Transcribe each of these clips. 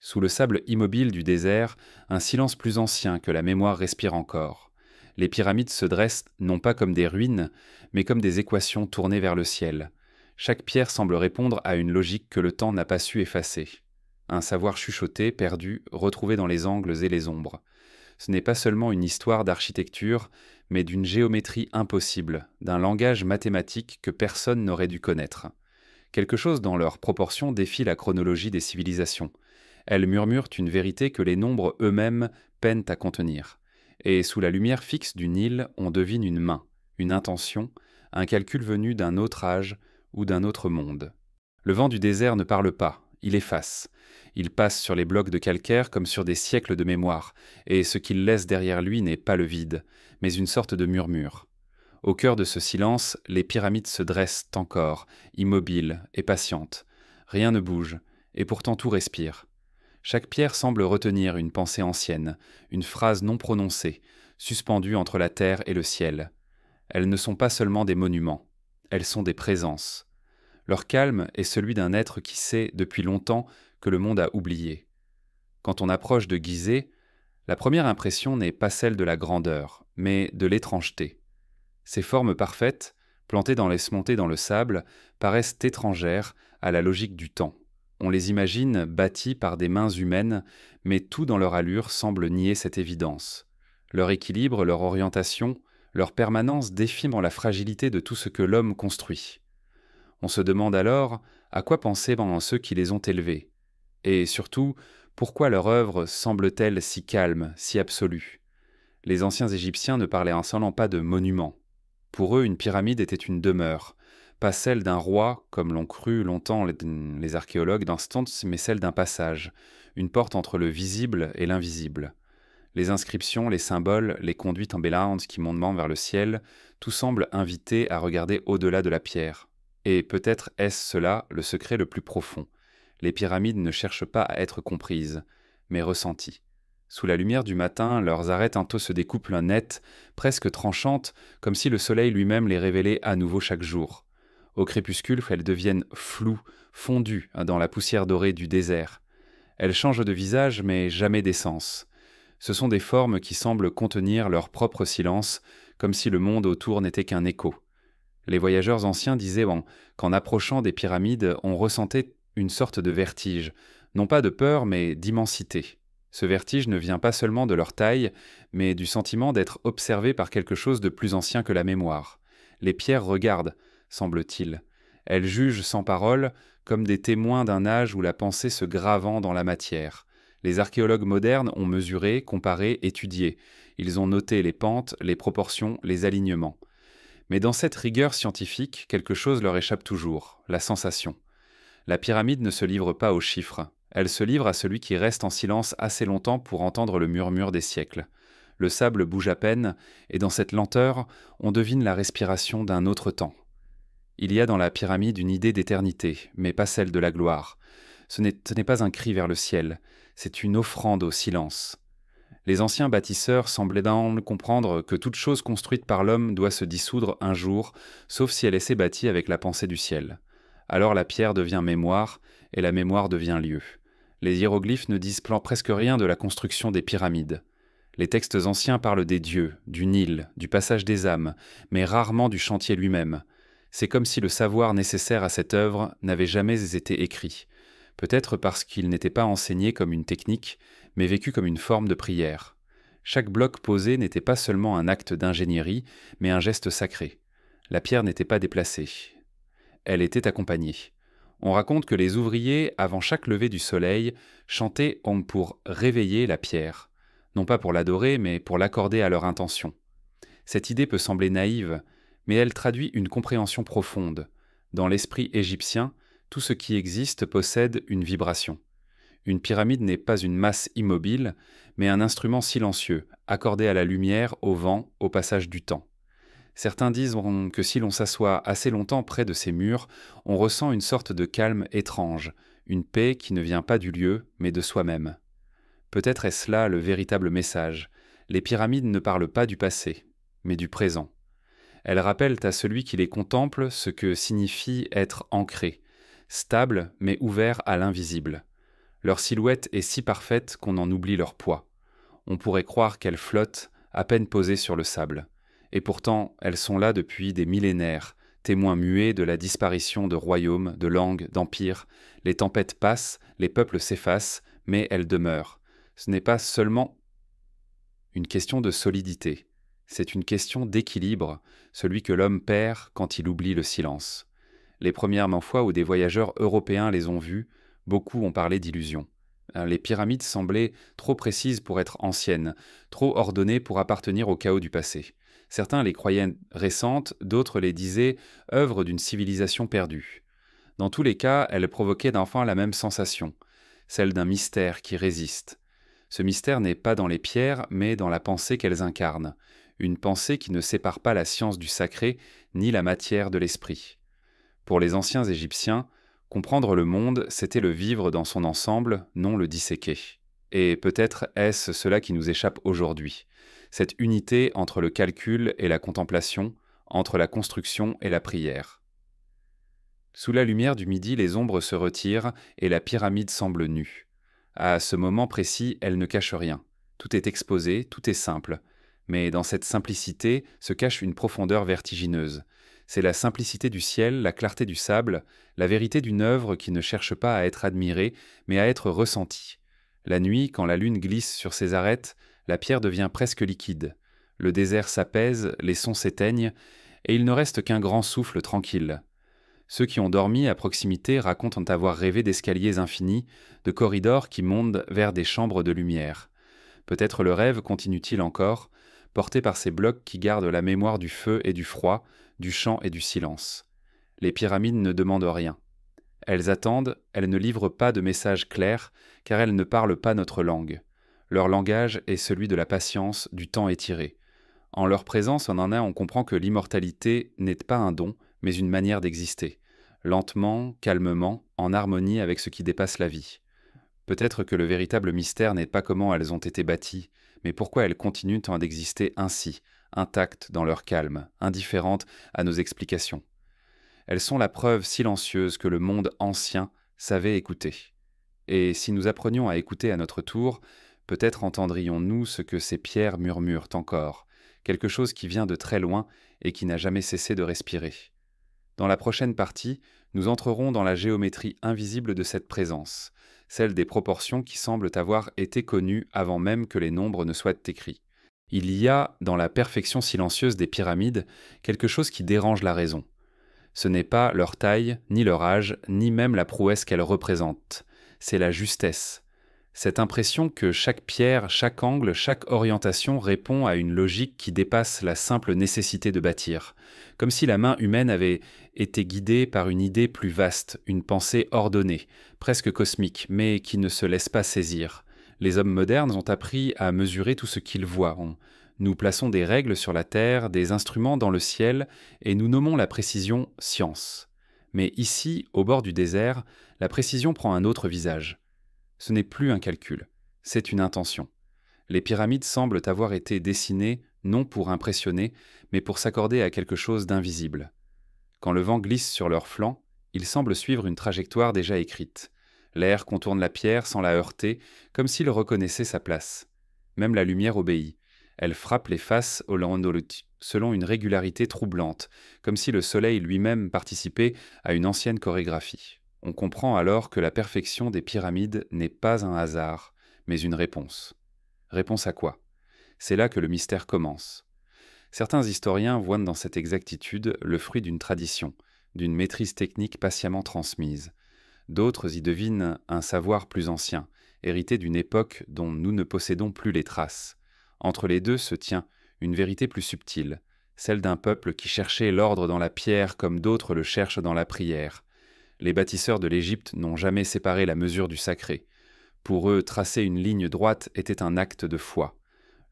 Sous le sable immobile du désert, un silence plus ancien que la mémoire respire encore. Les pyramides se dressent non pas comme des ruines, mais comme des équations tournées vers le ciel. Chaque pierre semble répondre à une logique que le temps n'a pas su effacer. Un savoir chuchoté, perdu, retrouvé dans les angles et les ombres. Ce n'est pas seulement une histoire d'architecture, mais d'une géométrie impossible, d'un langage mathématique que personne n'aurait dû connaître. Quelque chose dans leurs proportions défie la chronologie des civilisations. Elles murmurent une vérité que les nombres eux-mêmes peinent à contenir. Et sous la lumière fixe du Nil, on devine une main, une intention, un calcul venu d'un autre âge ou d'un autre monde. Le vent du désert ne parle pas, il efface. Il passe sur les blocs de calcaire comme sur des siècles de mémoire, et ce qu'il laisse derrière lui n'est pas le vide, mais une sorte de murmure. Au cœur de ce silence, les pyramides se dressent encore, immobiles et patientes. Rien ne bouge, et pourtant tout respire. Chaque pierre semble retenir une pensée ancienne, une phrase non prononcée, suspendue entre la terre et le ciel. Elles ne sont pas seulement des monuments, elles sont des présences. Leur calme est celui d'un être qui sait depuis longtemps que le monde a oublié. Quand on approche de Gizeh, la première impression n'est pas celle de la grandeur, mais de l'étrangeté. Ces formes parfaites, plantées dans le sable, paraissent étrangères à la logique du temps. On les imagine bâties par des mains humaines, mais tout dans leur allure semble nier cette évidence. Leur équilibre, leur orientation, leur permanence défient la fragilité de tout ce que l'homme construit. On se demande alors à quoi pensaient ceux qui les ont élevés. Et surtout, pourquoi leur œuvre semble-t-elle si calme, si absolue? Les anciens Égyptiens ne parlaient insolent pas de monuments. Pour eux, une pyramide était une demeure, pas celle d'un roi, comme l'ont cru longtemps les archéologues d'instant, mais celle d'un passage, une porte entre le visible et l'invisible. Les inscriptions, les symboles, les conduites en bélantes qui montent vers le ciel, tout semble inviter à regarder au-delà de la pierre. Et peut-être est-ce cela le secret le plus profond. Les pyramides ne cherchent pas à être comprises, mais ressenties. Sous la lumière du matin, leurs arêtes tantôt se découpent nettes, presque tranchantes, comme si le soleil lui-même les révélait à nouveau chaque jour. Au crépuscule, elles deviennent floues, fondues dans la poussière dorée du désert. Elles changent de visage, mais jamais d'essence. Ce sont des formes qui semblent contenir leur propre silence, comme si le monde autour n'était qu'un écho. Les voyageurs anciens disaient qu'en approchant des pyramides, on ressentait une sorte de vertige, non pas de peur, mais d'immensité. Ce vertige ne vient pas seulement de leur taille, mais du sentiment d'être observé par quelque chose de plus ancien que la mémoire. Les pierres regardent, semble-t-il. Elles jugent sans parole, comme des témoins d'un âge où la pensée se gravant dans la matière. Les archéologues modernes ont mesuré, comparé, étudié. Ils ont noté les pentes, les proportions, les alignements. Mais dans cette rigueur scientifique, quelque chose leur échappe toujours, la sensation. La pyramide ne se livre pas aux chiffres. Elle se livre à celui qui reste en silence assez longtemps pour entendre le murmure des siècles. Le sable bouge à peine, et dans cette lenteur, on devine la respiration d'un autre temps. Il y a dans la pyramide une idée d'éternité, mais pas celle de la gloire. Ce n'est pas un cri vers le ciel, c'est une offrande au silence. Les anciens bâtisseurs semblaient comprendre que toute chose construite par l'homme doit se dissoudre un jour, sauf si elle essaie bâtie avec la pensée du ciel. Alors la pierre devient mémoire, et la mémoire devient lieu. Les hiéroglyphes ne disent presque rien de la construction des pyramides. Les textes anciens parlent des dieux, du Nil, du passage des âmes, mais rarement du chantier lui-même. C'est comme si le savoir nécessaire à cette œuvre n'avait jamais été écrit. Peut-être parce qu'il n'était pas enseigné comme une technique, mais vécu comme une forme de prière. Chaque bloc posé n'était pas seulement un acte d'ingénierie, mais un geste sacré. La pierre n'était pas déplacée. Elle était accompagnée. On raconte que les ouvriers, avant chaque lever du soleil, chantaient pour réveiller la pierre, non pas pour l'adorer, mais pour l'accorder à leur intention. Cette idée peut sembler naïve, mais elle traduit une compréhension profonde. Dans l'esprit égyptien, tout ce qui existe possède une vibration. Une pyramide n'est pas une masse immobile, mais un instrument silencieux, accordé à la lumière, au vent, au passage du temps. Certains disent que si l'on s'assoit assez longtemps près de ces murs, on ressent une sorte de calme étrange, une paix qui ne vient pas du lieu, mais de soi-même. Peut-être est-ce là le véritable message. Les pyramides ne parlent pas du passé, mais du présent. Elles rappellent à celui qui les contemple ce que signifie être ancré, stable mais ouvert à l'invisible. Leur silhouette est si parfaite qu'on en oublie leur poids. On pourrait croire qu'elles flottent, à peine posées sur le sable. Et pourtant, elles sont là depuis des millénaires, témoins muets de la disparition de royaumes, de langues, d'empires. Les tempêtes passent, les peuples s'effacent, mais elles demeurent. Ce n'est pas seulement une question de solidité, c'est une question d'équilibre, celui que l'homme perd quand il oublie le silence. Les premières fois où des voyageurs européens les ont vues, beaucoup ont parlé d'illusion. Les pyramides semblaient trop précises pour être anciennes, trop ordonnées pour appartenir au chaos du passé. Certains les croyaient récentes, d'autres les disaient œuvres d'une civilisation perdue. Dans tous les cas, elles provoquaient d'enfant la même sensation, celle d'un mystère qui résiste. Ce mystère n'est pas dans les pierres, mais dans la pensée qu'elles incarnent, une pensée qui ne sépare pas la science du sacré, ni la matière de l'esprit. Pour les anciens Égyptiens, comprendre le monde, c'était le vivre dans son ensemble, non le disséquer. Et peut-être est-ce cela qui nous échappe aujourd'hui, cette unité entre le calcul et la contemplation, entre la construction et la prière. Sous la lumière du midi, les ombres se retirent et la pyramide semble nue. À ce moment précis, elle ne cache rien. Tout est exposé, tout est simple. Mais dans cette simplicité se cache une profondeur vertigineuse. C'est la simplicité du ciel, la clarté du sable, la vérité d'une œuvre qui ne cherche pas à être admirée, mais à être ressentie. La nuit, quand la lune glisse sur ses arêtes, la pierre devient presque liquide. Le désert s'apaise, les sons s'éteignent, et il ne reste qu'un grand souffle tranquille. Ceux qui ont dormi à proximité racontent avoir rêvé d'escaliers infinis, de corridors qui montent vers des chambres de lumière. Peut-être le rêve continue-t-il encore, porté par ces blocs qui gardent la mémoire du feu et du froid, du chant et du silence. Les pyramides ne demandent rien. Elles attendent, elles ne livrent pas de message clair, car elles ne parlent pas notre langue. Leur langage est celui de la patience, du temps étiré. En leur présence, on comprend que l'immortalité n'est pas un don, mais une manière d'exister, lentement, calmement, en harmonie avec ce qui dépasse la vie. Peut-être que le véritable mystère n'est pas comment elles ont été bâties, mais pourquoi elles continuent tant d'exister ainsi, intactes dans leur calme, indifférentes à nos explications. Elles sont la preuve silencieuse que le monde ancien savait écouter. Et si nous apprenions à écouter à notre tour, peut-être entendrions-nous ce que ces pierres murmurent encore, quelque chose qui vient de très loin et qui n'a jamais cessé de respirer. Dans la prochaine partie, nous entrerons dans la géométrie invisible de cette présence, celle des proportions qui semblent avoir été connues avant même que les nombres ne soient écrits. Il y a, dans la perfection silencieuse des pyramides, quelque chose qui dérange la raison. Ce n'est pas leur taille, ni leur âge, ni même la prouesse qu'elles représentent. C'est la justesse. Cette impression que chaque pierre, chaque angle, chaque orientation répond à une logique qui dépasse la simple nécessité de bâtir, comme si la main humaine avait été guidée par une idée plus vaste, une pensée ordonnée, presque cosmique, mais qui ne se laisse pas saisir. Les hommes modernes ont appris à mesurer tout ce qu'ils voient. Nous plaçons des règles sur la terre, des instruments dans le ciel, et nous nommons la précision science. Mais ici, au bord du désert, la précision prend un autre visage. Ce n'est plus un calcul, c'est une intention. Les pyramides semblent avoir été dessinées non pour impressionner, mais pour s'accorder à quelque chose d'invisible. Quand le vent glisse sur leurs flancs, ils semblent suivre une trajectoire déjà écrite. L'air contourne la pierre sans la heurter, comme s'il reconnaissait sa place. Même la lumière obéit. Elle frappe les faces au landoloti, selon une régularité troublante, comme si le soleil lui-même participait à une ancienne chorégraphie. On comprend alors que la perfection des pyramides n'est pas un hasard, mais une réponse. Réponse à quoi? C'est là que le mystère commence. Certains historiens voient dans cette exactitude le fruit d'une tradition, d'une maîtrise technique patiemment transmise. D'autres y devinent un savoir plus ancien, hérité d'une époque dont nous ne possédons plus les traces. Entre les deux se tient une vérité plus subtile, celle d'un peuple qui cherchait l'ordre dans la pierre comme d'autres le cherchent dans la prière. Les bâtisseurs de l'Égypte n'ont jamais séparé la mesure du sacré. Pour eux, tracer une ligne droite était un acte de foi.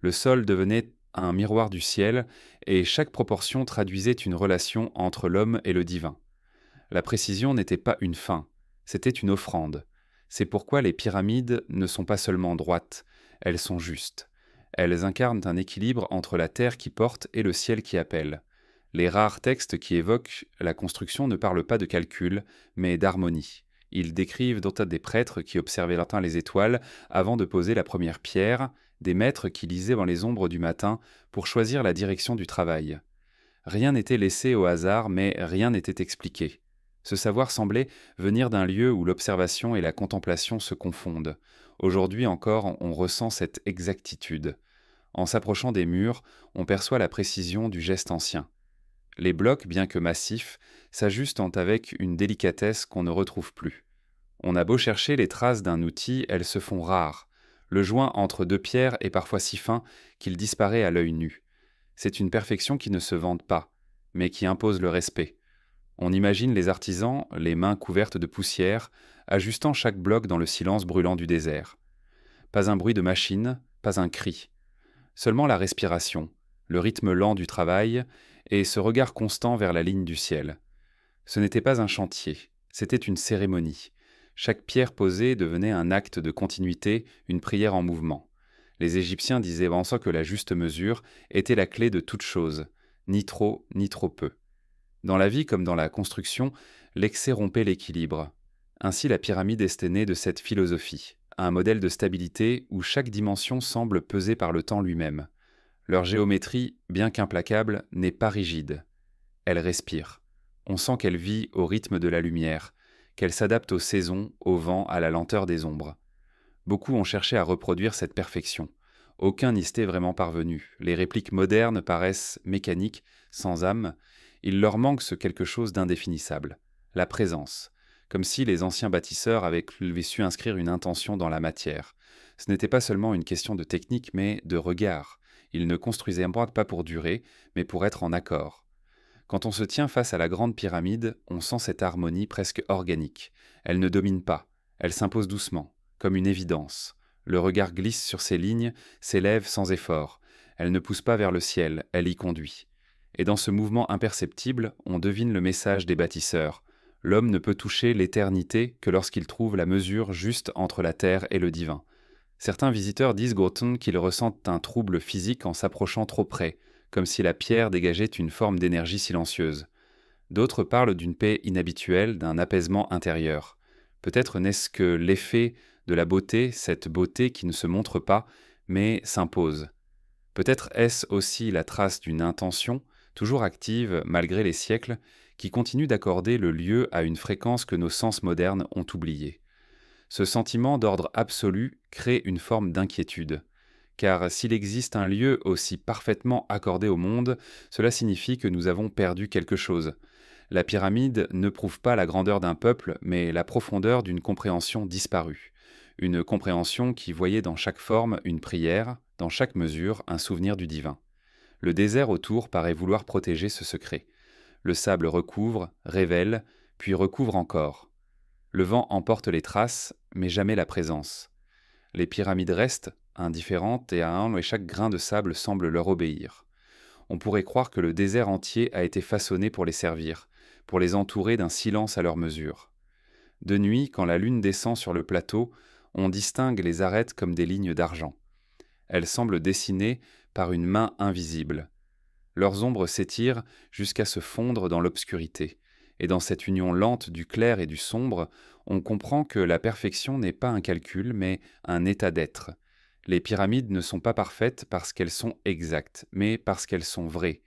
Le sol devenait un miroir du ciel, et chaque proportion traduisait une relation entre l'homme et le divin. La précision n'était pas une fin, c'était une offrande. C'est pourquoi les pyramides ne sont pas seulement droites, elles sont justes. Elles incarnent un équilibre entre la terre qui porte et le ciel qui appelle. Les rares textes qui évoquent la construction ne parlent pas de calcul, mais d'harmonie. Ils décrivent d'autres des prêtres qui observaient longtemps les étoiles avant de poser la première pierre, des maîtres qui lisaient dans les ombres du matin pour choisir la direction du travail. Rien n'était laissé au hasard, mais rien n'était expliqué. Ce savoir semblait venir d'un lieu où l'observation et la contemplation se confondent. Aujourd'hui encore, on ressent cette exactitude. En s'approchant des murs, on perçoit la précision du geste ancien. Les blocs, bien que massifs, s'ajustent avec une délicatesse qu'on ne retrouve plus. On a beau chercher les traces d'un outil, elles se font rares. Le joint entre deux pierres est parfois si fin qu'il disparaît à l'œil nu. C'est une perfection qui ne se vante pas, mais qui impose le respect. On imagine les artisans, les mains couvertes de poussière, ajustant chaque bloc dans le silence brûlant du désert. Pas un bruit de machine, pas un cri. Seulement la respiration, le rythme lent du travail et ce regard constant vers la ligne du ciel. Ce n'était pas un chantier, c'était une cérémonie. Chaque pierre posée devenait un acte de continuité, une prière en mouvement. Les Égyptiens disaient en soi que la juste mesure était la clé de toute chose, ni trop ni trop peu. Dans la vie comme dans la construction, l'excès rompait l'équilibre. Ainsi la pyramide est née de cette philosophie, un modèle de stabilité où chaque dimension semble peser par le temps lui-même. Leur géométrie, bien qu'implacable, n'est pas rigide. Elle respire. On sent qu'elle vit au rythme de la lumière, qu'elle s'adapte aux saisons, au vent, à la lenteur des ombres. Beaucoup ont cherché à reproduire cette perfection. Aucun n'y était vraiment parvenu. Les répliques modernes paraissent mécaniques, sans âme. Il leur manque ce quelque chose d'indéfinissable, la présence, comme si les anciens bâtisseurs avaient su inscrire une intention dans la matière. Ce n'était pas seulement une question de technique, mais de regard. Ils ne construisaient pas pour durer, mais pour être en accord. Quand on se tient face à la grande pyramide, on sent cette harmonie presque organique. Elle ne domine pas, elle s'impose doucement, comme une évidence. Le regard glisse sur ses lignes, s'élève sans effort. Elle ne pousse pas vers le ciel, elle y conduit. Et dans ce mouvement imperceptible, on devine le message des bâtisseurs. L'homme ne peut toucher l'éternité que lorsqu'il trouve la mesure juste entre la terre et le divin. Certains visiteurs disent Gorton qu'ils ressentent un trouble physique en s'approchant trop près, comme si la pierre dégageait une forme d'énergie silencieuse. D'autres parlent d'une paix inhabituelle, d'un apaisement intérieur. Peut-être n'est-ce que l'effet de la beauté, cette beauté qui ne se montre pas, mais s'impose. Peut-être est-ce aussi la trace d'une intention, toujours active malgré les siècles, qui continue d'accorder le lieu à une fréquence que nos sens modernes ont oubliée. Ce sentiment d'ordre absolu crée une forme d'inquiétude. Car s'il existe un lieu aussi parfaitement accordé au monde, cela signifie que nous avons perdu quelque chose. La pyramide ne prouve pas la grandeur d'un peuple, mais la profondeur d'une compréhension disparue. Une compréhension qui voyait dans chaque forme une prière, dans chaque mesure un souvenir du divin. Le désert autour paraît vouloir protéger ce secret. Le sable recouvre, révèle, puis recouvre encore. Le vent emporte les traces, mais jamais la présence. Les pyramides restent, indifférentes et chaque grain de sable semble leur obéir. On pourrait croire que le désert entier a été façonné pour les servir, pour les entourer d'un silence à leur mesure. De nuit, quand la lune descend sur le plateau, on distingue les arêtes comme des lignes d'argent. Elles semblent dessinées par une main invisible. Leurs ombres s'étirent jusqu'à se fondre dans l'obscurité, et dans cette union lente du clair et du sombre, on comprend que la perfection n'est pas un calcul, mais un état d'être. Les pyramides ne sont pas parfaites parce qu'elles sont exactes, mais parce qu'elles sont vraies.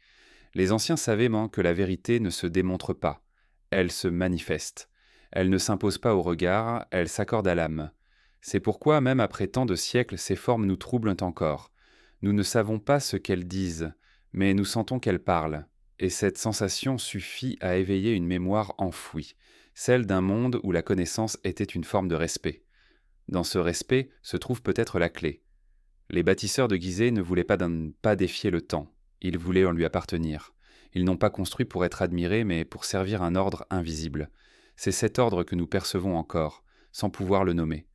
Les anciens savaient que la vérité ne se démontre pas, elle se manifeste. Elle ne s'impose pas au regard, elle s'accorde à l'âme. C'est pourquoi, même après tant de siècles, ces formes nous troublent encore. Nous ne savons pas ce qu'elles disent, mais nous sentons qu'elles parlent. Et cette sensation suffit à éveiller une mémoire enfouie, celle d'un monde où la connaissance était une forme de respect. Dans ce respect se trouve peut-être la clé. Les bâtisseurs de Gizeh ne voulaient pas défier le temps, ils voulaient en lui appartenir. Ils n'ont pas construit pour être admirés, mais pour servir un ordre invisible. C'est cet ordre que nous percevons encore, sans pouvoir le nommer.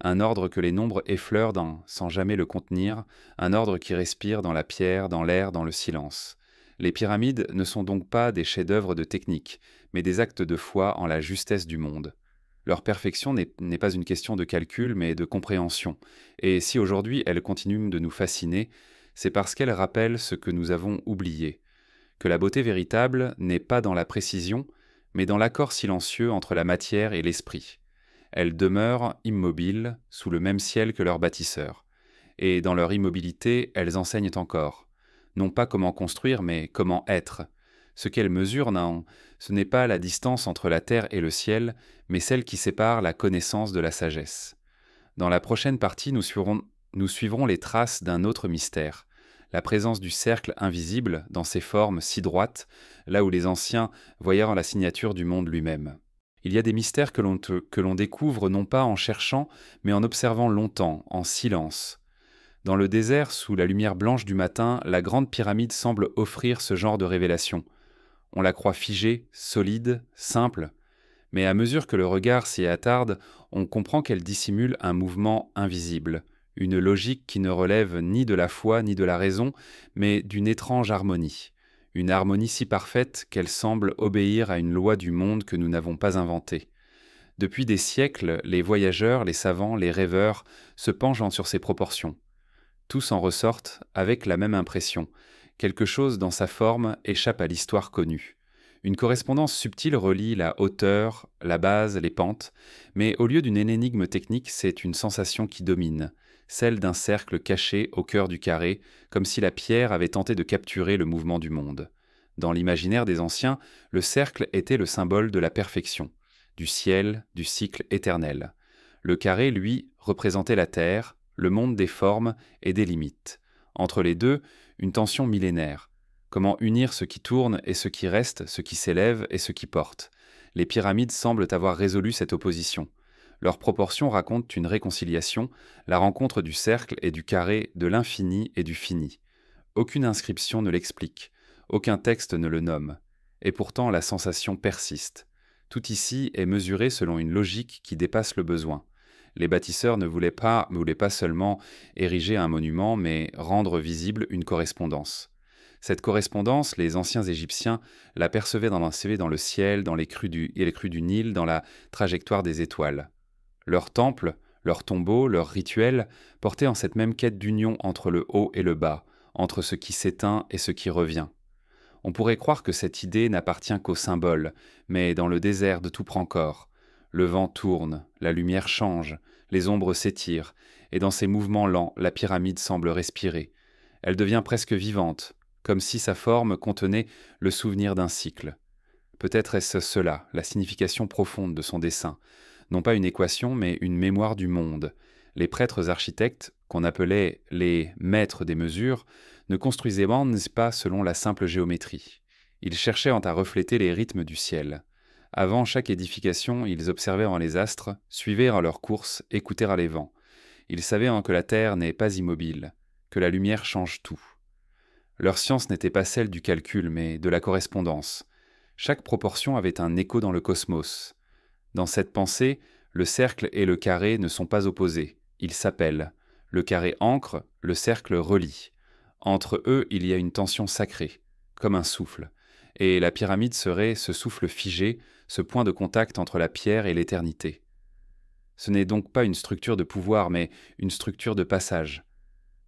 Un ordre que les nombres effleurent sans jamais le contenir, un ordre qui respire dans la pierre, dans l'air, dans le silence. Les pyramides ne sont donc pas des chefs-d'œuvre de technique, mais des actes de foi en la justesse du monde. Leur perfection n'est pas une question de calcul, mais de compréhension. Et si aujourd'hui elles continuent de nous fasciner, c'est parce qu'elles rappellent ce que nous avons oublié, que la beauté véritable n'est pas dans la précision, mais dans l'accord silencieux entre la matière et l'esprit. Elles demeurent immobiles sous le même ciel que leurs bâtisseurs. Et dans leur immobilité, elles enseignent encore. Non pas comment construire, mais comment être. Ce qu'elles mesurent, non, ce n'est pas la distance entre la terre et le ciel, mais celle qui sépare la connaissance de la sagesse. Dans la prochaine partie, nous suivrons les traces d'un autre mystère, la présence du cercle invisible dans ses formes si droites, là où les anciens voyèrent la signature du monde lui-même. Il y a des mystères que l'on découvre non pas en cherchant, mais en observant longtemps, en silence. Dans le désert, sous la lumière blanche du matin, la grande pyramide semble offrir ce genre de révélation. On la croit figée, solide, simple, mais à mesure que le regard s'y attarde, on comprend qu'elle dissimule un mouvement invisible, une logique qui ne relève ni de la foi ni de la raison, mais d'une étrange harmonie. Une harmonie si parfaite qu'elle semble obéir à une loi du monde que nous n'avons pas inventée. Depuis des siècles, les voyageurs, les savants, les rêveurs se penchent sur ses proportions. Tous en ressortent avec la même impression. Quelque chose dans sa forme échappe à l'histoire connue. Une correspondance subtile relie la hauteur, la base, les pentes, mais au lieu d'une énigme technique, c'est une sensation qui domine, celle d'un cercle caché au cœur du carré, comme si la pierre avait tenté de capturer le mouvement du monde. Dans l'imaginaire des anciens, le cercle était le symbole de la perfection, du ciel, du cycle éternel. Le carré, lui, représentait la terre, le monde des formes et des limites. Entre les deux, une tension millénaire. Comment unir ce qui tourne et ce qui reste, ce qui s'élève et ce qui porte? Les pyramides semblent avoir résolu cette opposition. Leurs proportions racontent une réconciliation, la rencontre du cercle et du carré, de l'infini et du fini. Aucune inscription ne l'explique, aucun texte ne le nomme. Et pourtant la sensation persiste. Tout ici est mesuré selon une logique qui dépasse le besoin. Les bâtisseurs ne voulaient pas seulement ériger un monument, mais rendre visible une correspondance. Cette correspondance, les anciens Égyptiens l'apercevaient dans le ciel, dans les crues du Nil, dans la trajectoire des étoiles. Leurs temples, leurs tombeaux, leurs rituels portaient en cette même quête d'union entre le haut et le bas, entre ce qui s'éteint et ce qui revient. On pourrait croire que cette idée n'appartient qu'aux symboles, mais dans le désert de tout prend corps. Le vent tourne, la lumière change, les ombres s'étirent, et dans ces mouvements lents, la pyramide semble respirer. Elle devient presque vivante, comme si sa forme contenait le souvenir d'un cycle. Peut-être est-ce cela, la signification profonde de son dessin. Non pas une équation, mais une mémoire du monde. Les prêtres architectes, qu'on appelait les maîtres des mesures, ne construisaient pas selon la simple géométrie. Ils cherchaient à refléter les rythmes du ciel. Avant chaque édification, ils observèrent les astres, suivirent leur course, écoutèrent les vents. Ils savaient que la terre n'est pas immobile, que la lumière change tout. Leur science n'était pas celle du calcul, mais de la correspondance. Chaque proportion avait un écho dans le cosmos. Dans cette pensée, le cercle et le carré ne sont pas opposés, ils s'appellent. Le carré ancre, le cercle relie. Entre eux, il y a une tension sacrée, comme un souffle. Et la pyramide serait ce souffle figé, ce point de contact entre la pierre et l'éternité. Ce n'est donc pas une structure de pouvoir, mais une structure de passage.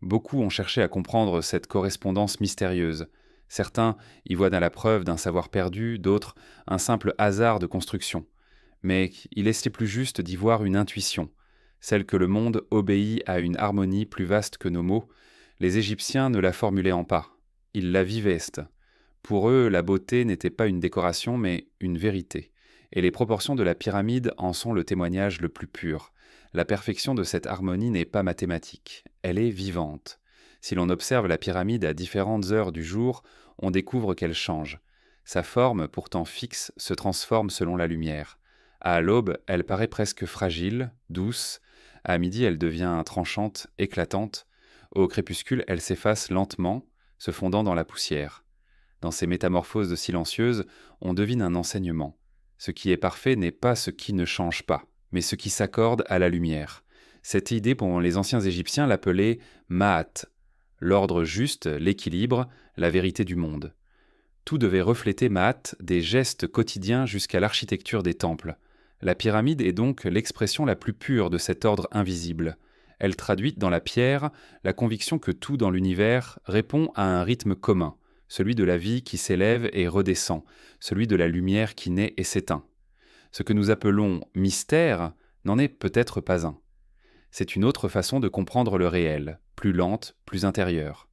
Beaucoup ont cherché à comprendre cette correspondance mystérieuse. Certains y voient dans la preuve d'un savoir perdu, d'autres un simple hasard de construction. Mais il est plus juste d'y voir une intuition, celle que le monde obéit à une harmonie plus vaste que nos mots. Les Égyptiens ne la formulaient pas, ils la vivaient. Pour eux, la beauté n'était pas une décoration, mais une vérité. Et les proportions de la pyramide en sont le témoignage le plus pur. La perfection de cette harmonie n'est pas mathématique, elle est vivante. Si l'on observe la pyramide à différentes heures du jour, on découvre qu'elle change. Sa forme, pourtant fixe, se transforme selon la lumière. À l'aube, elle paraît presque fragile, douce. À midi, elle devient tranchante, éclatante. Au crépuscule, elle s'efface lentement, se fondant dans la poussière. Dans ces métamorphoses silencieuses, on devine un enseignement. Ce qui est parfait n'est pas ce qui ne change pas, mais ce qui s'accorde à la lumière. Cette idée, pour les anciens Égyptiens, l'appelaient Ma'at, l'ordre juste, l'équilibre, la vérité du monde. Tout devait refléter Ma'at, des gestes quotidiens jusqu'à l'architecture des temples. La pyramide est donc l'expression la plus pure de cet ordre invisible. Elle traduit dans la pierre la conviction que tout dans l'univers répond à un rythme commun, celui de la vie qui s'élève et redescend, celui de la lumière qui naît et s'éteint. Ce que nous appelons mystère n'en est peut-être pas un. C'est une autre façon de comprendre le réel, plus lente, plus intérieure.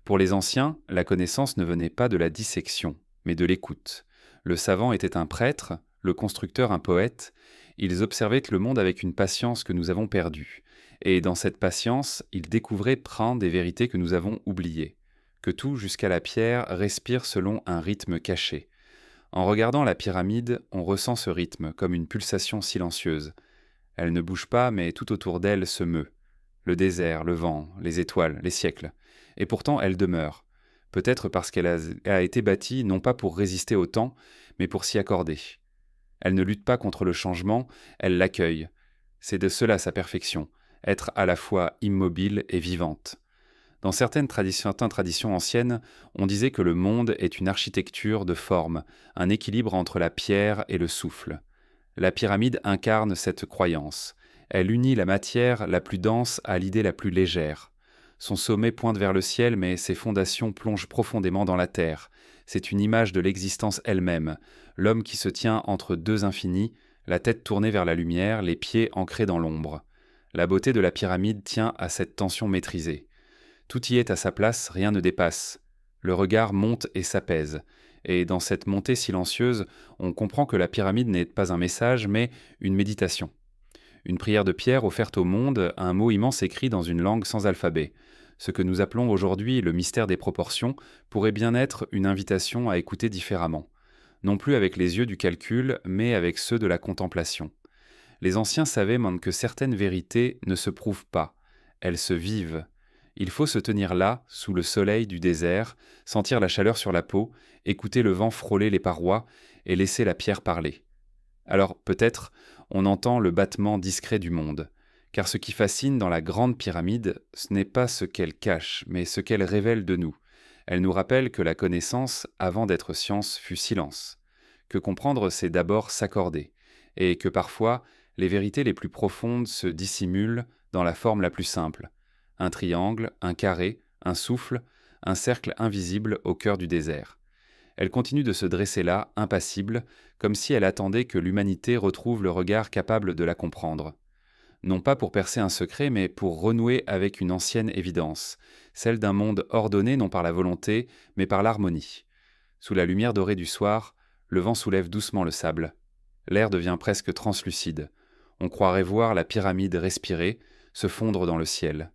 Pour les anciens, la connaissance ne venait pas de la dissection, mais de l'écoute. Le savant était un prêtre, le constructeur un poète. Ils observaient le monde avec une patience que nous avons perdue. Et dans cette patience, ils découvraient prendre des vérités que nous avons oubliées. Que tout, jusqu'à la pierre, respire selon un rythme caché. En regardant la pyramide, on ressent ce rythme comme une pulsation silencieuse. Elle ne bouge pas, mais tout autour d'elle se meut. Le désert, le vent, les étoiles, les siècles. Et pourtant elle demeure. Peut-être parce qu'elle a été bâtie non pas pour résister au temps, mais pour s'y accorder. Elle ne lutte pas contre le changement, elle l'accueille. C'est de cela sa perfection, être à la fois immobile et vivante. Dans certaines traditions anciennes, on disait que le monde est une architecture de forme, un équilibre entre la pierre et le souffle. La pyramide incarne cette croyance. Elle unit la matière la plus dense à l'idée la plus légère. Son sommet pointe vers le ciel, mais ses fondations plongent profondément dans la terre. C'est une image de l'existence elle-même, l'homme qui se tient entre deux infinis, la tête tournée vers la lumière, les pieds ancrés dans l'ombre. La beauté de la pyramide tient à cette tension maîtrisée. Tout y est à sa place, rien ne dépasse. Le regard monte et s'apaise. Et dans cette montée silencieuse, on comprend que la pyramide n'est pas un message, mais une méditation. Une prière de pierre offerte au monde, un mot immense écrit dans une langue sans alphabet. Ce que nous appelons aujourd'hui le mystère des proportions pourrait bien être une invitation à écouter différemment. Non plus avec les yeux du calcul, mais avec ceux de la contemplation. Les anciens savaient même que certaines vérités ne se prouvent pas, elles se vivent. Il faut se tenir là, sous le soleil du désert, sentir la chaleur sur la peau, écouter le vent frôler les parois et laisser la pierre parler. Alors peut-être on entend le battement discret du monde, car ce qui fascine dans la grande pyramide, ce n'est pas ce qu'elle cache, mais ce qu'elle révèle de nous. Elle nous rappelle que la connaissance, avant d'être science, fut silence, que comprendre c'est d'abord s'accorder, et que parfois les vérités les plus profondes se dissimulent dans la forme la plus simple. Un triangle, un carré, un souffle, un cercle invisible au cœur du désert. Elle continue de se dresser là, impassible, comme si elle attendait que l'humanité retrouve le regard capable de la comprendre. Non pas pour percer un secret, mais pour renouer avec une ancienne évidence, celle d'un monde ordonné non par la volonté, mais par l'harmonie. Sous la lumière dorée du soir, le vent soulève doucement le sable. L'air devient presque translucide. On croirait voir la pyramide respirer, se fondre dans le ciel.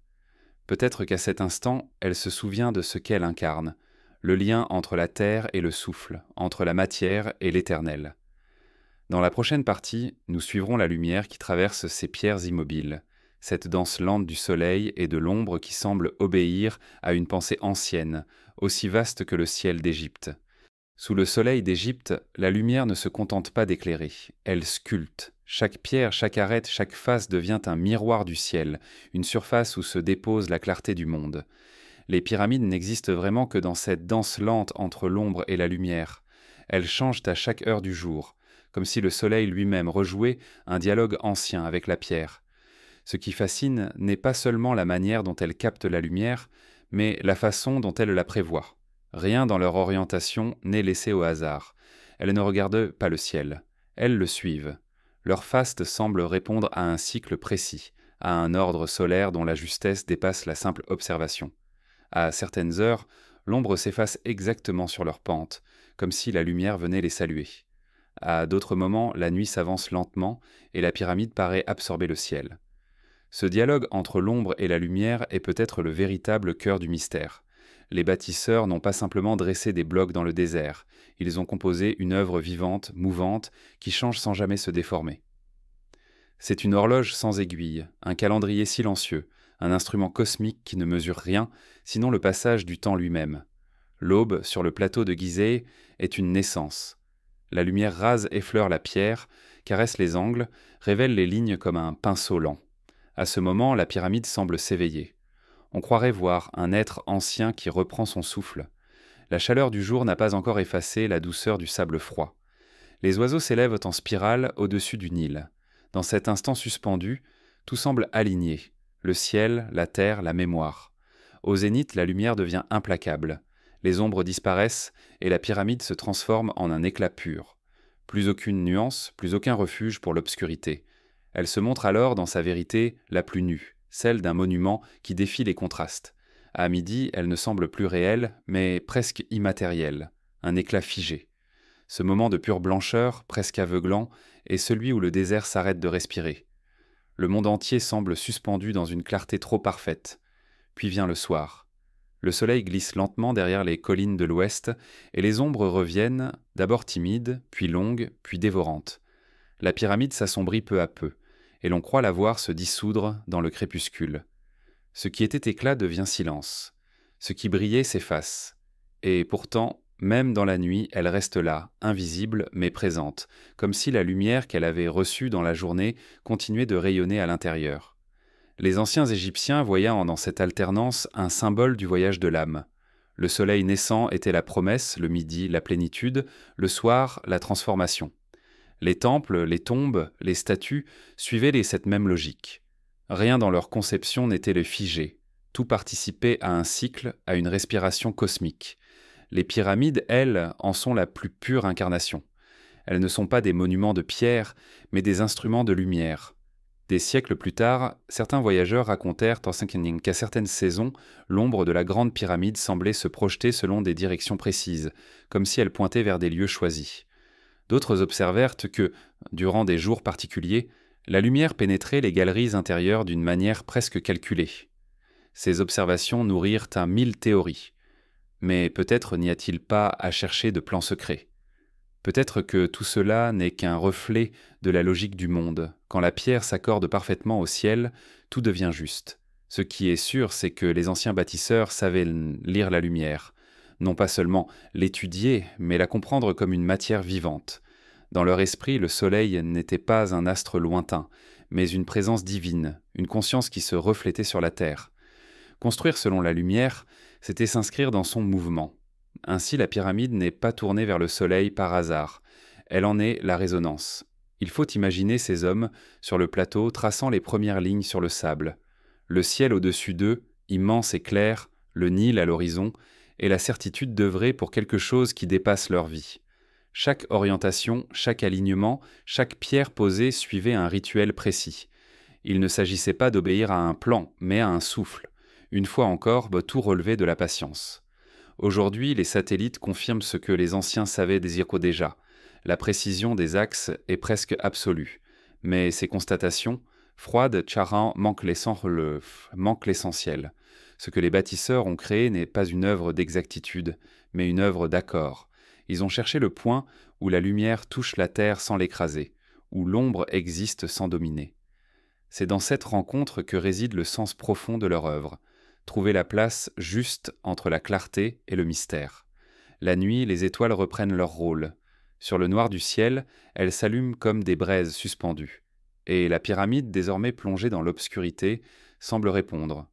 Peut-être qu'à cet instant, elle se souvient de ce qu'elle incarne, le lien entre la terre et le souffle, entre la matière et l'éternel. Dans la prochaine partie, nous suivrons la lumière qui traverse ces pierres immobiles, cette danse lente du soleil et de l'ombre qui semble obéir à une pensée ancienne, aussi vaste que le ciel d'Égypte. Sous le soleil d'Égypte, la lumière ne se contente pas d'éclairer, elle sculpte. Chaque pierre, chaque arête, chaque face devient un miroir du ciel, une surface où se dépose la clarté du monde. Les pyramides n'existent vraiment que dans cette danse lente entre l'ombre et la lumière. Elles changent à chaque heure du jour, comme si le soleil lui-même rejouait un dialogue ancien avec la pierre. Ce qui fascine n'est pas seulement la manière dont elles captent la lumière, mais la façon dont elles la prévoient. Rien dans leur orientation n'est laissé au hasard. Elles ne regardent pas le ciel. Elles le suivent. Leur faste semble répondre à un cycle précis, à un ordre solaire dont la justesse dépasse la simple observation. À certaines heures, l'ombre s'efface exactement sur leur pente, comme si la lumière venait les saluer. À d'autres moments, la nuit s'avance lentement et la pyramide paraît absorber le ciel. Ce dialogue entre l'ombre et la lumière est peut-être le véritable cœur du mystère. Les bâtisseurs n'ont pas simplement dressé des blocs dans le désert, ils ont composé une œuvre vivante, mouvante, qui change sans jamais se déformer. C'est une horloge sans aiguille, un calendrier silencieux, un instrument cosmique qui ne mesure rien, sinon le passage du temps lui-même. L'aube, sur le plateau de Gizeh, est une naissance. La lumière rase effleure la pierre, caresse les angles, révèle les lignes comme un pinceau lent. À ce moment, la pyramide semble s'éveiller. On croirait voir un être ancien qui reprend son souffle. La chaleur du jour n'a pas encore effacé la douceur du sable froid. Les oiseaux s'élèvent en spirale au-dessus du Nil. Dans cet instant suspendu, tout semble aligné. Le ciel, la terre, la mémoire. Au zénith, la lumière devient implacable. Les ombres disparaissent et la pyramide se transforme en un éclat pur. Plus aucune nuance, plus aucun refuge pour l'obscurité. Elle se montre alors dans sa vérité la plus nue, celle d'un monument qui défie les contrastes. À midi, elle ne semble plus réelle, mais presque immatérielle, un éclat figé. Ce moment de pure blancheur, presque aveuglant, est celui où le désert s'arrête de respirer. Le monde entier semble suspendu dans une clarté trop parfaite. Puis vient le soir. Le soleil glisse lentement derrière les collines de l'ouest, et les ombres reviennent, d'abord timides, puis longues, puis dévorantes. La pyramide s'assombrit peu à peu, et l'on croit la voir se dissoudre dans le crépuscule. Ce qui était éclat devient silence. Ce qui brillait s'efface. Et pourtant, même dans la nuit, elle reste là, invisible mais présente, comme si la lumière qu'elle avait reçue dans la journée continuait de rayonner à l'intérieur. Les anciens Égyptiens voyaient dans cette alternance un symbole du voyage de l'âme. Le soleil naissant était la promesse, le midi la plénitude, le soir la transformation. Les temples, les tombes, les statues suivaient cette même logique. Rien dans leur conception n'était le figé. Tout participait à un cycle, à une respiration cosmique. Les pyramides, elles, en sont la plus pure incarnation. Elles ne sont pas des monuments de pierre, mais des instruments de lumière. Des siècles plus tard, certains voyageurs racontèrent qu'à certaines saisons, l'ombre de la grande pyramide semblait se projeter selon des directions précises, comme si elle pointait vers des lieux choisis. D'autres observèrent que, durant des jours particuliers, la lumière pénétrait les galeries intérieures d'une manière presque calculée. Ces observations nourrirent mille théories. Mais peut-être n'y a-t-il pas à chercher de plans secrets. Peut-être que tout cela n'est qu'un reflet de la logique du monde. Quand la pierre s'accorde parfaitement au ciel, tout devient juste. Ce qui est sûr, c'est que les anciens bâtisseurs savaient lire la lumière. Non pas seulement l'étudier, mais la comprendre comme une matière vivante. Dans leur esprit, le soleil n'était pas un astre lointain, mais une présence divine, une conscience qui se reflétait sur la terre. Construire selon la lumière, c'était s'inscrire dans son mouvement. Ainsi, la pyramide n'est pas tournée vers le soleil par hasard. Elle en est la résonance. Il faut imaginer ces hommes sur le plateau traçant les premières lignes sur le sable. Le ciel au-dessus d'eux, immense et clair, le Nil à l'horizon, et la certitude d'œuvrer pour quelque chose qui dépasse leur vie. Chaque orientation, chaque alignement, chaque pierre posée suivait un rituel précis. Il ne s'agissait pas d'obéir à un plan, mais à un souffle. Une fois encore, tout relevait de la patience. Aujourd'hui, les satellites confirment ce que les anciens savaient déjà. La précision des axes est presque absolue. Mais ces constatations, froides, Charan manquent l'essentiel. Ce que les bâtisseurs ont créé n'est pas une œuvre d'exactitude, mais une œuvre d'accord. Ils ont cherché le point où la lumière touche la terre sans l'écraser, où l'ombre existe sans dominer. C'est dans cette rencontre que réside le sens profond de leur œuvre. Trouver la place juste entre la clarté et le mystère. La nuit, les étoiles reprennent leur rôle. Sur le noir du ciel, elles s'allument comme des braises suspendues. Et la pyramide, désormais plongée dans l'obscurité, semble répondre.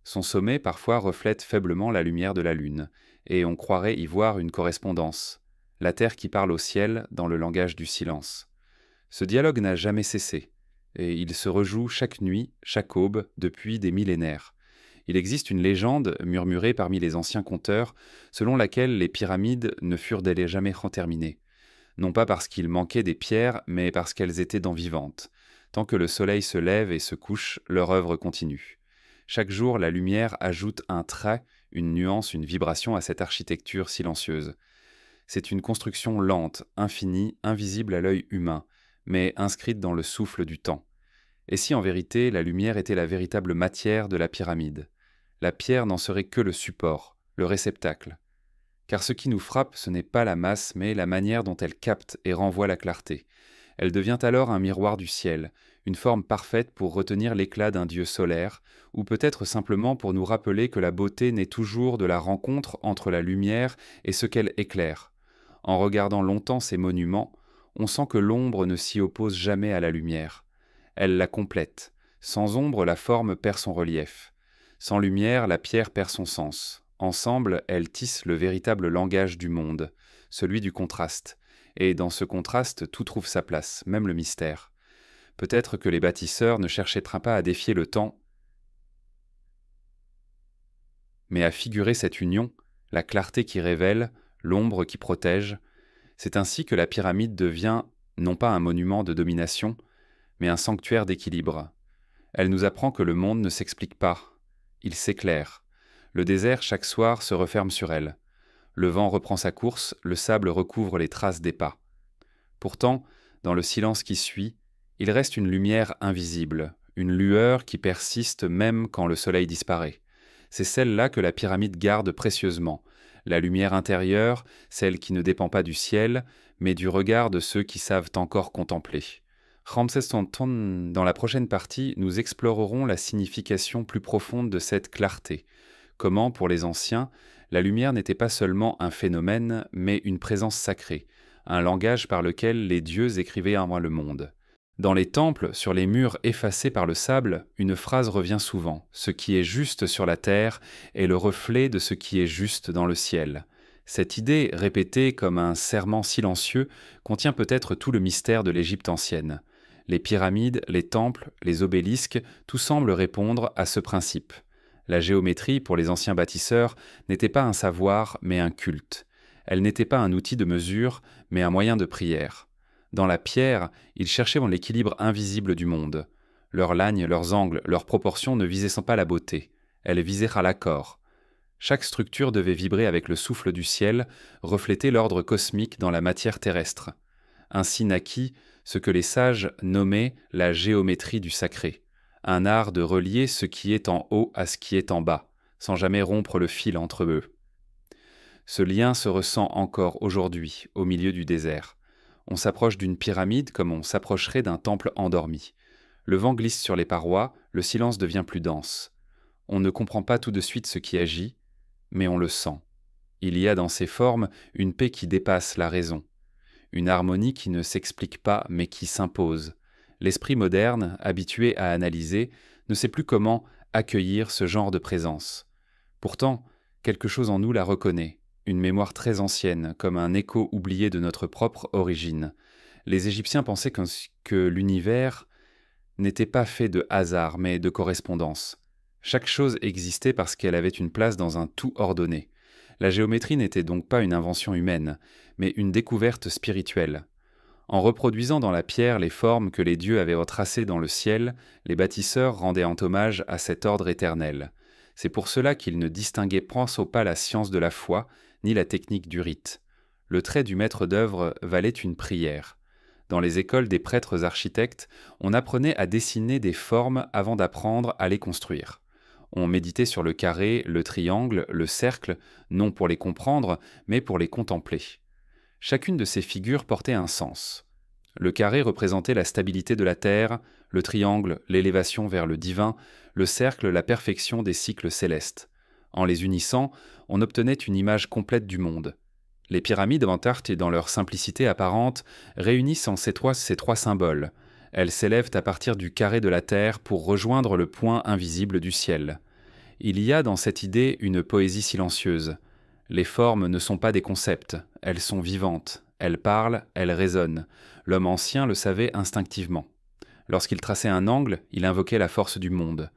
Son sommet parfois reflète faiblement la lumière de la lune, et on croirait y voir une correspondance. La terre qui parle au ciel dans le langage du silence. Ce dialogue n'a jamais cessé, et il se rejoue chaque nuit, chaque aube, depuis des millénaires. Il existe une légende, murmurée parmi les anciens conteurs, selon laquelle les pyramides ne furent jamais terminées. Non pas parce qu'il manquait des pierres, mais parce qu'elles étaient dents vivantes. Tant que le soleil se lève et se couche, leur œuvre continue. Chaque jour, la lumière ajoute un trait, une nuance, une vibration à cette architecture silencieuse. C'est une construction lente, infinie, invisible à l'œil humain, mais inscrite dans le souffle du temps. Et si en vérité la lumière était la véritable matière de la pyramide? La pierre n'en serait que le support, le réceptacle. Car ce qui nous frappe, ce n'est pas la masse, mais la manière dont elle capte et renvoie la clarté. Elle devient alors un miroir du ciel, une forme parfaite pour retenir l'éclat d'un dieu solaire, ou peut-être simplement pour nous rappeler que la beauté naît toujours de la rencontre entre la lumière et ce qu'elle éclaire. En regardant longtemps ces monuments, on sent que l'ombre ne s'y oppose jamais à la lumière. Elle la complète. Sans ombre, la forme perd son relief. Sans lumière, la pierre perd son sens. Ensemble, elles tissent le véritable langage du monde, celui du contraste. Et dans ce contraste, tout trouve sa place, même le mystère. Peut-être que les bâtisseurs ne cherchaient pas à défier le temps, mais à figurer cette union, la clarté qui révèle, l'ombre qui protège. C'est ainsi que la pyramide devient, non pas un monument de domination, mais un sanctuaire d'équilibre. Elle nous apprend que le monde ne s'explique pas, il s'éclaire. Le désert, chaque soir, se referme sur elle. Le vent reprend sa course, le sable recouvre les traces des pas. Pourtant, dans le silence qui suit, il reste une lumière invisible, une lueur qui persiste même quand le soleil disparaît. C'est celle-là que la pyramide garde précieusement, la lumière intérieure, celle qui ne dépend pas du ciel, mais du regard de ceux qui savent encore contempler. Ramsès Tonton, dans la prochaine partie, nous explorerons la signification plus profonde de cette clarté. Comment, pour les anciens, la lumière n'était pas seulement un phénomène, mais une présence sacrée, un langage par lequel les dieux écrivaient à moi le monde. Dans les temples, sur les murs effacés par le sable, une phrase revient souvent. Ce qui est juste sur la terre est le reflet de ce qui est juste dans le ciel. Cette idée, répétée comme un serment silencieux, contient peut-être tout le mystère de l'Égypte ancienne. Les pyramides, les temples, les obélisques, tout semble répondre à ce principe. La géométrie, pour les anciens bâtisseurs, n'était pas un savoir, mais un culte. Elle n'était pas un outil de mesure, mais un moyen de prière. Dans la pierre, ils cherchaient l'équilibre invisible du monde. Leurs lagnes, leurs angles, leurs proportions ne visaient pas la beauté. Elles visaient à l'accord. Chaque structure devait vibrer avec le souffle du ciel, refléter l'ordre cosmique dans la matière terrestre. Ainsi naquit ce que les sages nommaient la géométrie du sacré, un art de relier ce qui est en haut à ce qui est en bas, sans jamais rompre le fil entre eux. Ce lien se ressent encore aujourd'hui, au milieu du désert. On s'approche d'une pyramide comme on s'approcherait d'un temple endormi. Le vent glisse sur les parois, le silence devient plus dense. On ne comprend pas tout de suite ce qui agit, mais on le sent. Il y a dans ces formes une paix qui dépasse la raison, une harmonie qui ne s'explique pas mais qui s'impose. L'esprit moderne, habitué à analyser, ne sait plus comment accueillir ce genre de présence. Pourtant, quelque chose en nous la reconnaît, une mémoire très ancienne, comme un écho oublié de notre propre origine. Les Égyptiens pensaient que l'univers n'était pas fait de hasard, mais de correspondance. Chaque chose existait parce qu'elle avait une place dans un tout ordonné. La géométrie n'était donc pas une invention humaine, mais une découverte spirituelle. En reproduisant dans la pierre les formes que les dieux avaient retracées dans le ciel, les bâtisseurs rendaient hommage à cet ordre éternel. C'est pour cela qu'ils ne distinguaient point pas la science de la foi, ni la technique du rite. Le trait du maître d'œuvre valait une prière. Dans les écoles des prêtres architectes, on apprenait à dessiner des formes avant d'apprendre à les construire. On méditait sur le carré, le triangle, le cercle, non pour les comprendre, mais pour les contempler. Chacune de ces figures portait un sens. Le carré représentait la stabilité de la terre, le triangle, l'élévation vers le divin, le cercle, la perfection des cycles célestes. En les unissant, on obtenait une image complète du monde. Les pyramides, dans leur simplicité apparente, réunissent en ces trois symboles. Elles s'élèvent à partir du carré de la terre pour rejoindre le point invisible du ciel. Il y a dans cette idée une poésie silencieuse. Les formes ne sont pas des concepts, elles sont vivantes, elles parlent, elles résonnent. L'homme ancien le savait instinctivement. Lorsqu'il traçait un angle, il invoquait la force du monde.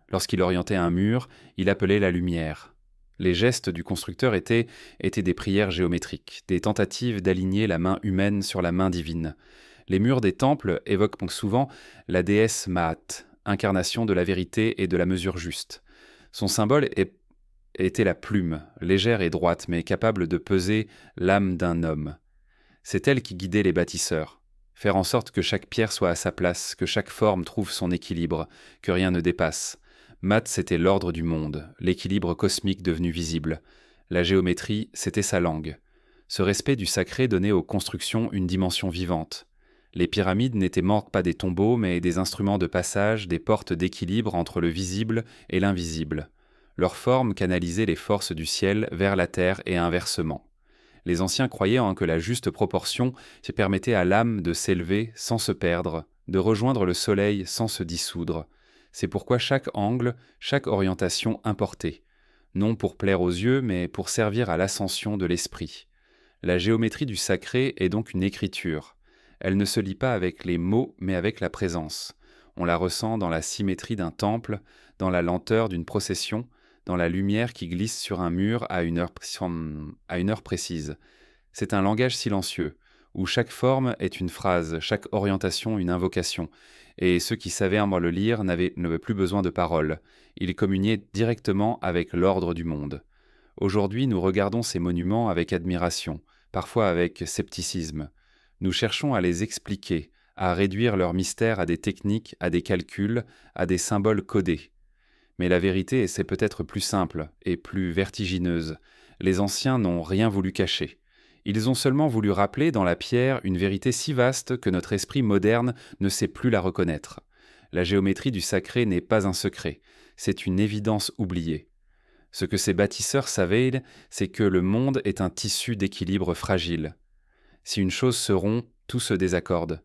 Lorsqu'il orientait un mur, il appelait la lumière. Les gestes du constructeur étaient des prières géométriques, des tentatives d'aligner la main humaine sur la main divine. Les murs des temples évoquent donc souvent la déesse Maat, incarnation de la vérité et de la mesure juste. Son symbole était la plume, légère et droite, mais capable de peser l'âme d'un homme. C'est elle qui guidait les bâtisseurs. Faire en sorte que chaque pierre soit à sa place, que chaque forme trouve son équilibre, que rien ne dépasse. Maat, c'était l'ordre du monde, l'équilibre cosmique devenu visible. La géométrie, c'était sa langue. Ce respect du sacré donnait aux constructions une dimension vivante. Les pyramides n'étaient pas des tombeaux, mais des instruments de passage, des portes d'équilibre entre le visible et l'invisible. Leur forme canalisait les forces du ciel vers la terre et inversement. Les anciens croyaient en que la juste proportion permettait à l'âme de s'élever sans se perdre, de rejoindre le soleil sans se dissoudre. C'est pourquoi chaque angle, chaque orientation importait, non pour plaire aux yeux, mais pour servir à l'ascension de l'esprit. La géométrie du sacré est donc une écriture. Elle ne se lit pas avec les mots, mais avec la présence. On la ressent dans la symétrie d'un temple, dans la lenteur d'une procession, dans la lumière qui glisse sur un mur à une heure précise. C'est un langage silencieux, où chaque forme est une phrase, chaque orientation une invocation, et ceux qui savaient le lire n'avaient plus besoin de paroles. Ils communiaient directement avec l'ordre du monde. Aujourd'hui, nous regardons ces monuments avec admiration, parfois avec scepticisme. Nous cherchons à les expliquer, à réduire leur mystère à des techniques, à des calculs, à des symboles codés. Mais la vérité, c'est peut-être plus simple et plus vertigineuse. Les anciens n'ont rien voulu cacher. Ils ont seulement voulu rappeler dans la pierre une vérité si vaste que notre esprit moderne ne sait plus la reconnaître. La géométrie du sacré n'est pas un secret, c'est une évidence oubliée. Ce que ces bâtisseurs savaient, c'est que le monde est un tissu d'équilibre fragile. Si une chose se rompt, tout se désaccorde.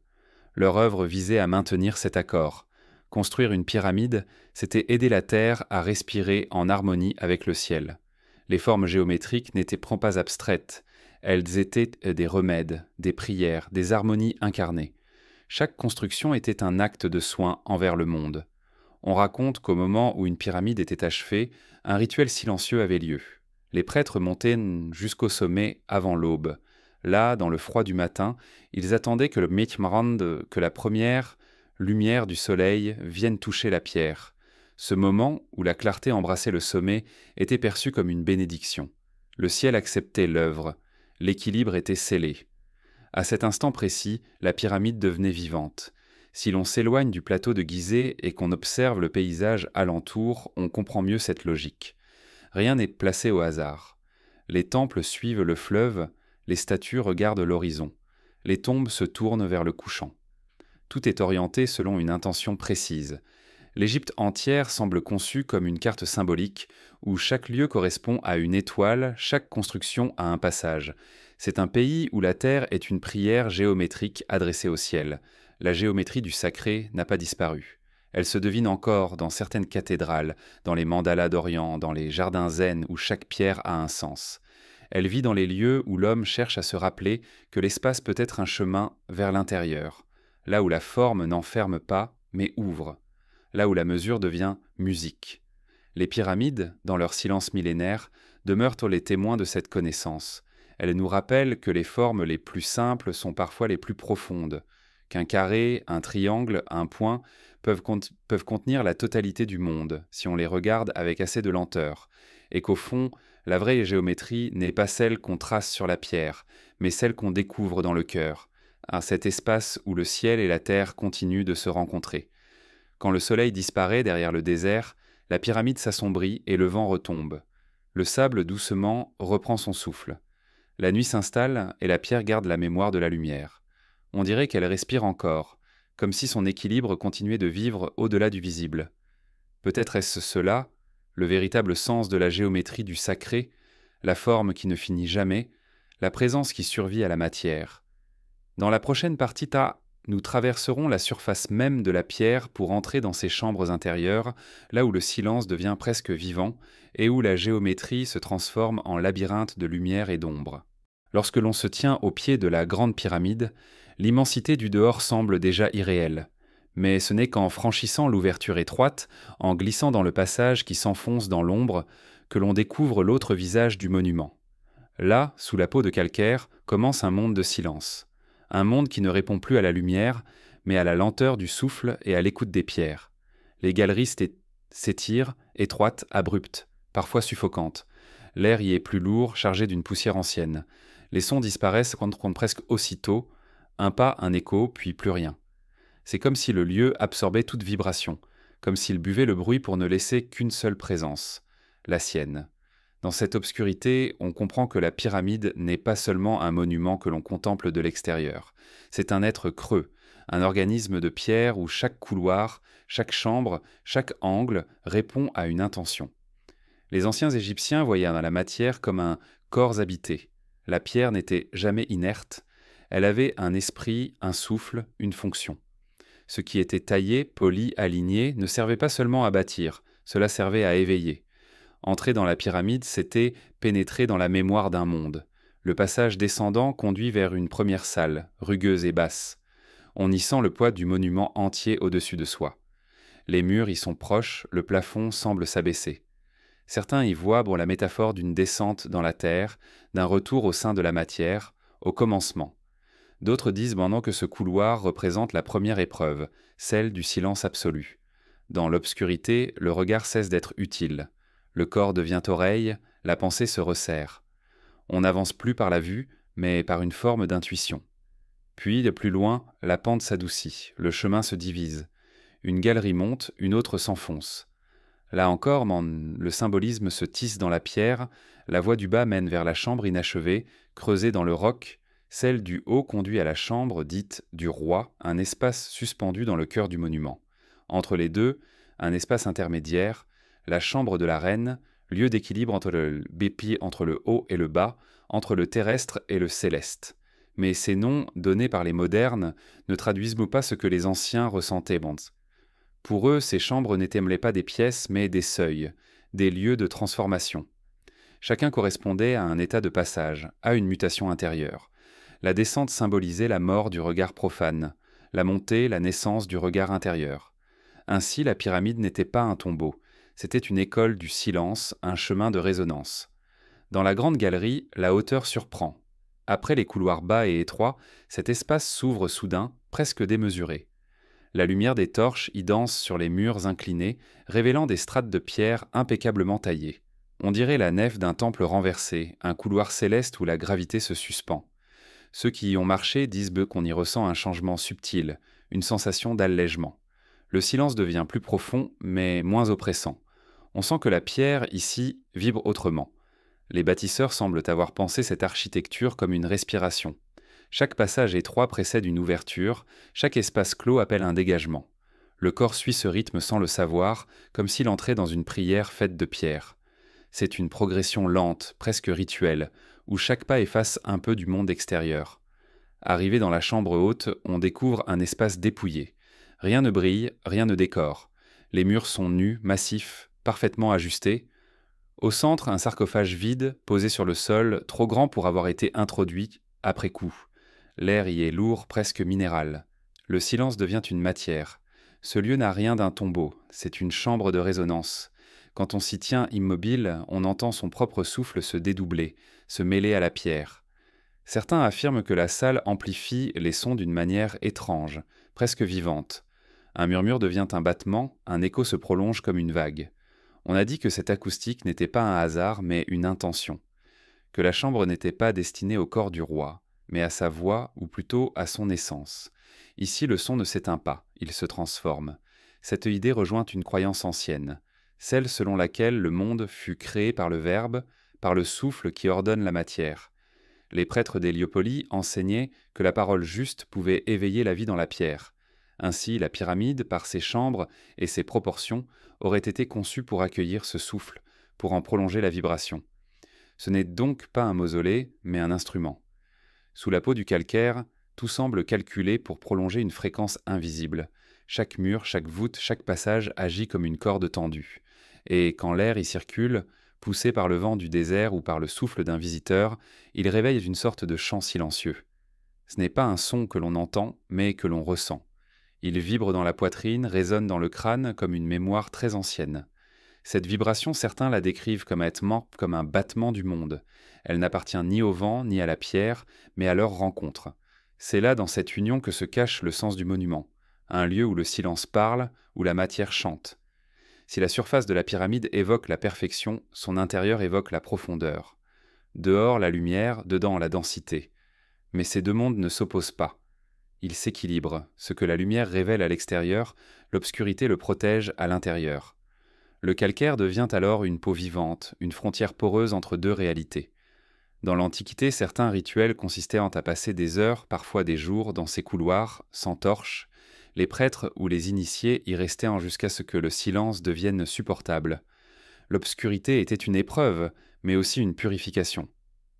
Leur œuvre visait à maintenir cet accord. Construire une pyramide, c'était aider la terre à respirer en harmonie avec le ciel. Les formes géométriques n'étaient pas abstraites, elles étaient des remèdes, des prières, des harmonies incarnées. Chaque construction était un acte de soin envers le monde. On raconte qu'au moment où une pyramide était achevée, un rituel silencieux avait lieu. Les prêtres montaient jusqu'au sommet avant l'aube. Là, dans le froid du matin, ils attendaient que le Mitmarand, que la première lumière du soleil vienne toucher la pierre. Ce moment où la clarté embrassait le sommet était perçu comme une bénédiction. Le ciel acceptait l'œuvre. L'équilibre était scellé. À cet instant précis, la pyramide devenait vivante. Si l'on s'éloigne du plateau de Gizeh et qu'on observe le paysage alentour, on comprend mieux cette logique. Rien n'est placé au hasard. Les temples suivent le fleuve, les statues regardent l'horizon. Les tombes se tournent vers le couchant. Tout est orienté selon une intention précise. L'Égypte entière semble conçue comme une carte symbolique où chaque lieu correspond à une étoile, chaque construction à un passage. C'est un pays où la terre est une prière géométrique adressée au ciel. La géométrie du sacré n'a pas disparu. Elle se devine encore dans certaines cathédrales, dans les mandalas d'Orient, dans les jardins zen où chaque pierre a un sens. Elle vit dans les lieux où l'homme cherche à se rappeler que l'espace peut être un chemin vers l'intérieur, là où la forme n'enferme pas, mais ouvre, là où la mesure devient musique. Les pyramides, dans leur silence millénaire, demeurent les témoins de cette connaissance. Elles nous rappellent que les formes les plus simples sont parfois les plus profondes, qu'un carré, un triangle, un point peuvent contenir la totalité du monde, si on les regarde avec assez de lenteur, et qu'au fond, la vraie géométrie n'est pas celle qu'on trace sur la pierre, mais celle qu'on découvre dans le cœur, à cet espace où le ciel et la terre continuent de se rencontrer. Quand le soleil disparaît derrière le désert, la pyramide s'assombrit et le vent retombe. Le sable doucement reprend son souffle. La nuit s'installe et la pierre garde la mémoire de la lumière. On dirait qu'elle respire encore, comme si son équilibre continuait de vivre au-delà du visible. Peut-être est-ce cela, le véritable sens de la géométrie du sacré, la forme qui ne finit jamais, la présence qui survit à la matière. Dans la prochaine partie, nous traverserons la surface même de la pierre pour entrer dans ses chambres intérieures, là où le silence devient presque vivant et où la géométrie se transforme en labyrinthe de lumière et d'ombre. Lorsque l'on se tient au pied de la grande pyramide, l'immensité du dehors semble déjà irréelle. Mais ce n'est qu'en franchissant l'ouverture étroite, en glissant dans le passage qui s'enfonce dans l'ombre, que l'on découvre l'autre visage du monument. Là, sous la peau de calcaire, commence un monde de silence. Un monde qui ne répond plus à la lumière, mais à la lenteur du souffle et à l'écoute des pierres. Les galeries s'étirent, étroites, abruptes, parfois suffocantes. L'air y est plus lourd, chargé d'une poussière ancienne. Les sons disparaissent presque aussitôt, un pas, un écho, puis plus rien. C'est comme si le lieu absorbait toute vibration, comme s'il buvait le bruit pour ne laisser qu'une seule présence, la sienne. Dans cette obscurité, on comprend que la pyramide n'est pas seulement un monument que l'on contemple de l'extérieur. C'est un être creux, un organisme de pierre où chaque couloir, chaque chambre, chaque angle répond à une intention. Les anciens Égyptiens voyaient dans la matière comme un corps habité. La pierre n'était jamais inerte, elle avait un esprit, un souffle, une fonction. Ce qui était taillé, poli, aligné ne servait pas seulement à bâtir, cela servait à éveiller. Entrer dans la pyramide, c'était pénétrer dans la mémoire d'un monde. Le passage descendant conduit vers une première salle, rugueuse et basse. On y sent le poids du monument entier au-dessus de soi. Les murs y sont proches, le plafond semble s'abaisser. Certains y voient la métaphore d'une descente dans la terre, d'un retour au sein de la matière, au commencement. D'autres disent maintenant que ce couloir représente la première épreuve, celle du silence absolu. Dans l'obscurité, le regard cesse d'être utile. Le corps devient oreille, la pensée se resserre. On n'avance plus par la vue, mais par une forme d'intuition. Puis, de plus loin, la pente s'adoucit, le chemin se divise. Une galerie monte, une autre s'enfonce. Là encore, le symbolisme se tisse dans la pierre, la voie du bas mène vers la chambre inachevée, creusée dans le roc, celle du haut conduit à la chambre dite du roi, un espace suspendu dans le cœur du monument. Entre les deux, un espace intermédiaire, la chambre de la reine, lieu d'équilibre entre le haut et le bas, entre le terrestre et le céleste. Mais ces noms, donnés par les modernes, ne traduisent pas ce que les anciens ressentaient, Pour eux, ces chambres n'étaient pas des pièces, mais des seuils, des lieux de transformation. Chacun correspondait à un état de passage, à une mutation intérieure. La descente symbolisait la mort du regard profane, la montée, la naissance du regard intérieur. Ainsi, la pyramide n'était pas un tombeau, c'était une école du silence, un chemin de résonance. Dans la grande galerie, la hauteur surprend. Après les couloirs bas et étroits, cet espace s'ouvre soudain, presque démesuré. La lumière des torches y danse sur les murs inclinés, révélant des strates de pierre impeccablement taillées. On dirait la nef d'un temple renversé, un couloir céleste où la gravité se suspend. Ceux qui y ont marché disent qu'on y ressent un changement subtil, une sensation d'allègement. Le silence devient plus profond, mais moins oppressant. On sent que la pierre, ici, vibre autrement. Les bâtisseurs semblent avoir pensé cette architecture comme une respiration. Chaque passage étroit précède une ouverture, chaque espace clos appelle un dégagement. Le corps suit ce rythme sans le savoir, comme s'il entrait dans une prière faite de pierre. C'est une progression lente, presque rituelle, où chaque pas efface un peu du monde extérieur. Arrivé dans la chambre haute, on découvre un espace dépouillé. Rien ne brille, rien ne décore. Les murs sont nus, massifs, parfaitement ajustés. Au centre, un sarcophage vide, posé sur le sol, trop grand pour avoir été introduit après coup. L'air y est lourd, presque minéral. Le silence devient une matière. Ce lieu n'a rien d'un tombeau, c'est une chambre de résonance. Quand on s'y tient immobile, on entend son propre souffle se dédoubler, se mêler à la pierre. Certains affirment que la salle amplifie les sons d'une manière étrange, presque vivante. Un murmure devient un battement, un écho se prolonge comme une vague. On a dit que cette acoustique n'était pas un hasard, mais une intention. Que la chambre n'était pas destinée au corps du roi, mais à sa voix, ou plutôt à son essence. Ici, le son ne s'éteint pas, il se transforme. Cette idée rejoint une croyance ancienne, celle selon laquelle le monde fut créé par le Verbe, par le souffle qui ordonne la matière. Les prêtres d'Héliopolie enseignaient que la parole juste pouvait éveiller la vie dans la pierre. Ainsi, la pyramide, par ses chambres et ses proportions, aurait été conçue pour accueillir ce souffle, pour en prolonger la vibration. Ce n'est donc pas un mausolée, mais un instrument. Sous la peau du calcaire, tout semble calculé pour prolonger une fréquence invisible. Chaque mur, chaque voûte, chaque passage agit comme une corde tendue. Et quand l'air y circule, poussé par le vent du désert ou par le souffle d'un visiteur, il réveille une sorte de chant silencieux. Ce n'est pas un son que l'on entend, mais que l'on ressent. Il vibre dans la poitrine, résonne dans le crâne comme une mémoire très ancienne. Cette vibration, certains la décrivent comme un battement du monde. Elle n'appartient ni au vent, ni à la pierre, mais à leur rencontre. C'est là, dans cette union, que se cache le sens du monument. Un lieu où le silence parle, où la matière chante. Si la surface de la pyramide évoque la perfection, son intérieur évoque la profondeur. Dehors, la lumière, dedans, la densité. Mais ces deux mondes ne s'opposent pas. Ils s'équilibrent. Ce que la lumière révèle à l'extérieur, l'obscurité le protège à l'intérieur. Le calcaire devient alors une peau vivante, une frontière poreuse entre deux réalités. Dans l'Antiquité, certains rituels consistaient à passer des heures, parfois des jours, dans ces couloirs, sans torche. Les prêtres ou les initiés y restaient jusqu'à ce que le silence devienne supportable. L'obscurité était une épreuve, mais aussi une purification.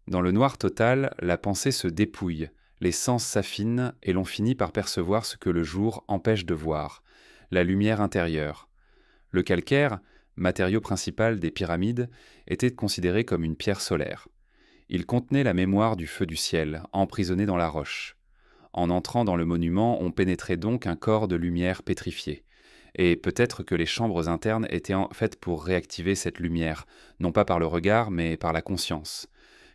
Dans le noir total, la pensée se dépouille, les sens s'affinent et l'on finit par percevoir ce que le jour empêche de voir, la lumière intérieure. Le calcaire, matériau principal des pyramides, était considéré comme une pierre solaire. Il contenait la mémoire du feu du ciel, emprisonné dans la roche. En entrant dans le monument, on pénétrait donc un corps de lumière pétrifié. Et peut-être que les chambres internes étaient faites pour réactiver cette lumière, non pas par le regard, mais par la conscience.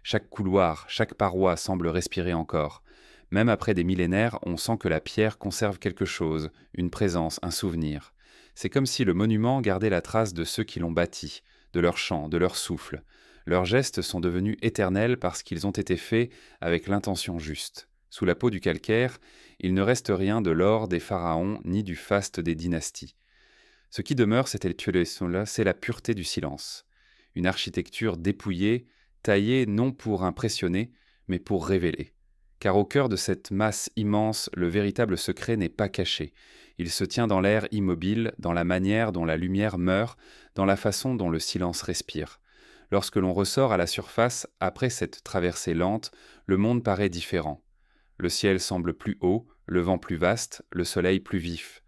Chaque couloir, chaque paroi semble respirer encore. Même après des millénaires, on sent que la pierre conserve quelque chose, une présence, un souvenir. C'est comme si le monument gardait la trace de ceux qui l'ont bâti, de leur chant, de leur souffle. Leurs gestes sont devenus éternels parce qu'ils ont été faits avec l'intention juste. Sous la peau du calcaire, il ne reste rien de l'or des pharaons ni du faste des dynasties. Ce qui demeure, c'est la pureté du silence. Une architecture dépouillée, taillée non pour impressionner, mais pour révéler. Car au cœur de cette masse immense, le véritable secret n'est pas caché. Il se tient dans l'air immobile, dans la manière dont la lumière meurt, dans la façon dont le silence respire. Lorsque l'on ressort à la surface, après cette traversée lente, le monde paraît différent. Le ciel semble plus haut, le vent plus vaste, le soleil plus vif.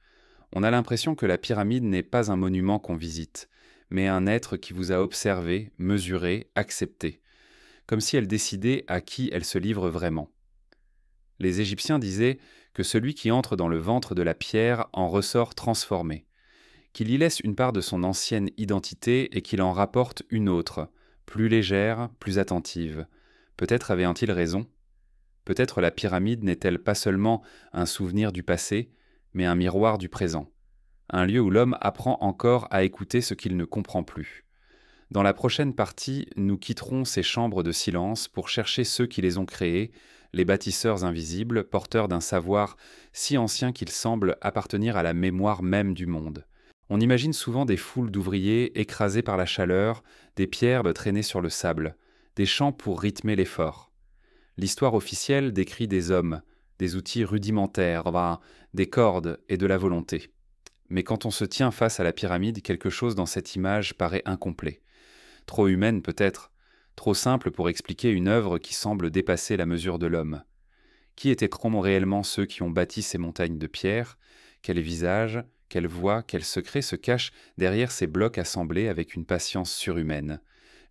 On a l'impression que la pyramide n'est pas un monument qu'on visite, mais un être qui vous a observé, mesuré, accepté, comme si elle décidait à qui elle se livre vraiment. Les Égyptiens disaient que celui qui entre dans le ventre de la pierre en ressort transformé, qu'il y laisse une part de son ancienne identité et qu'il en rapporte une autre, plus légère, plus attentive. Peut-être avait-il raison. Peut-être la pyramide n'est-elle pas seulement un souvenir du passé, mais un miroir du présent, un lieu où l'homme apprend encore à écouter ce qu'il ne comprend plus. Dans la prochaine partie, nous quitterons ces chambres de silence pour chercher ceux qui les ont créées, les bâtisseurs invisibles, porteurs d'un savoir si ancien qu'il semble appartenir à la mémoire même du monde. On imagine souvent des foules d'ouvriers écrasés par la chaleur, des pierres traînées sur le sable, des chants pour rythmer l'effort. L'histoire officielle décrit des hommes, des outils rudimentaires, des cordes et de la volonté. Mais quand on se tient face à la pyramide, quelque chose dans cette image paraît incomplet. Trop humaine peut-être, trop simple pour expliquer une œuvre qui semble dépasser la mesure de l'homme. Qui étaient réellement ceux qui ont bâti ces montagnes de pierre? Quel visage, quelle voix, quel secret se cachent derrière ces blocs assemblés avec une patience surhumaine?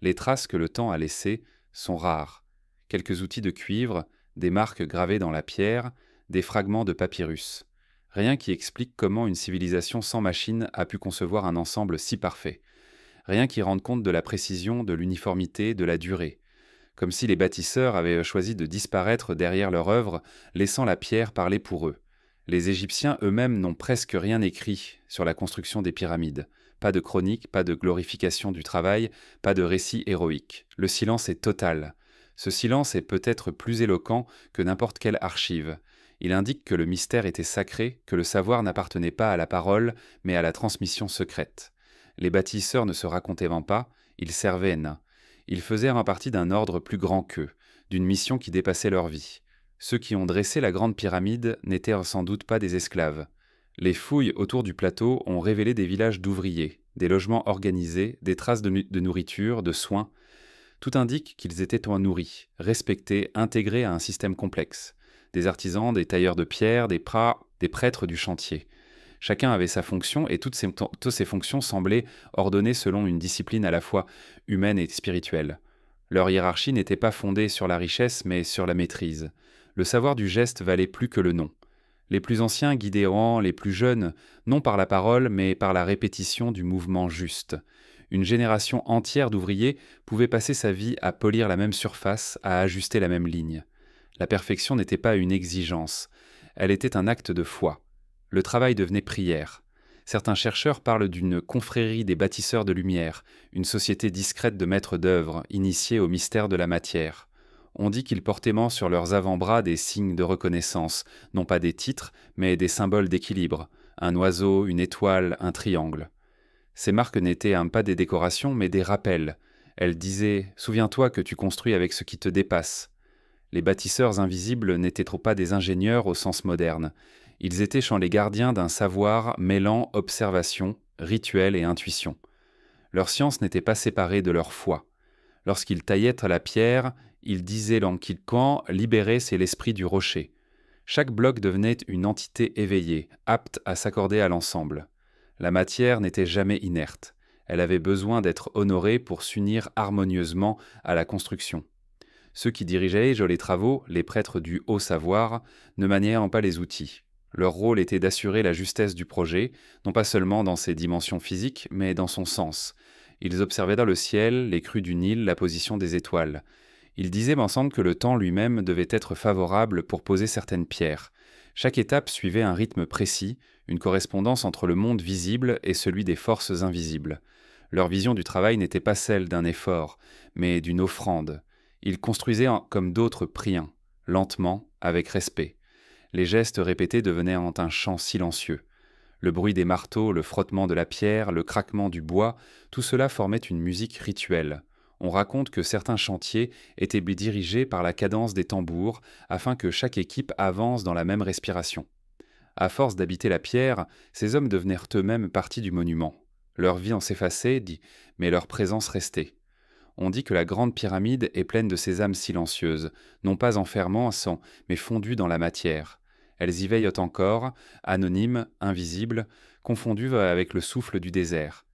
Les traces que le temps a laissées sont rares. Quelques outils de cuivre, des marques gravées dans la pierre, des fragments de papyrus. Rien qui explique comment une civilisation sans machine a pu concevoir un ensemble si parfait. Rien qui rende compte de la précision, de l'uniformité, de la durée. Comme si les bâtisseurs avaient choisi de disparaître derrière leur œuvre, laissant la pierre parler pour eux. Les Égyptiens eux-mêmes n'ont presque rien écrit sur la construction des pyramides. Pas de chronique, pas de glorification du travail, pas de récit héroïque. Le silence est total. Ce silence est peut-être plus éloquent que n'importe quelle archive. Il indique que le mystère était sacré, que le savoir n'appartenait pas à la parole, mais à la transmission secrète. Les bâtisseurs ne se racontaient pas, ils servaient nains. Ils faisaient partie d'un ordre plus grand qu'eux, d'une mission qui dépassait leur vie. Ceux qui ont dressé la grande pyramide n'étaient sans doute pas des esclaves. Les fouilles autour du plateau ont révélé des villages d'ouvriers, des logements organisés, des traces de nourriture, de soins. Tout indique qu'ils étaient nourris, respectés, intégrés à un système complexe. Des artisans, des tailleurs de pierre, des prêtres du chantier. Chacun avait sa fonction et toutes ces fonctions semblaient ordonnées selon une discipline à la fois humaine et spirituelle. Leur hiérarchie n'était pas fondée sur la richesse mais sur la maîtrise. Le savoir du geste valait plus que le nom. Les plus anciens guideront les plus jeunes, non par la parole mais par la répétition du mouvement juste. Une génération entière d'ouvriers pouvait passer sa vie à polir la même surface, à ajuster la même ligne. La perfection n'était pas une exigence, elle était un acte de foi. Le travail devenait prière. Certains chercheurs parlent d'une confrérie des bâtisseurs de lumière, une société discrète de maîtres d'œuvre, initiés au mystère de la matière. On dit qu'ils portaient sur leurs avant-bras des signes de reconnaissance, non pas des titres, mais des symboles d'équilibre, un oiseau, une étoile, un triangle. Ces marques n'étaient pas des décorations, mais des rappels. Elles disaient « Souviens-toi que tu construis avec ce qui te dépasse ». Les bâtisseurs invisibles n'étaient trop pas des ingénieurs au sens moderne. Ils étaient les gardiens d'un savoir mêlant observation, rituel et intuition. Leur science n'était pas séparée de leur foi. Lorsqu'ils taillaient la pierre, ils disaient l'enquilquant « libérer c'est l'esprit du rocher ». Chaque bloc devenait une entité éveillée, apte à s'accorder à l'ensemble. La matière n'était jamais inerte. Elle avait besoin d'être honorée pour s'unir harmonieusement à la construction. Ceux qui dirigeaient les travaux, les prêtres du haut savoir, ne maniaient pas les outils. Leur rôle était d'assurer la justesse du projet, non pas seulement dans ses dimensions physiques, mais dans son sens. Ils observaient dans le ciel, les crues du Nil, la position des étoiles. Ils disaient ensemble que le temps lui-même devait être favorable pour poser certaines pierres. Chaque étape suivait un rythme précis, une correspondance entre le monde visible et celui des forces invisibles. Leur vision du travail n'était pas celle d'un effort, mais d'une offrande. Ils construisaient comme d'autres prient, lentement, avec respect. Les gestes répétés devenaient un chant silencieux. Le bruit des marteaux, le frottement de la pierre, le craquement du bois, tout cela formait une musique rituelle. On raconte que certains chantiers étaient dirigés par la cadence des tambours afin que chaque équipe avance dans la même respiration. À force d'habiter la pierre, ces hommes devenèrent eux-mêmes partie du monument. Leur vie en s'effaçait, mais leur présence restait. On dit que la grande pyramide est pleine de ces âmes silencieuses, non pas enfermant, mais fondues dans la matière. Elles y veillent encore, anonymes, invisibles, confondues avec le souffle du désert.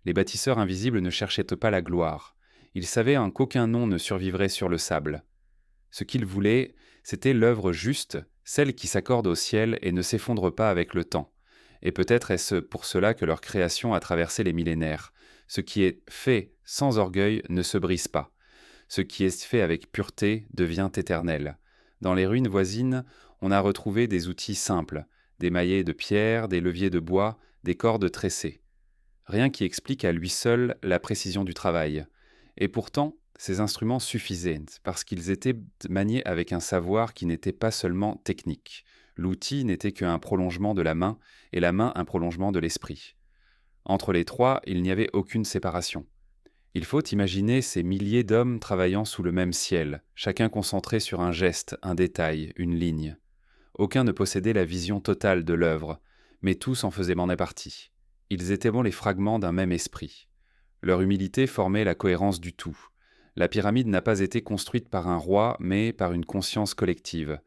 Les bâtisseurs invisibles ne cherchaient pas la gloire. Ils savaient qu'aucun nom ne survivrait sur le sable. Ce qu'ils voulaient, c'était l'œuvre juste, celle qui s'accorde au ciel et ne s'effondre pas avec le temps. Et peut-être est-ce pour cela que leur création a traversé les millénaires. Ce qui est fait sans orgueil ne se brise pas. Ce qui est fait avec pureté devient éternel. Dans les ruines voisines, on a retrouvé des outils simples, des maillets de pierre, des leviers de bois, des cordes tressées. Rien qui explique à lui seul la précision du travail. Et pourtant, ces instruments suffisaient, parce qu'ils étaient maniés avec un savoir qui n'était pas seulement technique. L'outil n'était qu'un prolongement de la main, et la main un prolongement de l'esprit. Entre les trois, il n'y avait aucune séparation. Il faut imaginer ces milliers d'hommes travaillant sous le même ciel, chacun concentré sur un geste, un détail, une ligne. Aucun ne possédait la vision totale de l'œuvre, mais tous en faisaient partie. Ils étaient les fragments d'un même esprit. Leur humilité formait la cohérence du tout. La pyramide n'a pas été construite par un roi, mais par une conscience collective.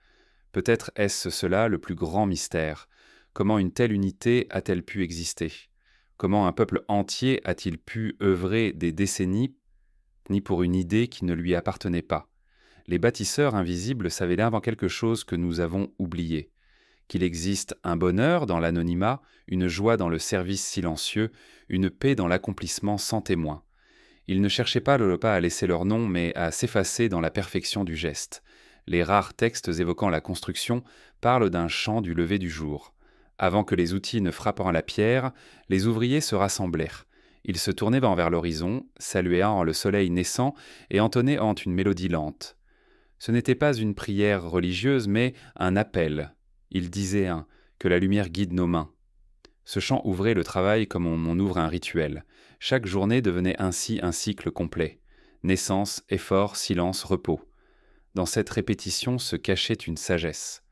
Peut-être est-ce cela le plus grand mystère. Comment une telle unité a-t-elle pu exister ? Comment un peuple entier a-t-il pu œuvrer des décennies ni pour une idée qui ne lui appartenait pas ? Les bâtisseurs invisibles savaient là avant quelque chose que nous avons oublié. Qu'il existe un bonheur dans l'anonymat, une joie dans le service silencieux, une paix dans l'accomplissement sans témoin. Ils ne cherchaient pas à laisser leur nom, mais à s'effacer dans la perfection du geste. Les rares textes évoquant la construction parlent d'un chant du lever du jour. Avant que les outils ne frappent la pierre, les ouvriers se rassemblèrent. Ils se tournaient vers l'horizon, saluant le soleil naissant et entonnaient une mélodie lente. Ce n'était pas une prière religieuse, mais un appel. Ils disaient que la lumière guide nos mains. Ce chant ouvrait le travail comme on ouvre un rituel. Chaque journée devenait ainsi un cycle complet. Naissance, effort, silence, repos. Dans cette répétition se cachait une sagesse.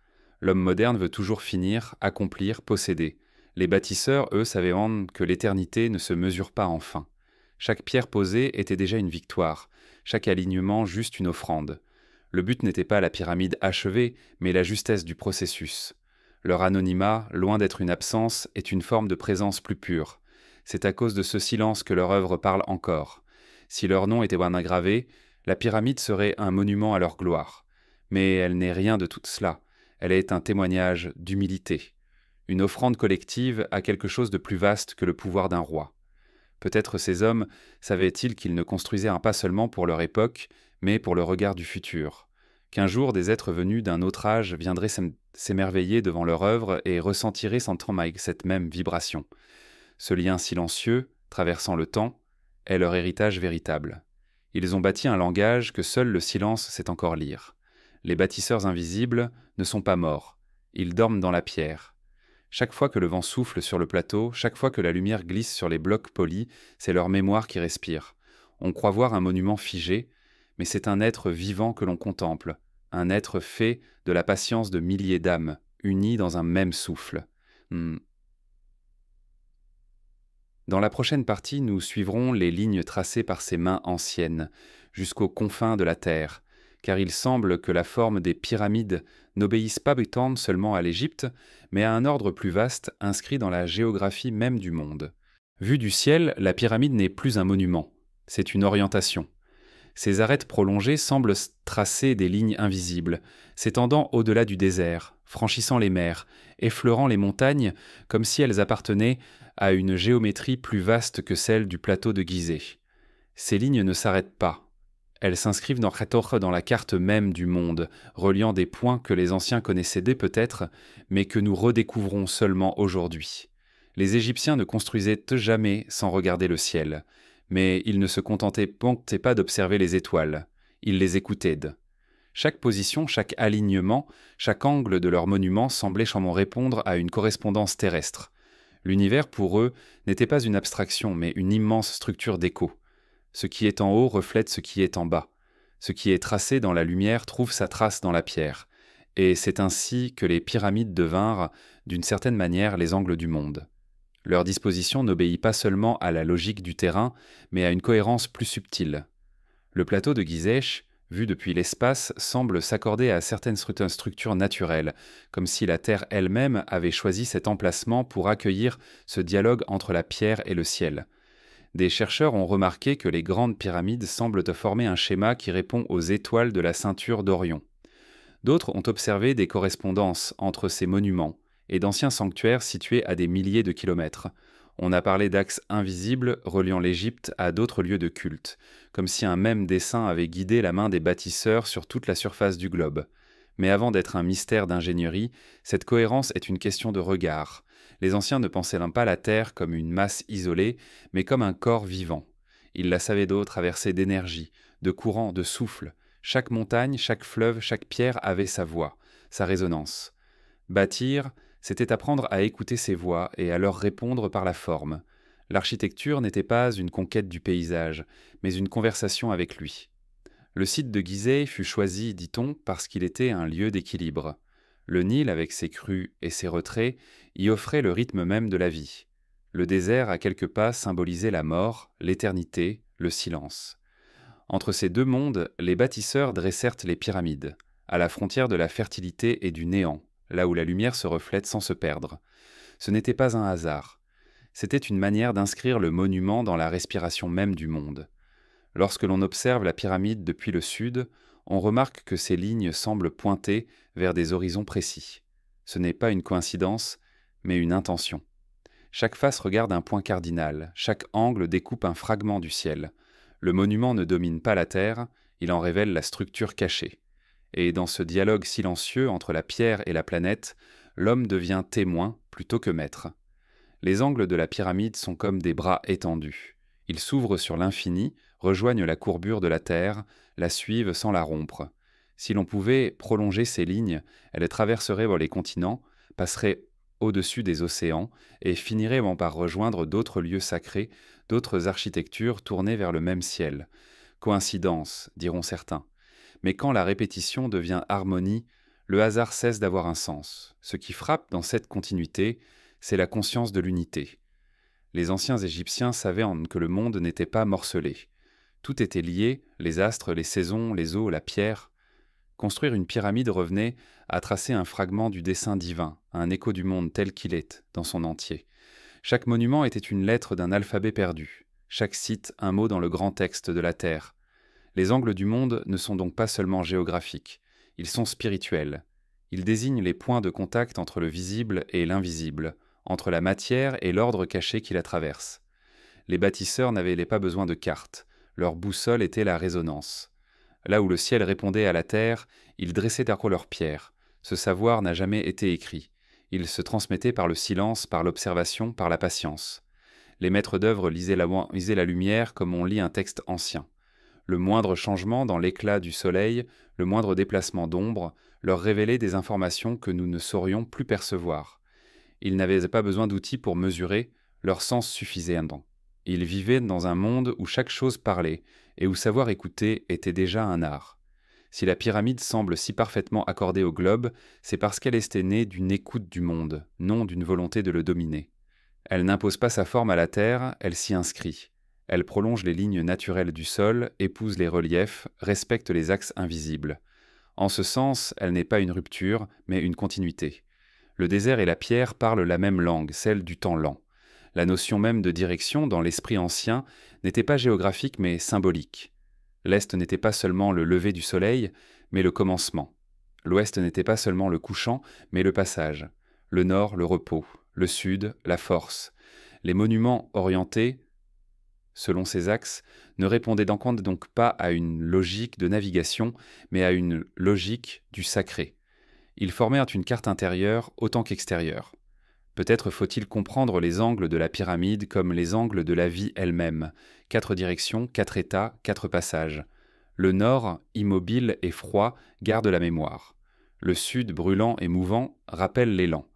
L'homme moderne veut toujours finir, accomplir, posséder. Les bâtisseurs, eux, savaient que l'éternité ne se mesure pas en fin. Chaque pierre posée était déjà une victoire, chaque alignement juste une offrande. Le but n'était pas la pyramide achevée, mais la justesse du processus. Leur anonymat, loin d'être une absence, est une forme de présence plus pure. C'est à cause de ce silence que leur œuvre parle encore. Si leur nom était gravé, la pyramide serait un monument à leur gloire. Mais elle n'est rien de tout cela. Elle est un témoignage d'humilité. Une offrande collective à quelque chose de plus vaste que le pouvoir d'un roi. Peut-être ces hommes savaient-ils qu'ils ne construisaient pas seulement pour leur époque, mais pour le regard du futur. Qu'un jour des êtres venus d'un autre âge viendraient s'émerveiller devant leur œuvre et ressentiraient cette même vibration. Ce lien silencieux, traversant le temps, est leur héritage véritable. Ils ont bâti un langage que seul le silence sait encore lire. Les bâtisseurs invisibles ne sont pas morts, ils dorment dans la pierre. Chaque fois que le vent souffle sur le plateau, chaque fois que la lumière glisse sur les blocs polis, c'est leur mémoire qui respire. On croit voir un monument figé, mais c'est un être vivant que l'on contemple, un être fait de la patience de milliers d'âmes, unies dans un même souffle. Dans la prochaine partie, nous suivrons les lignes tracées par ces mains anciennes, jusqu'aux confins de la terre, car il semble que la forme des pyramides n'obéisse pas tant seulement à l'Égypte, mais à un ordre plus vaste inscrit dans la géographie même du monde. Vue du ciel, la pyramide n'est plus un monument, c'est une orientation. Ses arêtes prolongées semblent tracer des lignes invisibles, s'étendant au-delà du désert, franchissant les mers, effleurant les montagnes, comme si elles appartenaient à une géométrie plus vaste que celle du plateau de Gizeh. Ces lignes ne s'arrêtent pas. Elles s'inscrivent dans la carte même du monde, reliant des points que les anciens connaissaient peut-être, mais que nous redécouvrons seulement aujourd'hui. Les Égyptiens ne construisaient jamais sans regarder le ciel, mais ils ne se contentaient pas d'observer les étoiles, ils les écoutaient. Chaque position, chaque alignement, chaque angle de leur monument semblait répondre à une correspondance terrestre. L'univers, pour eux, n'était pas une abstraction, mais une immense structure d'écho. Ce qui est en haut reflète ce qui est en bas. Ce qui est tracé dans la lumière trouve sa trace dans la pierre. Et c'est ainsi que les pyramides devinrent, d'une certaine manière, les angles du monde. Leur disposition n'obéit pas seulement à la logique du terrain, mais à une cohérence plus subtile. Le plateau de Gizeh, vu depuis l'espace, semble s'accorder à certaines structures naturelles, comme si la Terre elle-même avait choisi cet emplacement pour accueillir ce dialogue entre la pierre et le ciel. Des chercheurs ont remarqué que les grandes pyramides semblent former un schéma qui répond aux étoiles de la ceinture d'Orion. D'autres ont observé des correspondances entre ces monuments et d'anciens sanctuaires situés à des milliers de kilomètres. On a parlé d'axes invisibles reliant l'Égypte à d'autres lieux de culte, comme si un même dessin avait guidé la main des bâtisseurs sur toute la surface du globe. Mais avant d'être un mystère d'ingénierie, cette cohérence est une question de regard. Les anciens ne pensaient pas la Terre comme une masse isolée, mais comme un corps vivant. Ils la savaient d'eau traversée d'énergie, de courant, de souffle. Chaque montagne, chaque fleuve, chaque pierre avait sa voix, sa résonance. Bâtir, c'était apprendre à écouter ces voix et à leur répondre par la forme. L'architecture n'était pas une conquête du paysage, mais une conversation avec lui. Le site de Gizeh fut choisi, dit-on, parce qu'il était un lieu d'équilibre. Le Nil, avec ses crues et ses retraits, y offrait le rythme même de la vie. Le désert, à quelques pas, symbolisait la mort, l'éternité, le silence. Entre ces deux mondes, les bâtisseurs dressèrent les pyramides, à la frontière de la fertilité et du néant, là où la lumière se reflète sans se perdre. Ce n'était pas un hasard. C'était une manière d'inscrire le monument dans la respiration même du monde. Lorsque l'on observe la pyramide depuis le sud, on remarque que ces lignes semblent pointer vers des horizons précis. Ce n'est pas une coïncidence, mais une intention. Chaque face regarde un point cardinal, chaque angle découpe un fragment du ciel. Le monument ne domine pas la terre, il en révèle la structure cachée. Et dans ce dialogue silencieux entre la pierre et la planète, l'homme devient témoin plutôt que maître. Les angles de la pyramide sont comme des bras étendus. Ils s'ouvrent sur l'infini, rejoignent la courbure de la Terre, la suivent sans la rompre. Si l'on pouvait prolonger ces lignes, elles traverseraient les continents, passeraient au-dessus des océans et finiraient par rejoindre d'autres lieux sacrés, d'autres architectures tournées vers le même ciel. Coïncidence, diront certains. Mais quand la répétition devient harmonie, le hasard cesse d'avoir un sens. Ce qui frappe dans cette continuité, c'est la conscience de l'unité. Les anciens Égyptiens savaient que le monde n'était pas morcelé. Tout était lié, les astres, les saisons, les eaux, la pierre. Construire une pyramide revenait à tracer un fragment du dessein divin, un écho du monde tel qu'il est, dans son entier. Chaque monument était une lettre d'un alphabet perdu, chaque site un mot dans le grand texte de la terre. Les angles du monde ne sont donc pas seulement géographiques, ils sont spirituels. Ils désignent les points de contact entre le visible et l'invisible, entre la matière et l'ordre caché qui la traverse. Les bâtisseurs n'avaient pas besoin de cartes, leur boussole était la résonance. Là où le ciel répondait à la terre, ils dressaient leurs pierres. Ce savoir n'a jamais été écrit. Il se transmettait par le silence, par l'observation, par la patience. Les maîtres d'œuvre lisaient la lumière comme on lit un texte ancien. Le moindre changement dans l'éclat du soleil, le moindre déplacement d'ombre, leur révélait des informations que nous ne saurions plus percevoir. Ils n'avaient pas besoin d'outils pour mesurer, leur sens suffisait un temps. Ils vivaient dans un monde où chaque chose parlait, et où savoir écouter était déjà un art. Si la pyramide semble si parfaitement accordée au globe, c'est parce qu'elle était née d'une écoute du monde, non d'une volonté de le dominer. Elle n'impose pas sa forme à la terre, elle s'y inscrit. Elle prolonge les lignes naturelles du sol, épouse les reliefs, respecte les axes invisibles. En ce sens, elle n'est pas une rupture, mais une continuité. Le désert et la pierre parlent la même langue, celle du temps lent. La notion même de direction dans l'esprit ancien n'était pas géographique mais symbolique. L'Est n'était pas seulement le lever du soleil, mais le commencement. L'Ouest n'était pas seulement le couchant, mais le passage. Le Nord, le repos. Le Sud, la force. Les monuments orientés, selon ces axes, ne répondaient donc pas à une logique de navigation, mais à une logique du sacré. Ils formèrent une carte intérieure autant qu'extérieure. Peut-être faut-il comprendre les angles de la pyramide comme les angles de la vie elle-même. 4 directions, 4 états, 4 passages. Le nord, immobile et froid, garde la mémoire. Le sud, brûlant et mouvant, rappelle l'élan.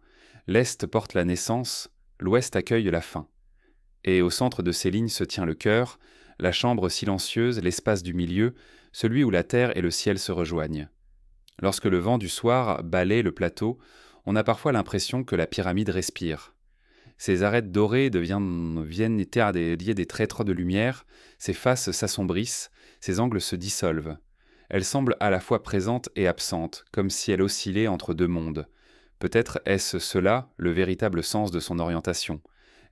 L'est porte la naissance, l'ouest accueille la fin. Et au centre de ces lignes se tient le cœur, la chambre silencieuse, l'espace du milieu, celui où la terre et le ciel se rejoignent. Lorsque le vent du soir balaie le plateau, on a parfois l'impression que la pyramide respire. Ses arêtes dorées viennent irradier des traîtres de lumière, ses faces s'assombrissent, ses angles se dissolvent. Elle semble à la fois présente et absente, comme si elle oscillait entre deux mondes. Peut-être est-ce cela le véritable sens de son orientation.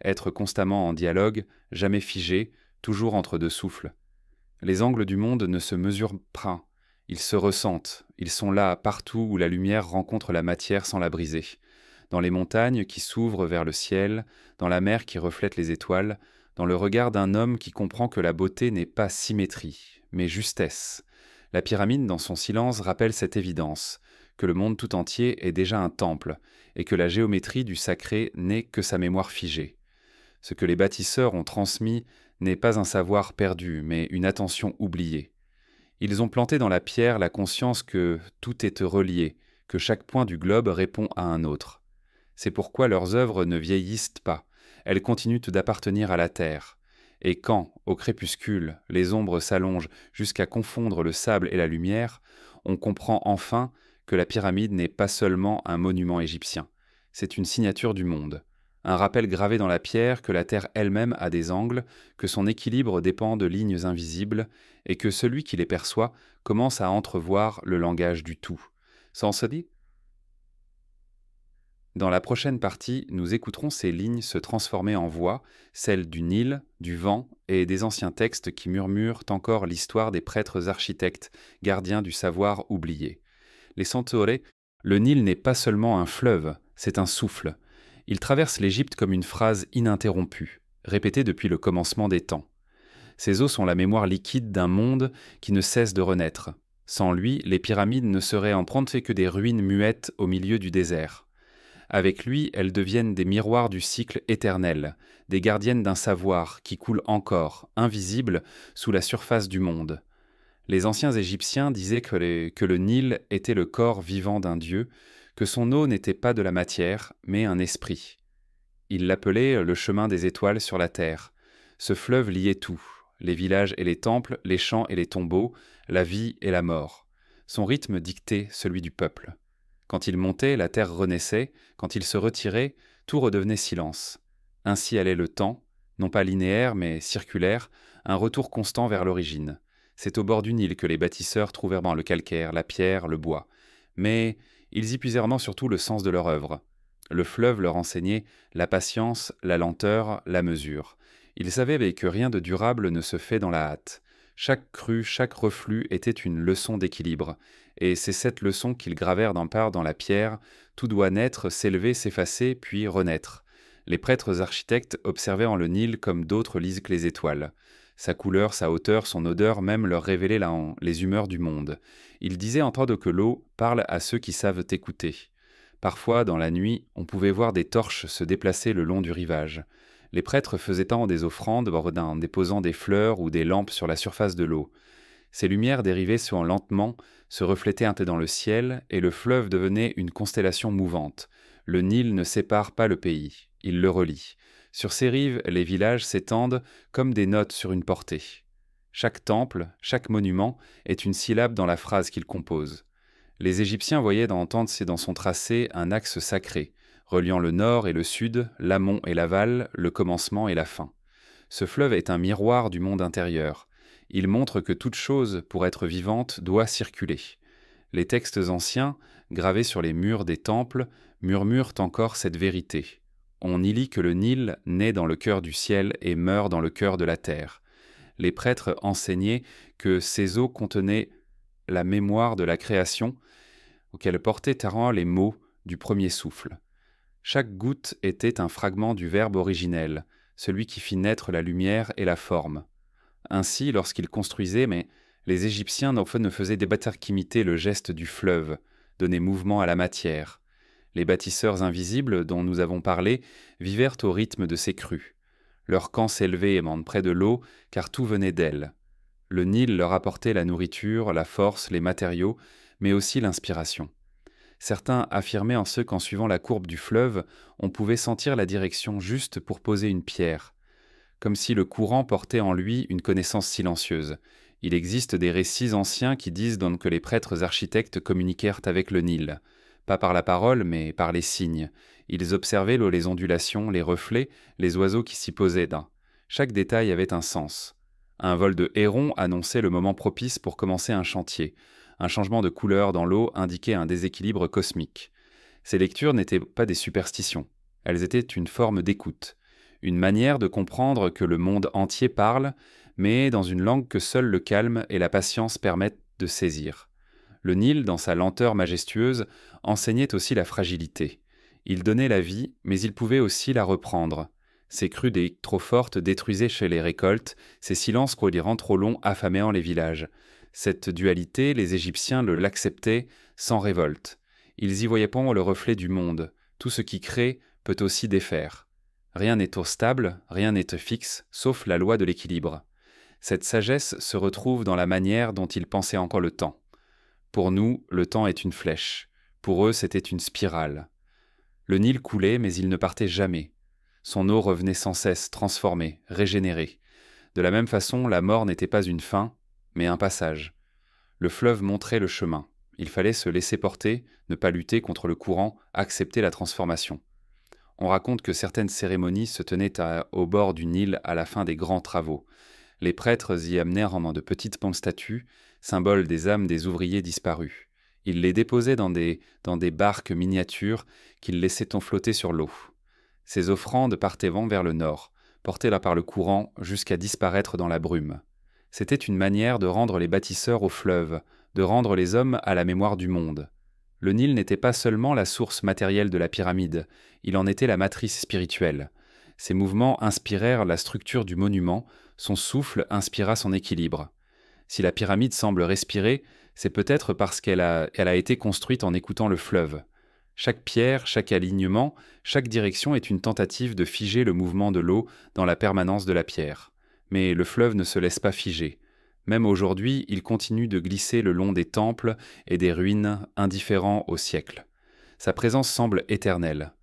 Être constamment en dialogue, jamais figé, toujours entre deux souffles. Les angles du monde ne se mesurent pas, ils se ressentent, ils sont là partout où la lumière rencontre la matière sans la briser. Dans les montagnes qui s'ouvrent vers le ciel, dans la mer qui reflète les étoiles, dans le regard d'un homme qui comprend que la beauté n'est pas symétrie, mais justesse. La pyramide, dans son silence, rappelle cette évidence, que le monde tout entier est déjà un temple, et que la géométrie du sacré n'est que sa mémoire figée. Ce que les bâtisseurs ont transmis n'est pas un savoir perdu, mais une attention oubliée. Ils ont planté dans la pierre la conscience que tout est relié, que chaque point du globe répond à un autre. C'est pourquoi leurs œuvres ne vieillissent pas, elles continuent d'appartenir à la terre. Et quand, au crépuscule, les ombres s'allongent jusqu'à confondre le sable et la lumière, on comprend enfin que la pyramide n'est pas seulement un monument égyptien, c'est une signature du monde. Un rappel gravé dans la pierre que la terre elle-même a des angles, que son équilibre dépend de lignes invisibles, et que celui qui les perçoit commence à entrevoir le langage du tout. Sans se dire, dans la prochaine partie, nous écouterons ces lignes se transformer en voix, celles du Nil, du vent et des anciens textes qui murmurent encore l'histoire des prêtres architectes, gardiens du savoir oublié. Les Centaures, le Nil n'est pas seulement un fleuve, c'est un souffle. Il traverse l'Égypte comme une phrase ininterrompue, répétée depuis le commencement des temps. Ses eaux sont la mémoire liquide d'un monde qui ne cesse de renaître. Sans lui, les pyramides ne seraient en fait que des ruines muettes au milieu du désert. Avec lui, elles deviennent des miroirs du cycle éternel, des gardiennes d'un savoir qui coule encore, invisible, sous la surface du monde. Les anciens Égyptiens disaient que le Nil était le corps vivant d'un dieu, que son eau n'était pas de la matière, mais un esprit. Ils l'appelaient le chemin des étoiles sur la terre. Ce fleuve liait tout, les villages et les temples, les champs et les tombeaux, la vie et la mort. Son rythme dictait celui du peuple. Quand il montait, la terre renaissait, quand il se retirait, tout redevenait silence. Ainsi allait le temps, non pas linéaire mais circulaire, un retour constant vers l'origine. C'est au bord du Nil que les bâtisseurs trouvèrent le calcaire, la pierre, le bois. Mais ils y puisèrent surtout le sens de leur œuvre. Le fleuve leur enseignait la patience, la lenteur, la mesure. Ils savaient que rien de durable ne se fait dans la hâte. Chaque crue, chaque reflux était une leçon d'équilibre, et c'est cette leçon qu'ils gravèrent d'un part dans la pierre. Tout doit naître, s'élever, s'effacer, puis renaître. Les prêtres architectes observaient en le Nil comme d'autres lisent les étoiles. Sa couleur, sa hauteur, son odeur même leur révélaient les humeurs du monde. Ils disaient entendre que l'eau parle à ceux qui savent écouter. Parfois, dans la nuit, on pouvait voir des torches se déplacer le long du rivage. Les prêtres faisaient tendre des offrandes en déposant des fleurs ou des lampes sur la surface de l'eau. Ces lumières dérivaient lentement, se reflétaient dans le ciel, et le fleuve devenait une constellation mouvante. Le Nil ne sépare pas le pays, il le relie. Sur ses rives, les villages s'étendent comme des notes sur une portée. Chaque temple, chaque monument est une syllabe dans la phrase qu'il compose. Les Égyptiens voyaient dans son tracé un axe sacré, reliant le nord et le sud, l'amont et l'aval, le commencement et la fin. Ce fleuve est un miroir du monde intérieur. Il montre que toute chose, pour être vivante, doit circuler. Les textes anciens, gravés sur les murs des temples, murmurent encore cette vérité. On y lit que le Nil naît dans le cœur du ciel et meurt dans le cœur de la terre. Les prêtres enseignaient que ces eaux contenaient la mémoire de la création, auquel portaient Taran les mots du premier souffle. Chaque goutte était un fragment du verbe originel, celui qui fit naître la lumière et la forme. Ainsi, lorsqu'ils construisaient, mais les Égyptiens ne faisaient débattre qu'imiter le geste du fleuve, donner mouvement à la matière. Les bâtisseurs invisibles dont nous avons parlé vivèrent au rythme de ces crues. Leurs camps s'élevaient aimant près de l'eau, car tout venait d'elle. Le Nil leur apportait la nourriture, la force, les matériaux, mais aussi l'inspiration. Certains affirmaient en ce qu'en suivant la courbe du fleuve, on pouvait sentir la direction juste pour poser une pierre, comme si le courant portait en lui une connaissance silencieuse. Il existe des récits anciens qui disent donc que les prêtres architectes communiquèrent avec le Nil, pas par la parole, mais par les signes. Ils observaient l'eau, les ondulations, les reflets, les oiseaux qui s'y posaient. Chaque détail avait un sens. Un vol de héron annonçait le moment propice pour commencer un chantier. Un changement de couleur dans l'eau indiquait un déséquilibre cosmique. Ces lectures n'étaient pas des superstitions. Elles étaient une forme d'écoute, une manière de comprendre que le monde entier parle, mais dans une langue que seul le calme et la patience permettent de saisir. Le Nil, dans sa lenteur majestueuse, enseignait aussi la fragilité. Il donnait la vie, mais il pouvait aussi la reprendre. Ses crues trop fortes détruisaient chez les récoltes, ses silences cohérents trop longs affaméant les villages. Cette dualité, les Égyptiens l'acceptaient sans révolte. Ils y voyaient pondre le reflet du monde. Tout ce qui crée peut aussi défaire. Rien n'est stable, rien n'est fixe, sauf la loi de l'équilibre. Cette sagesse se retrouve dans la manière dont ils pensaient encore le temps. Pour nous, le temps est une flèche. Pour eux, c'était une spirale. Le Nil coulait, mais il ne partait jamais. Son eau revenait sans cesse, transformée, régénérée. De la même façon, la mort n'était pas une fin, mais un passage. Le fleuve montrait le chemin. Il fallait se laisser porter, ne pas lutter contre le courant, accepter la transformation. On raconte que certaines cérémonies se tenaient au bord du Nil à la fin des grands travaux. Les prêtres y amenèrent en de petites statues, symboles des âmes des ouvriers disparus. Ils les déposaient dans des barques miniatures qu'ils laissaient flotter sur l'eau. Ces offrandes partaient vers le nord, portées là par le courant jusqu'à disparaître dans la brume. C'était une manière de rendre les bâtisseurs au fleuve, de rendre les hommes à la mémoire du monde. Le Nil n'était pas seulement la source matérielle de la pyramide, il en était la matrice spirituelle. Ses mouvements inspirèrent la structure du monument, son souffle inspira son équilibre. Si la pyramide semble respirer, c'est peut-être parce qu'elle a été construite en écoutant le fleuve. Chaque pierre, chaque alignement, chaque direction est une tentative de figer le mouvement de l'eau dans la permanence de la pierre. Mais le fleuve ne se laisse pas figer. Même aujourd'hui, il continue de glisser le long des temples et des ruines, indifférent au siècle. Sa présence semble éternelle.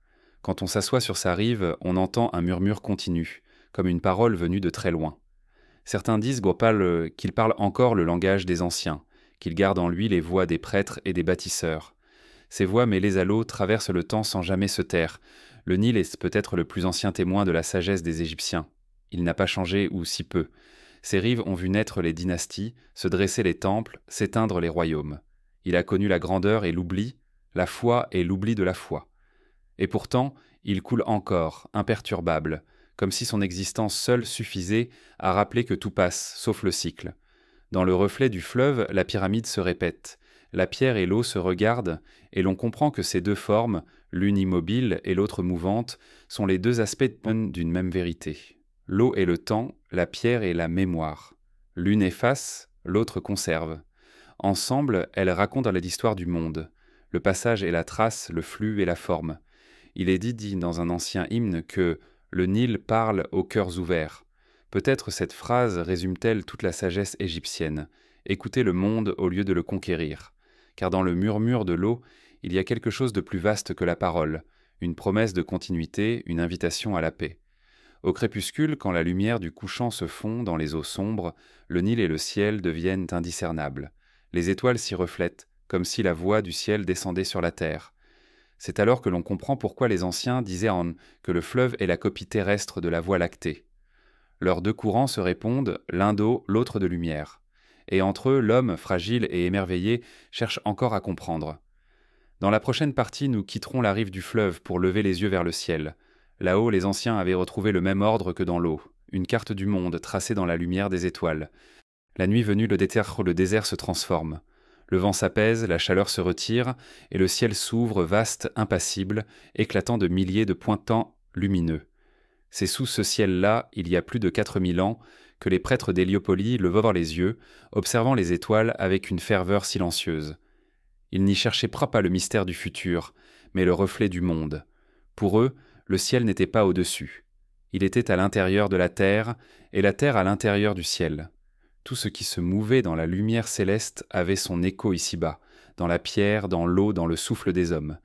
Quand on s'assoit sur sa rive, on entend un murmure continu, comme une parole venue de très loin. Certains disent qu'il parle encore le langage des anciens, qu'il garde en lui les voix des prêtres et des bâtisseurs. Ces voix mêlées à l'eau traversent le temps sans jamais se taire. Le Nil est peut-être le plus ancien témoin de la sagesse des Égyptiens. Il n'a pas changé, ou si peu. Ses rives ont vu naître les dynasties, se dresser les temples, s'éteindre les royaumes. Il a connu la grandeur et l'oubli, la foi et l'oubli de la foi. Et pourtant, il coule encore, imperturbable, comme si son existence seule suffisait à rappeler que tout passe, sauf le cycle. Dans le reflet du fleuve, la pyramide se répète. La pierre et l'eau se regardent, et l'on comprend que ces deux formes, l'une immobile et l'autre mouvante, sont les deux aspects d'une même vérité. L'eau est le temps, la pierre est la mémoire. L'une efface, l'autre conserve. Ensemble, elles racontent l'histoire du monde. Le passage est la trace, le flux et la forme. Il est dit dans un ancien hymne que « le Nil parle aux cœurs ouverts ». Peut-être cette phrase résume-t-elle toute la sagesse égyptienne. Écouter le monde au lieu de le conquérir. Car dans le murmure de l'eau, il y a quelque chose de plus vaste que la parole, une promesse de continuité, une invitation à la paix. Au crépuscule, quand la lumière du couchant se fond dans les eaux sombres, le Nil et le ciel deviennent indiscernables. Les étoiles s'y reflètent, comme si la voix du ciel descendait sur la terre. C'est alors que l'on comprend pourquoi les anciens disaient que le fleuve est la copie terrestre de la Voie lactée. Leurs deux courants se répondent, l'un d'eau, l'autre de lumière. Et entre eux, l'homme, fragile et émerveillé, cherche encore à comprendre. Dans la prochaine partie, nous quitterons la rive du fleuve pour lever les yeux vers le ciel. Là-haut, les anciens avaient retrouvé le même ordre que dans l'eau, une carte du monde tracée dans la lumière des étoiles. La nuit venue, le désert se transforme. Le vent s'apaise, la chaleur se retire, et le ciel s'ouvre vaste, impassible, éclatant de milliers de pointants lumineux. C'est sous ce ciel-là, il y a plus de 4000 ans, que les prêtres d'Héliopolie levèrent les yeux, observant les étoiles avec une ferveur silencieuse. Ils n'y cherchaient pas le mystère du futur, mais le reflet du monde. Pour eux, le ciel n'était pas au-dessus. Il était à l'intérieur de la terre, et la terre à l'intérieur du ciel. Tout ce qui se mouvait dans la lumière céleste avait son écho ici-bas, dans la pierre, dans l'eau, dans le souffle des hommes.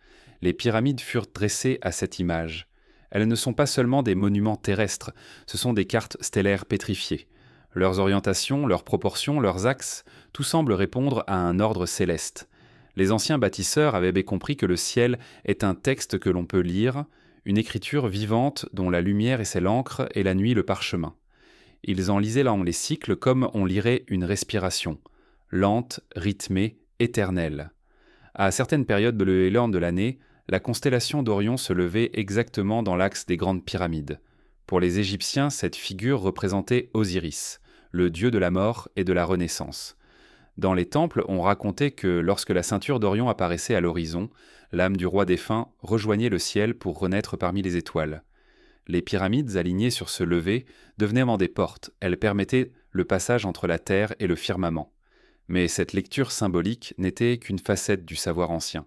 Les pyramides furent dressées à cette image. Elles ne sont pas seulement des monuments terrestres, ce sont des cartes stellaires pétrifiées. Leurs orientations, leurs proportions, leurs axes, tout semble répondre à un ordre céleste. Les anciens bâtisseurs avaient bien compris que le ciel est un texte que l'on peut lire, une écriture vivante dont la lumière est l'encre et la nuit le parchemin. Ils en lisaient les cycles comme on lirait une respiration, lente, rythmée, éternelle. À certaines périodes de l'année, la constellation d'Orion se levait exactement dans l'axe des grandes pyramides. Pour les Égyptiens, cette figure représentait Osiris, le dieu de la mort et de la renaissance. Dans les temples, on racontait que lorsque la ceinture d'Orion apparaissait à l'horizon, l'âme du roi défunt rejoignait le ciel pour renaître parmi les étoiles. Les pyramides alignées sur ce lever devenaient des portes, elles permettaient le passage entre la terre et le firmament. Mais cette lecture symbolique n'était qu'une facette du savoir ancien.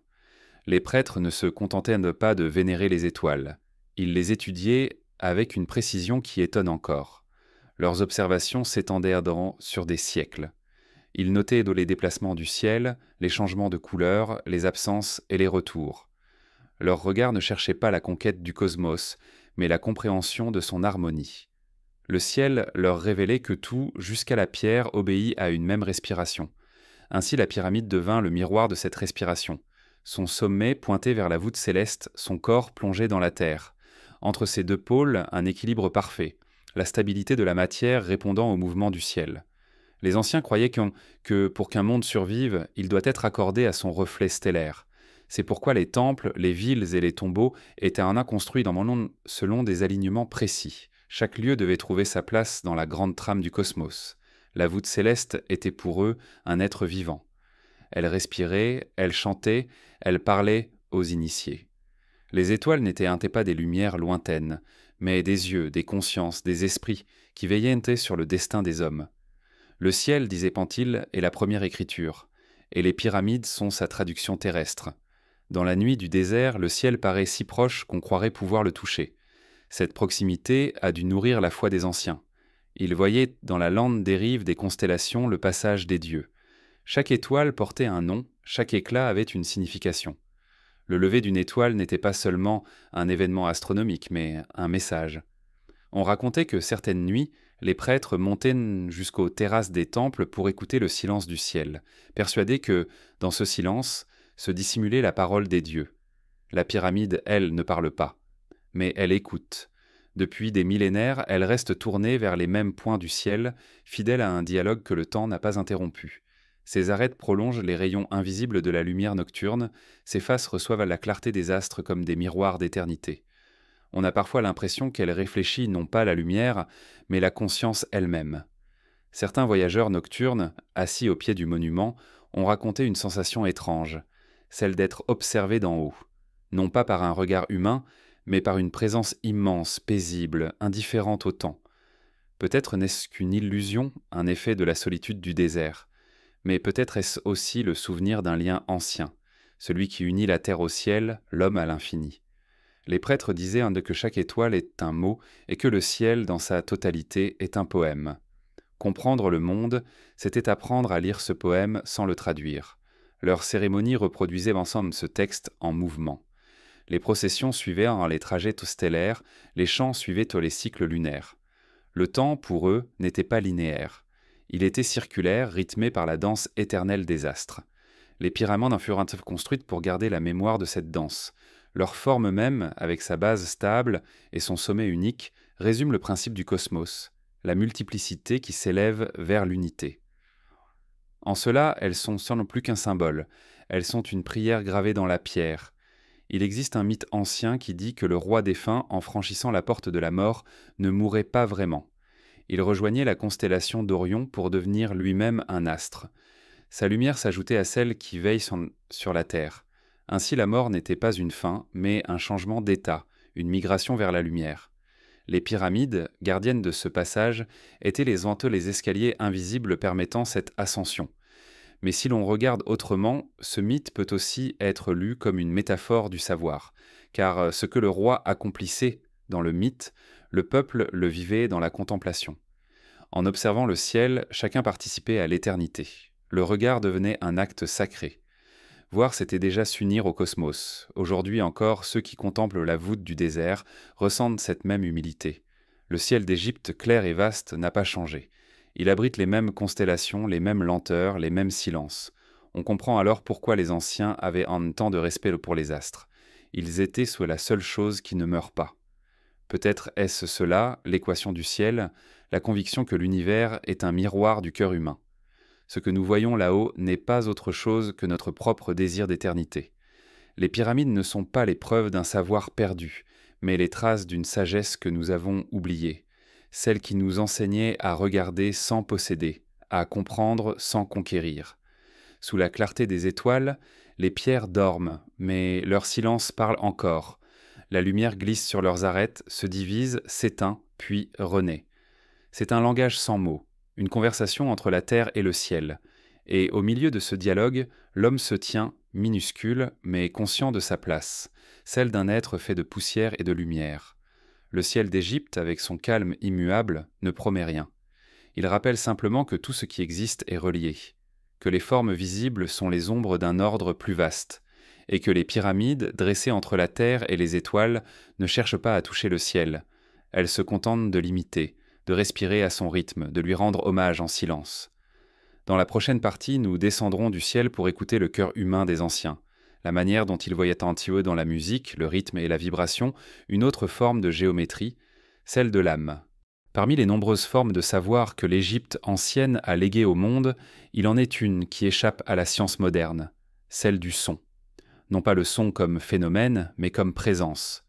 Les prêtres ne se contentaient pas de vénérer les étoiles. Ils les étudiaient avec une précision qui étonne encore. Leurs observations s'étendaient sur des siècles. Ils notaient les déplacements du ciel, les changements de couleur, les absences et les retours. Leur regard ne cherchait pas la conquête du cosmos, mais la compréhension de son harmonie. Le ciel leur révélait que tout, jusqu'à la pierre, obéit à une même respiration. Ainsi la pyramide devint le miroir de cette respiration. Son sommet pointé vers la voûte céleste, son corps plongé dans la terre. Entre ces deux pôles, un équilibre parfait, la stabilité de la matière répondant au mouvement du ciel. Les anciens croyaient que pour qu'un monde survive, il doit être accordé à son reflet stellaire. C'est pourquoi les temples, les villes et les tombeaux étaient construits selon des alignements précis. Chaque lieu devait trouver sa place dans la grande trame du cosmos. La voûte céleste était pour eux un être vivant. Elle respirait, elle chantait, elle parlait aux initiés. Les étoiles n'étaient pas des lumières lointaines, mais des yeux, des consciences, des esprits qui veillaient sur le destin des hommes. Le ciel, disait Panthile, est la première écriture, et les pyramides sont sa traduction terrestre. Dans la nuit du désert, le ciel paraît si proche qu'on croirait pouvoir le toucher. Cette proximité a dû nourrir la foi des anciens. Ils voyaient dans la lente dérive des constellations le passage des dieux. Chaque étoile portait un nom, chaque éclat avait une signification. Le lever d'une étoile n'était pas seulement un événement astronomique, mais un message. On racontait que certaines nuits, les prêtres montaient jusqu'aux terrasses des temples pour écouter le silence du ciel, persuadés que, dans ce silence, se dissimulait la parole des dieux. La pyramide, elle, ne parle pas, mais elle écoute. Depuis des millénaires, elle reste tournée vers les mêmes points du ciel, fidèle à un dialogue que le temps n'a pas interrompu. Ses arêtes prolongent les rayons invisibles de la lumière nocturne, ses faces reçoivent la clarté des astres comme des miroirs d'éternité. On a parfois l'impression qu'elle réfléchit non pas la lumière, mais la conscience elle-même. Certains voyageurs nocturnes, assis au pied du monument, ont raconté une sensation étrange, celle d'être observés d'en haut, non pas par un regard humain, mais par une présence immense, paisible, indifférente au temps. Peut-être n'est-ce qu'une illusion, un effet de la solitude du désert, mais peut-être est-ce aussi le souvenir d'un lien ancien, celui qui unit la terre au ciel, l'homme à l'infini. Les prêtres disaient que chaque étoile est un mot et que le ciel, dans sa totalité, est un poème. Comprendre le monde, c'était apprendre à lire ce poème sans le traduire. Leurs cérémonies reproduisaient ensemble ce texte en mouvement. Les processions suivaient les trajets stellaires, les chants suivaient les cycles lunaires. Le temps, pour eux, n'était pas linéaire. Il était circulaire, rythmé par la danse éternelle des astres. Les pyramides en furent construites pour garder la mémoire de cette danse. Leur forme même, avec sa base stable et son sommet unique, résume le principe du cosmos, la multiplicité qui s'élève vers l'unité. En cela, elles sont sans plus qu'un symbole, elles sont une prière gravée dans la pierre. Il existe un mythe ancien qui dit que le roi défunt, en franchissant la porte de la mort, ne mourait pas vraiment. Il rejoignait la constellation d'Orion pour devenir lui-même un astre. Sa lumière s'ajoutait à celle qui veille sur la terre. Ainsi la mort n'était pas une fin, mais un changement d'état, une migration vers la lumière. Les pyramides, gardiennes de ce passage, étaient les escaliers invisibles permettant cette ascension. Mais si l'on regarde autrement, ce mythe peut aussi être lu comme une métaphore du savoir, car ce que le roi accomplissait dans le mythe, le peuple le vivait dans la contemplation. En observant le ciel, chacun participait à l'éternité. Le regard devenait un acte sacré. Voir, c'était déjà s'unir au cosmos. Aujourd'hui encore, ceux qui contemplent la voûte du désert ressentent cette même humilité. Le ciel d'Égypte, clair et vaste, n'a pas changé. Il abrite les mêmes constellations, les mêmes lenteurs, les mêmes silences. On comprend alors pourquoi les anciens avaient un tant de respect pour les astres. Ils étaient sous la seule chose qui ne meurt pas. Peut-être est-ce cela, l'équation du ciel, la conviction que l'univers est un miroir du cœur humain. Ce que nous voyons là-haut n'est pas autre chose que notre propre désir d'éternité. Les pyramides ne sont pas les preuves d'un savoir perdu, mais les traces d'une sagesse que nous avons oubliée, celle qui nous enseignait à regarder sans posséder, à comprendre sans conquérir. Sous la clarté des étoiles, les pierres dorment, mais leur silence parle encore. La lumière glisse sur leurs arêtes, se divise, s'éteint, puis renaît. C'est un langage sans mots, une conversation entre la terre et le ciel. Et au milieu de ce dialogue, l'homme se tient, minuscule, mais conscient de sa place, celle d'un être fait de poussière et de lumière. Le ciel d'Égypte, avec son calme immuable, ne promet rien. Il rappelle simplement que tout ce qui existe est relié, que les formes visibles sont les ombres d'un ordre plus vaste, et que les pyramides, dressées entre la terre et les étoiles, ne cherchent pas à toucher le ciel. Elles se contentent de l'imiter, de respirer à son rythme, de lui rendre hommage en silence. Dans la prochaine partie, nous descendrons du ciel pour écouter le cœur humain des anciens, la manière dont ils voyaient en eux dans la musique, le rythme et la vibration, une autre forme de géométrie, celle de l'âme. Parmi les nombreuses formes de savoir que l'Égypte ancienne a léguées au monde, il en est une qui échappe à la science moderne, celle du son. Non pas le son comme phénomène, mais comme présence.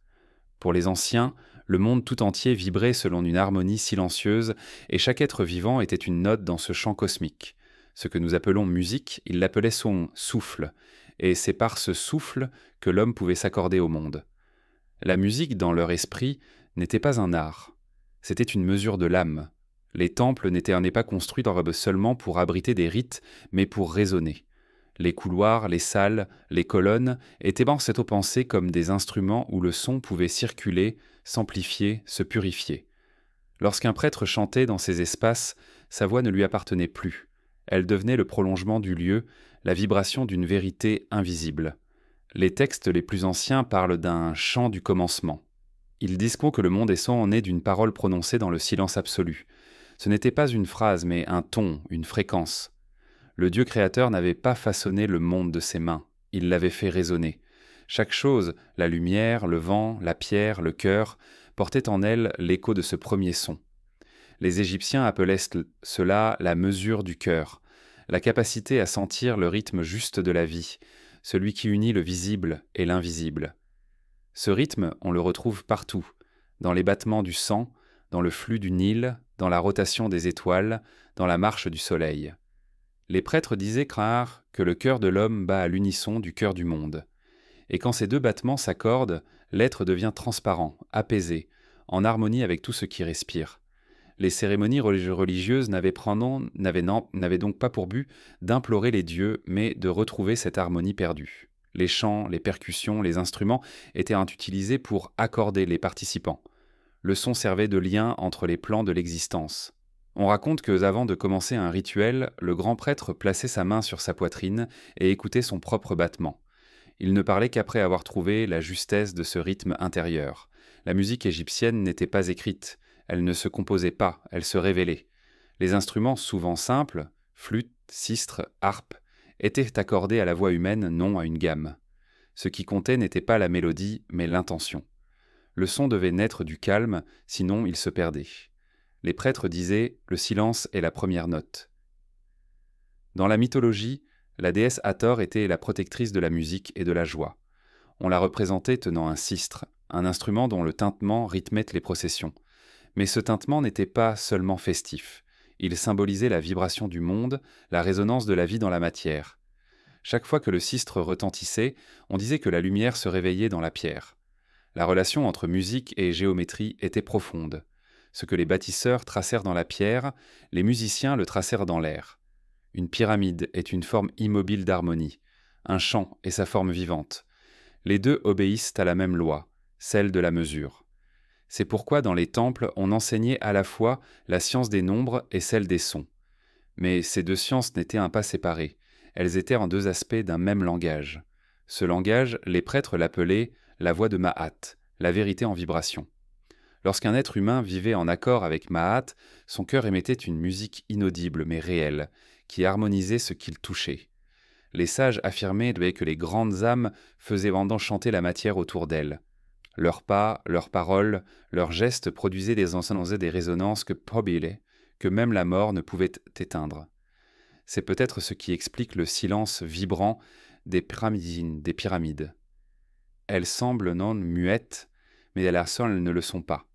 Pour les anciens, le monde tout entier vibrait selon une harmonie silencieuse, et chaque être vivant était une note dans ce chant cosmique. Ce que nous appelons musique, ils l'appelaient son souffle, et c'est par ce souffle que l'homme pouvait s'accorder au monde. La musique, dans leur esprit, n'était pas un art. C'était une mesure de l'âme. Les temples n'étaient pas construits seulement pour abriter des rites, mais pour résonner. Les couloirs, les salles, les colonnes étaient pensés comme des instruments où le son pouvait circuler, s'amplifier, se purifier. Lorsqu'un prêtre chantait dans ces espaces, sa voix ne lui appartenait plus. Elle devenait le prolongement du lieu, la vibration d'une vérité invisible. Les textes les plus anciens parlent d'un chant du commencement. Ils disent que le monde est son né d'une parole prononcée dans le silence absolu. Ce n'était pas une phrase, mais un ton, une fréquence. Le Dieu créateur n'avait pas façonné le monde de ses mains, il l'avait fait résonner. Chaque chose, la lumière, le vent, la pierre, le cœur, portait en elle l'écho de ce premier son. Les Égyptiens appelaient cela la mesure du cœur, la capacité à sentir le rythme juste de la vie, celui qui unit le visible et l'invisible. Ce rythme, on le retrouve partout, dans les battements du sang, dans le flux du Nil, dans la rotation des étoiles, dans la marche du soleil. Les prêtres disaient croire que le cœur de l'homme bat à l'unisson du cœur du monde. Et quand ces deux battements s'accordent, l'être devient transparent, apaisé, en harmonie avec tout ce qui respire. Les cérémonies religieuses n'avaient donc pas pour but d'implorer les dieux, mais de retrouver cette harmonie perdue. Les chants, les percussions, les instruments étaient utilisés pour accorder les participants. Le son servait de lien entre les plans de l'existence. On raconte que, avant de commencer un rituel, le grand prêtre plaçait sa main sur sa poitrine et écoutait son propre battement. Il ne parlait qu'après avoir trouvé la justesse de ce rythme intérieur. La musique égyptienne n'était pas écrite, elle ne se composait pas, elle se révélait. Les instruments, souvent simples, flûte, sistre, harpe, étaient accordés à la voix humaine, non à une gamme. Ce qui comptait n'était pas la mélodie, mais l'intention. Le son devait naître du calme, sinon il se perdait. Les prêtres disaient « le silence est la première note ». Dans la mythologie, la déesse Hathor était la protectrice de la musique et de la joie. On la représentait tenant un sistre, un instrument dont le tintement rythmait les processions. Mais ce tintement n'était pas seulement festif. Il symbolisait la vibration du monde, la résonance de la vie dans la matière. Chaque fois que le sistre retentissait, on disait que la lumière se réveillait dans la pierre. La relation entre musique et géométrie était profonde. Ce que les bâtisseurs tracèrent dans la pierre, les musiciens le tracèrent dans l'air. Une pyramide est une forme immobile d'harmonie. Un chant est sa forme vivante. Les deux obéissent à la même loi, celle de la mesure. C'est pourquoi dans les temples, on enseignait à la fois la science des nombres et celle des sons. Mais ces deux sciences n'étaient pas séparées. Elles étaient en deux aspects d'un même langage. Ce langage, les prêtres l'appelaient la voix de Ma'at, la vérité en vibration. Lorsqu'un être humain vivait en accord avec Ma'at, son cœur émettait une musique inaudible mais réelle, qui harmonisait ce qu'il touchait. Les sages affirmaient que les grandes âmes faisaient vendant chanter la matière autour d'elles. Leurs pas, leurs paroles, leurs gestes produisaient des résonances que même la mort ne pouvait éteindre. C'est peut-être ce qui explique le silence vibrant des pyramides. Elles semblent non muettes, mais à la seule elles ne le sont pas.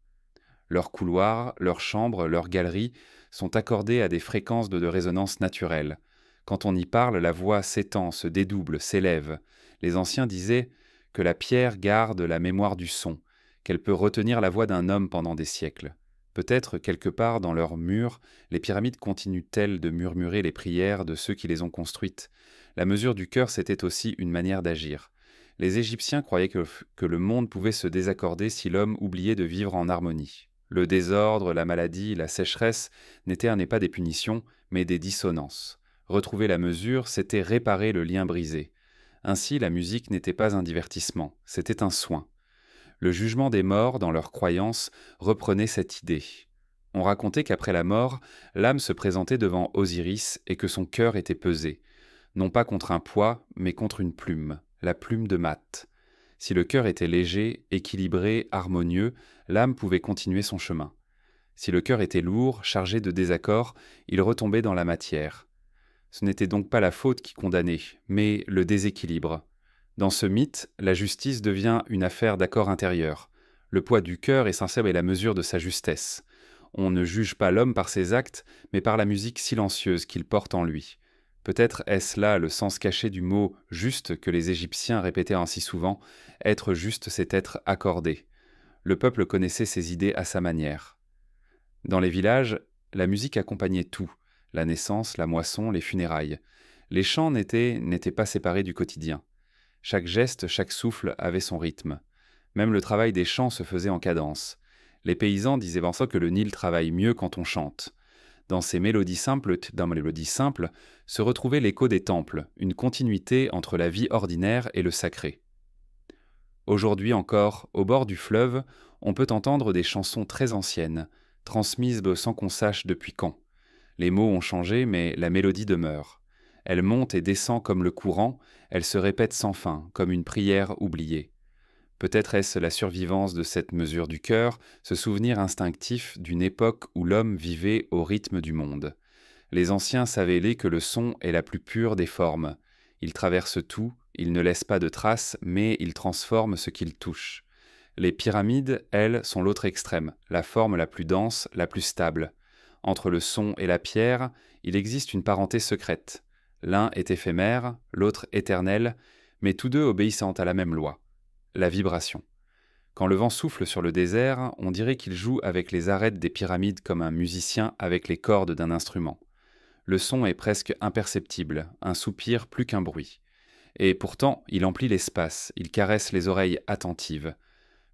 Leurs couloirs, leurs chambres, leurs galeries sont accordées à des fréquences de résonance naturelles. Quand on y parle, la voix s'étend, se dédouble, s'élève. Les anciens disaient que la pierre garde la mémoire du son, qu'elle peut retenir la voix d'un homme pendant des siècles. Peut-être, quelque part dans leurs murs, les pyramides continuent-elles de murmurer les prières de ceux qui les ont construites. La mesure du cœur, c'était aussi une manière d'agir. Les Égyptiens croyaient que le monde pouvait se désaccorder si l'homme oubliait de vivre en harmonie. Le désordre, la maladie, la sécheresse n'étaient pas des punitions, mais des dissonances. Retrouver la mesure, c'était réparer le lien brisé. Ainsi, la musique n'était pas un divertissement, c'était un soin. Le jugement des morts, dans leurs croyances, reprenait cette idée. On racontait qu'après la mort, l'âme se présentait devant Osiris et que son cœur était pesé, non pas contre un poids, mais contre une plume, la plume de Math. Si le cœur était léger, équilibré, harmonieux, l'âme pouvait continuer son chemin. Si le cœur était lourd, chargé de désaccords, il retombait dans la matière. Ce n'était donc pas la faute qui condamnait, mais le déséquilibre. Dans ce mythe, la justice devient une affaire d'accord intérieur. Le poids du cœur est censé être la mesure de sa justesse. On ne juge pas l'homme par ses actes, mais par la musique silencieuse qu'il porte en lui. Peut-être est-ce là le sens caché du mot « juste » que les Égyptiens répétaient ainsi souvent. Être juste, c'est être accordé. Le peuple connaissait ces idées à sa manière. Dans les villages, la musique accompagnait tout, la naissance, la moisson, les funérailles. Les chants n'étaient pas séparés du quotidien. Chaque geste, chaque souffle avait son rythme. Même le travail des champs se faisait en cadence. Les paysans disaient parfois que le Nil travaille mieux quand on chante. Dans les mélodies simples, se retrouvait l'écho des temples, une continuité entre la vie ordinaire et le sacré. Aujourd'hui encore, au bord du fleuve, on peut entendre des chansons très anciennes, transmises sans qu'on sache depuis quand. Les mots ont changé, mais la mélodie demeure. Elle monte et descend comme le courant, elle se répète sans fin, comme une prière oubliée. Peut-être est-ce la survivance de cette mesure du cœur, ce souvenir instinctif d'une époque où l'homme vivait au rythme du monde. Les anciens savaient que le son est la plus pure des formes. Il traverse tout, il ne laisse pas de traces, mais il transforme ce qu'il touche. Les pyramides, elles, sont l'autre extrême, la forme la plus dense, la plus stable. Entre le son et la pierre, il existe une parenté secrète. L'un est éphémère, l'autre éternel, mais tous deux obéissant à la même loi, la vibration. Quand le vent souffle sur le désert, on dirait qu'il joue avec les arêtes des pyramides comme un musicien avec les cordes d'un instrument. Le son est presque imperceptible, un soupir plus qu'un bruit. Et pourtant, il emplit l'espace, il caresse les oreilles attentives.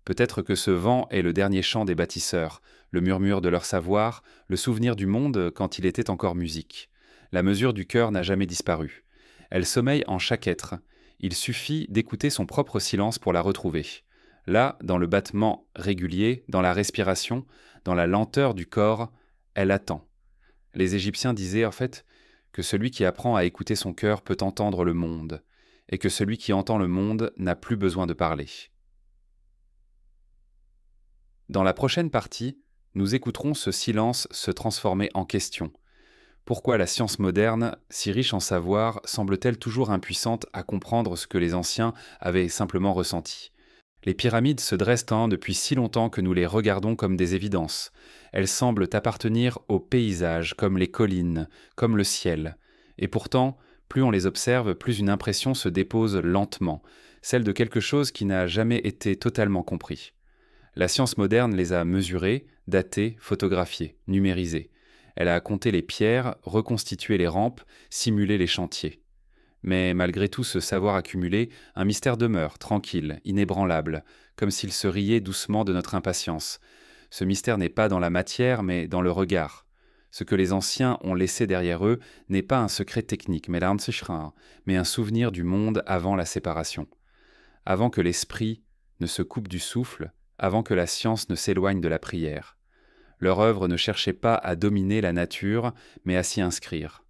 Peut-être que ce vent est le dernier chant des bâtisseurs, le murmure de leur savoir, le souvenir du monde quand il était encore musique. La mesure du cœur n'a jamais disparu. Elle sommeille en chaque être. Il suffit d'écouter son propre silence pour la retrouver. Là, dans le battement régulier, dans la respiration, dans la lenteur du corps, elle attend. Les Égyptiens disaient en fait que celui qui apprend à écouter son cœur peut entendre le monde, et que celui qui entend le monde n'a plus besoin de parler. Dans la prochaine partie, nous écouterons ce silence se transformer en question. Pourquoi la science moderne, si riche en savoir, semble-t-elle toujours impuissante à comprendre ce que les anciens avaient simplement ressenti ? Les pyramides se dressent depuis si longtemps que nous les regardons comme des évidences. Elles semblent appartenir au paysage, comme les collines, comme le ciel. Et pourtant, Plus on les observe, plus une impression se dépose lentement, celle de quelque chose qui n'a jamais été totalement compris. La science moderne les a mesurés, datés, photographiés, numérisés. Elle a compté les pierres, reconstitué les rampes, simulé les chantiers. Mais malgré tout ce savoir accumulé, un mystère demeure, tranquille, inébranlable, comme s'il se riait doucement de notre impatience. Ce mystère n'est pas dans la matière, mais dans le regard. Ce que les anciens ont laissé derrière eux n'est pas un secret technique, mais un souvenir du monde avant la séparation. Avant que l'esprit ne se coupe du souffle, avant que la science ne s'éloigne de la prière. Leur œuvre ne cherchait pas à dominer la nature, mais à s'y inscrire.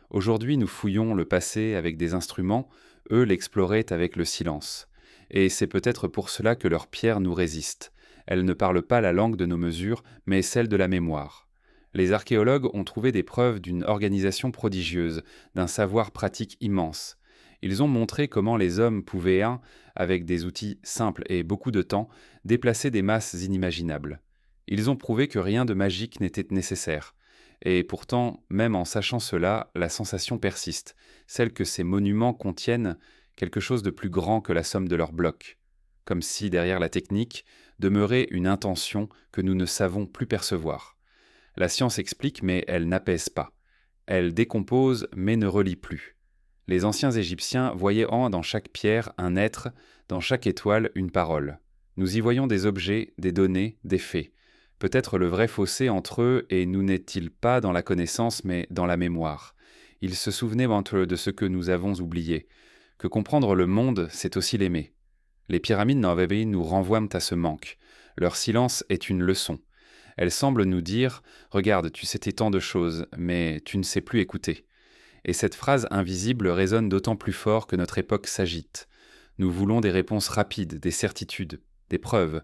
Aujourd'hui, nous fouillons le passé avec des instruments, eux l'exploraient avec le silence. Et c'est peut-être pour cela que leurs pierres nous résistent. Elles ne parlent pas la langue de nos mesures, mais celle de la mémoire. Les archéologues ont trouvé des preuves d'une organisation prodigieuse, d'un savoir pratique immense. Ils ont montré comment les hommes pouvaient, avec des outils simples et beaucoup de temps, déplacer des masses inimaginables. Ils ont prouvé que rien de magique n'était nécessaire. Et pourtant, même en sachant cela, la sensation persiste, celle que ces monuments contiennent quelque chose de plus grand que la somme de leurs blocs. Comme si, derrière la technique, demeurait une intention que nous ne savons plus percevoir. La science explique, mais elle n'apaise pas. Elle décompose, mais ne relie plus. Les anciens Égyptiens voyaient dans chaque pierre un être, dans chaque étoile une parole. Nous y voyons des objets, des données, des faits. Peut-être le vrai fossé entre eux et nous n'est-il pas dans la connaissance, mais dans la mémoire. Ils se souvenaient entre eux de ce que nous avons oublié. Que comprendre le monde, c'est aussi l'aimer. Les pyramides d'Anvabéi nous renvoient à ce manque. Leur silence est une leçon. Elles semblent nous dire « Regarde, tu sais tant de choses, mais tu ne sais plus écouter ». Et cette phrase invisible résonne d'autant plus fort que notre époque s'agite. Nous voulons des réponses rapides, des certitudes, des preuves.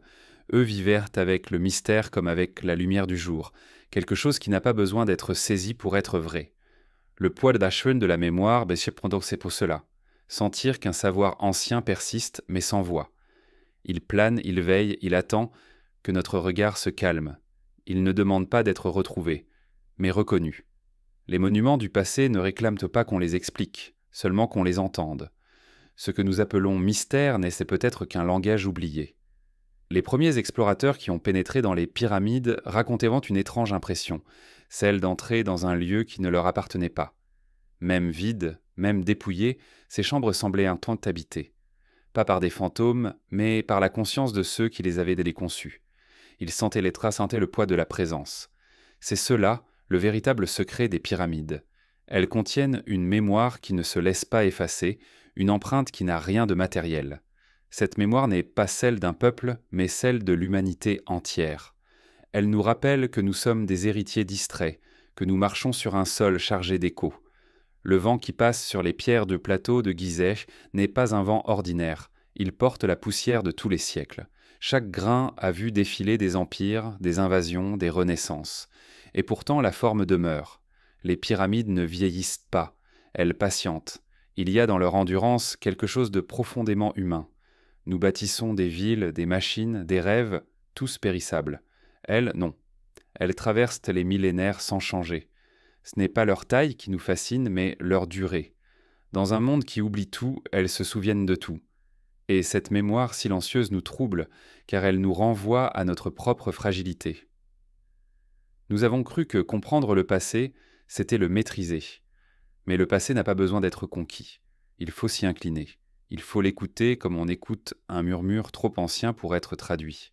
Eux vivèrent avec le mystère comme avec la lumière du jour, quelque chose qui n'a pas besoin d'être saisi pour être vrai. Le poids d'Ashun de la mémoire, c'est pour cela. Sentir qu'un savoir ancien persiste, mais sans voix. Il plane, il veille, il attend que notre regard se calme. Il ne demande pas d'être retrouvé, mais reconnu. Les monuments du passé ne réclament pas qu'on les explique, seulement qu'on les entende. Ce que nous appelons mystère n'est peut-être qu'un langage oublié. Les premiers explorateurs qui ont pénétré dans les pyramides racontaient une étrange impression, celle d'entrer dans un lieu qui ne leur appartenait pas. Même vides, même dépouillées, ces chambres semblaient un temps habitées. Pas par des fantômes, mais par la conscience de ceux qui les avaient déconçus. Ils sentaient les traces, sentaient le poids de la présence. C'est cela, le véritable secret des pyramides. Elles contiennent une mémoire qui ne se laisse pas effacer, une empreinte qui n'a rien de matériel. Cette mémoire n'est pas celle d'un peuple, mais celle de l'humanité entière. Elle nous rappelle que nous sommes des héritiers distraits, que nous marchons sur un sol chargé d'échos. Le vent qui passe sur les pierres de plateau de Gizeh n'est pas un vent ordinaire, il porte la poussière de tous les siècles. Chaque grain a vu défiler des empires, des invasions, des renaissances. Et pourtant la forme demeure. Les pyramides ne vieillissent pas, elles patientent. Il y a dans leur endurance quelque chose de profondément humain. Nous bâtissons des villes, des machines, des rêves, tous périssables. Elles, non. Elles traversent les millénaires sans changer. Ce n'est pas leur taille qui nous fascine, mais leur durée. Dans un monde qui oublie tout, elles se souviennent de tout. Et cette mémoire silencieuse nous trouble, car elle nous renvoie à notre propre fragilité. Nous avons cru que comprendre le passé, c'était le maîtriser. Mais le passé n'a pas besoin d'être conquis. Il faut s'y incliner. Il faut l'écouter comme on écoute un murmure trop ancien pour être traduit.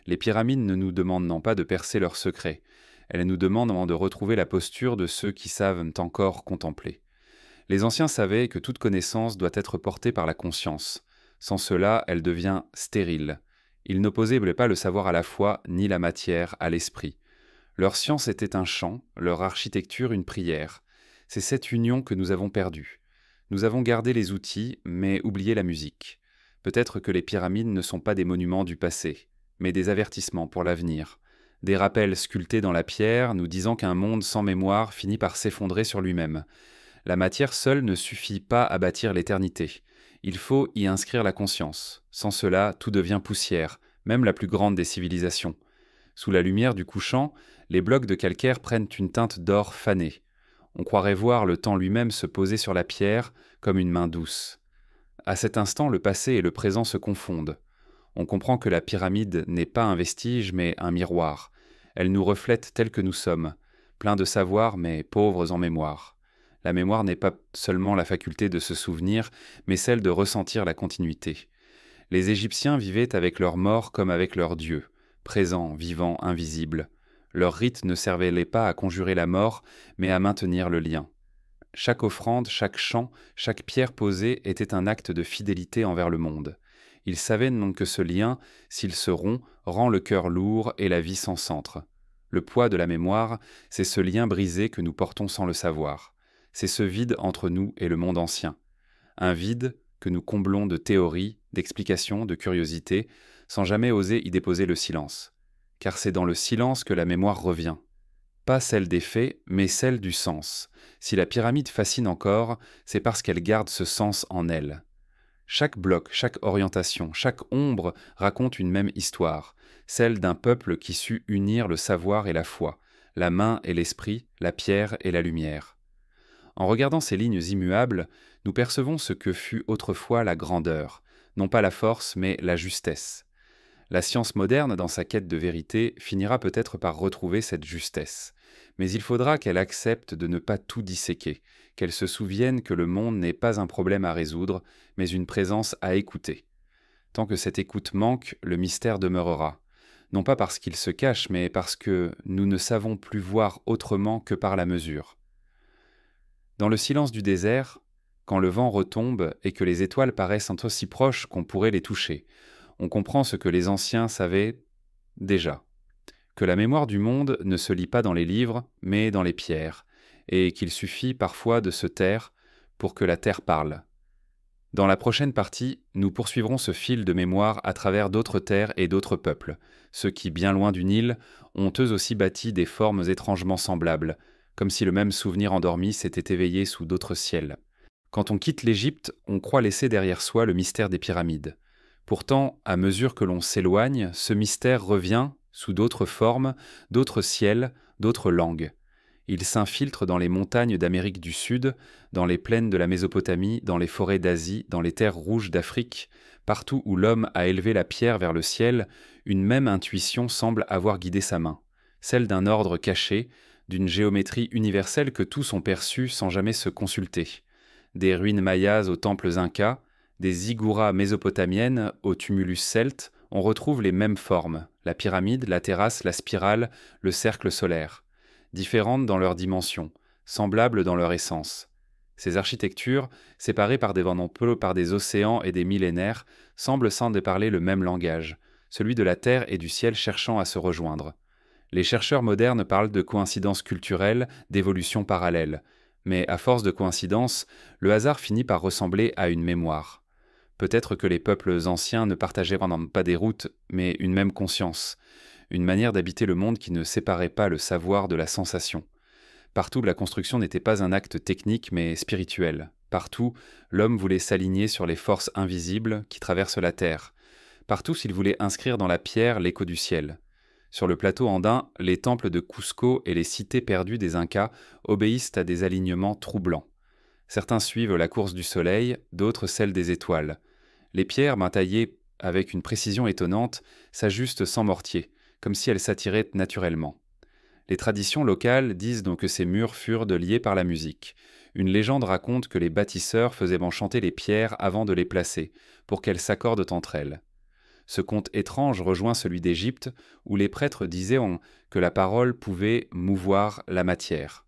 Les pyramides ne nous demandent pas de percer leurs secrets. Elles nous demandent de retrouver la posture de ceux qui savent encore contempler. Les anciens savaient que toute connaissance doit être portée par la conscience. Sans cela, elle devient stérile. Ils n'opposaient pas le savoir à la foi, ni la matière à l'esprit. Leur science était un chant, leur architecture une prière. C'est cette union que nous avons perdue. Nous avons gardé les outils, mais oublié la musique. Peut-être que les pyramides ne sont pas des monuments du passé, mais des avertissements pour l'avenir. Des rappels sculptés dans la pierre, nous disant qu'un monde sans mémoire finit par s'effondrer sur lui-même. La matière seule ne suffit pas à bâtir l'éternité. Il faut y inscrire la conscience. Sans cela, tout devient poussière, même la plus grande des civilisations. Sous la lumière du couchant, les blocs de calcaire prennent une teinte d'or fané. On croirait voir le temps lui-même se poser sur la pierre comme une main douce. À cet instant, le passé et le présent se confondent. On comprend que la pyramide n'est pas un vestige, mais un miroir. Elle nous reflète tels que nous sommes, pleins de savoir, mais pauvres en mémoire. La mémoire n'est pas seulement la faculté de se souvenir, mais celle de ressentir la continuité. Les Égyptiens vivaient avec leurs morts comme avec leurs dieux, présents, vivants, invisibles. Leur rite ne servait pas à conjurer la mort, mais à maintenir le lien. Chaque offrande, chaque chant, chaque pierre posée était un acte de fidélité envers le monde. Ils savaient donc que ce lien, s'il se rompt, rend le cœur lourd et la vie sans centre. Le poids de la mémoire, c'est ce lien brisé que nous portons sans le savoir. C'est ce vide entre nous et le monde ancien. Un vide que nous comblons de théories, d'explications, de curiosité, sans jamais oser y déposer le silence. Car c'est dans le silence que la mémoire revient. Pas celle des faits, mais celle du sens. Si la pyramide fascine encore, c'est parce qu'elle garde ce sens en elle. Chaque bloc, chaque orientation, chaque ombre raconte une même histoire, celle d'un peuple qui sut unir le savoir et la foi, la main et l'esprit, la pierre et la lumière. En regardant ces lignes immuables, nous percevons ce que fut autrefois la grandeur, non pas la force, mais la justesse. La science moderne, dans sa quête de vérité, finira peut-être par retrouver cette justesse. Mais il faudra qu'elle accepte de ne pas tout disséquer, qu'elle se souvienne que le monde n'est pas un problème à résoudre, mais une présence à écouter. Tant que cette écoute manque, le mystère demeurera. Non pas parce qu'il se cache, mais parce que nous ne savons plus voir autrement que par la mesure. Dans le silence du désert, quand le vent retombe et que les étoiles paraissent aussi proches qu'on pourrait les toucher, on comprend ce que les anciens savaient déjà, que la mémoire du monde ne se lit pas dans les livres, mais dans les pierres, et qu'il suffit parfois de se taire pour que la terre parle. Dans la prochaine partie, nous poursuivrons ce fil de mémoire à travers d'autres terres et d'autres peuples, ceux qui, bien loin du Nil, ont eux aussi bâti des formes étrangement semblables, comme si le même souvenir endormi s'était éveillé sous d'autres ciels. Quand on quitte l'Égypte, on croit laisser derrière soi le mystère des pyramides. Pourtant, à mesure que l'on s'éloigne, ce mystère revient, sous d'autres formes, d'autres ciels, d'autres langues. Il s'infiltre dans les montagnes d'Amérique du Sud, dans les plaines de la Mésopotamie, dans les forêts d'Asie, dans les terres rouges d'Afrique. Partout où l'homme a élevé la pierre vers le ciel, une même intuition semble avoir guidé sa main, celle d'un ordre caché, d'une géométrie universelle que tous ont perçue sans jamais se consulter. Des ruines mayas aux temples incas, des zigguras mésopotamiennes aux tumulus celtes, on retrouve les mêmes formes, la pyramide, la terrasse, la spirale, le cercle solaire. Différentes dans leurs dimensions, semblables dans leur essence. Ces architectures, séparées par des vents nombreux, par des océans et des millénaires, semblent sans déparler le même langage, celui de la terre et du ciel cherchant à se rejoindre. Les chercheurs modernes parlent de coïncidences culturelles, d'évolutions parallèles, mais à force de coïncidences, le hasard finit par ressembler à une mémoire. Peut-être que les peuples anciens ne partageaient pas des routes, mais une même conscience, une manière d'habiter le monde qui ne séparait pas le savoir de la sensation. Partout, la construction n'était pas un acte technique, mais spirituel. Partout, l'homme voulait s'aligner sur les forces invisibles qui traversent la terre. Partout, il voulait inscrire dans la pierre l'écho du ciel. Sur le plateau andin, les temples de Cusco et les cités perdues des Incas obéissent à des alignements troublants. Certains suivent la course du soleil, d'autres celle des étoiles. Les pierres, taillées avec une précision étonnante, s'ajustent sans mortier, comme si elles s'attiraient naturellement. Les traditions locales disent donc que ces murs furent liés par la musique. Une légende raconte que les bâtisseurs faisaient chanter les pierres avant de les placer, pour qu'elles s'accordent entre elles. Ce conte étrange rejoint celui d'Égypte, où les prêtres disaient que la parole pouvait mouvoir la matière.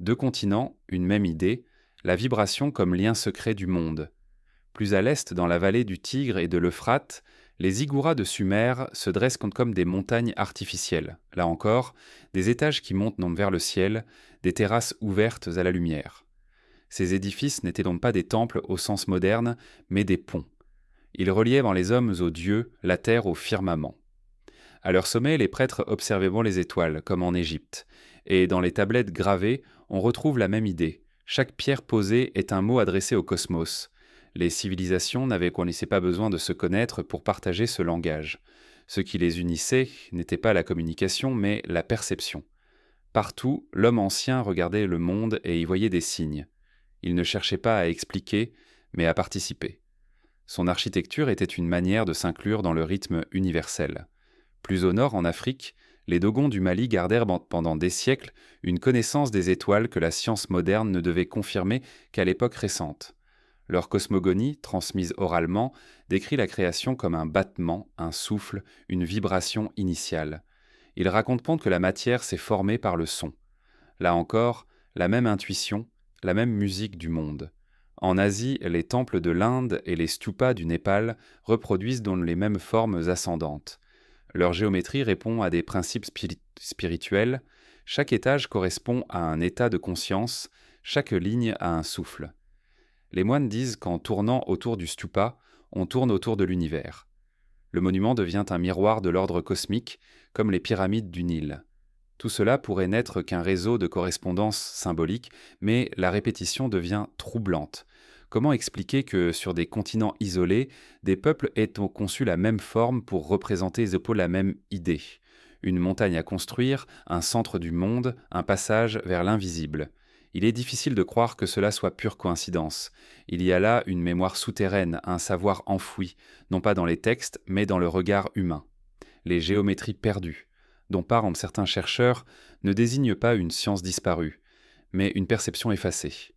Deux continents, une même idée, la vibration comme lien secret du monde. Plus à l'est, dans la vallée du Tigre et de l'Euphrate, les zigguras de Sumer se dressent comme des montagnes artificielles. Là encore, des étages qui montent vers le ciel, des terrasses ouvertes à la lumière. Ces édifices n'étaient donc pas des temples au sens moderne, mais des ponts. Ils reliaient les hommes aux dieux, la terre au firmament. À leur sommet, les prêtres observaient les étoiles, comme en Égypte. Et dans les tablettes gravées, on retrouve la même idée. Chaque pierre posée est un mot adressé au cosmos. Les civilisations n'avaient pas besoin de se connaître pour partager ce langage. Ce qui les unissait n'était pas la communication, mais la perception. Partout, l'homme ancien regardait le monde et y voyait des signes. Il ne cherchait pas à expliquer, mais à participer. Son architecture était une manière de s'inclure dans le rythme universel. Plus au nord, en Afrique, les Dogons du Mali gardèrent pendant des siècles une connaissance des étoiles que la science moderne ne devait confirmer qu'à l'époque récente. Leur cosmogonie, transmise oralement, décrit la création comme un battement, un souffle, une vibration initiale. Ils racontent que la matière s'est formée par le son. Là encore, la même intuition, la même musique du monde. En Asie, les temples de l'Inde et les stupas du Népal reproduisent dans les mêmes formes ascendantes. Leur géométrie répond à des principes spirituels. Chaque étage correspond à un état de conscience, chaque ligne à un souffle. Les moines disent qu'en tournant autour du stupa, on tourne autour de l'univers. Le monument devient un miroir de l'ordre cosmique, comme les pyramides du Nil. Tout cela pourrait n'être qu'un réseau de correspondances symboliques, mais la répétition devient troublante. Comment expliquer que, sur des continents isolés, des peuples aient conçu la même forme pour représenter la même idée? Une montagne à construire, un centre du monde, un passage vers l'invisible. Il est difficile de croire que cela soit pure coïncidence. Il y a là une mémoire souterraine, un savoir enfoui, non pas dans les textes, mais dans le regard humain. Les géométries perdues, dont parlent certains chercheurs, ne désignent pas une science disparue, mais une perception effacée.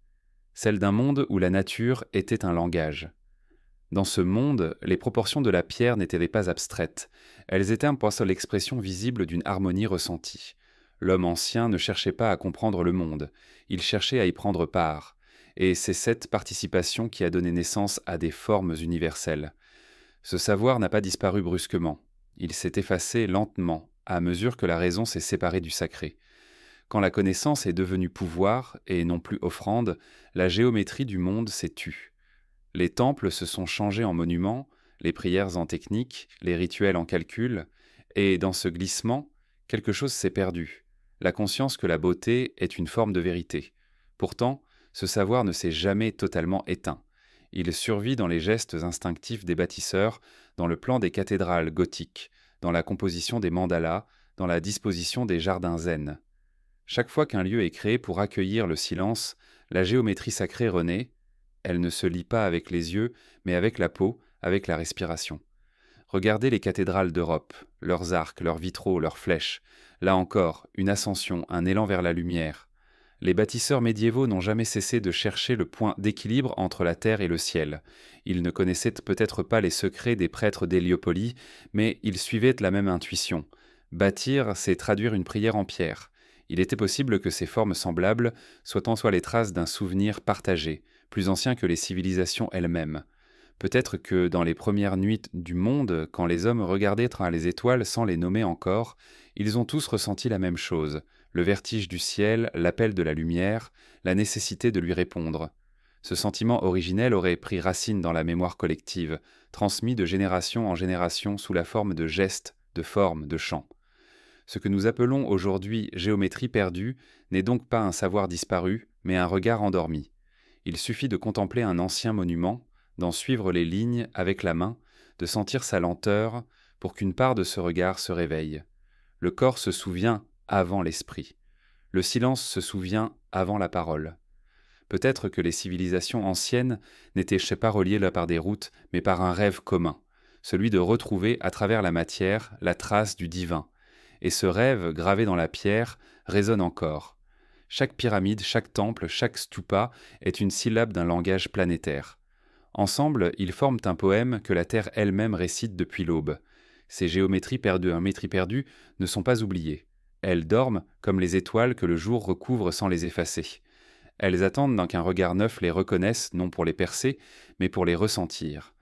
Celle d'un monde où la nature était un langage. Dans ce monde, les proportions de la pierre n'étaient pas abstraites, elles étaient l'expression visible d'une harmonie ressentie. L'homme ancien ne cherchait pas à comprendre le monde, il cherchait à y prendre part, et c'est cette participation qui a donné naissance à des formes universelles. Ce savoir n'a pas disparu brusquement, il s'est effacé lentement, à mesure que la raison s'est séparée du sacré. Quand la connaissance est devenue pouvoir et non plus offrande, la géométrie du monde s'est tue. Les temples se sont changés en monuments, les prières en techniques, les rituels en calculs, et dans ce glissement, quelque chose s'est perdu, la conscience que la beauté est une forme de vérité. Pourtant, ce savoir ne s'est jamais totalement éteint. Il survit dans les gestes instinctifs des bâtisseurs, dans le plan des cathédrales gothiques, dans la composition des mandalas, dans la disposition des jardins zen. Chaque fois qu'un lieu est créé pour accueillir le silence, la géométrie sacrée renaît. Elle ne se lie pas avec les yeux, mais avec la peau, avec la respiration. Regardez les cathédrales d'Europe, leurs arcs, leurs vitraux, leurs flèches. Là encore, une ascension, un élan vers la lumière. Les bâtisseurs médiévaux n'ont jamais cessé de chercher le point d'équilibre entre la terre et le ciel. Ils ne connaissaient peut-être pas les secrets des prêtres d'Héliopolie, mais ils suivaient la même intuition. Bâtir, c'est traduire une prière en pierre. Il était possible que ces formes semblables soient en soi les traces d'un souvenir partagé, plus ancien que les civilisations elles-mêmes. Peut-être que dans les premières nuits du monde, quand les hommes regardaient les étoiles sans les nommer encore, ils ont tous ressenti la même chose, le vertige du ciel, l'appel de la lumière, la nécessité de lui répondre. Ce sentiment originel aurait pris racine dans la mémoire collective, transmis de génération en génération sous la forme de gestes, de formes, de chants. Ce que nous appelons aujourd'hui géométrie perdue n'est donc pas un savoir disparu, mais un regard endormi. Il suffit de contempler un ancien monument, d'en suivre les lignes avec la main, de sentir sa lenteur pour qu'une part de ce regard se réveille. Le corps se souvient avant l'esprit. Le silence se souvient avant la parole. Peut-être que les civilisations anciennes n'étaient pas reliées là par des routes, mais par un rêve commun, celui de retrouver à travers la matière la trace du divin. Et ce rêve, gravé dans la pierre, résonne encore. Chaque pyramide, chaque temple, chaque stupa est une syllabe d'un langage planétaire. Ensemble, ils forment un poème que la Terre elle-même récite depuis l'aube. Ces géométries perdues ne sont pas oubliées. Elles dorment comme les étoiles que le jour recouvre sans les effacer. Elles attendent qu'un regard neuf les reconnaisse, non pour les percer, mais pour les ressentir.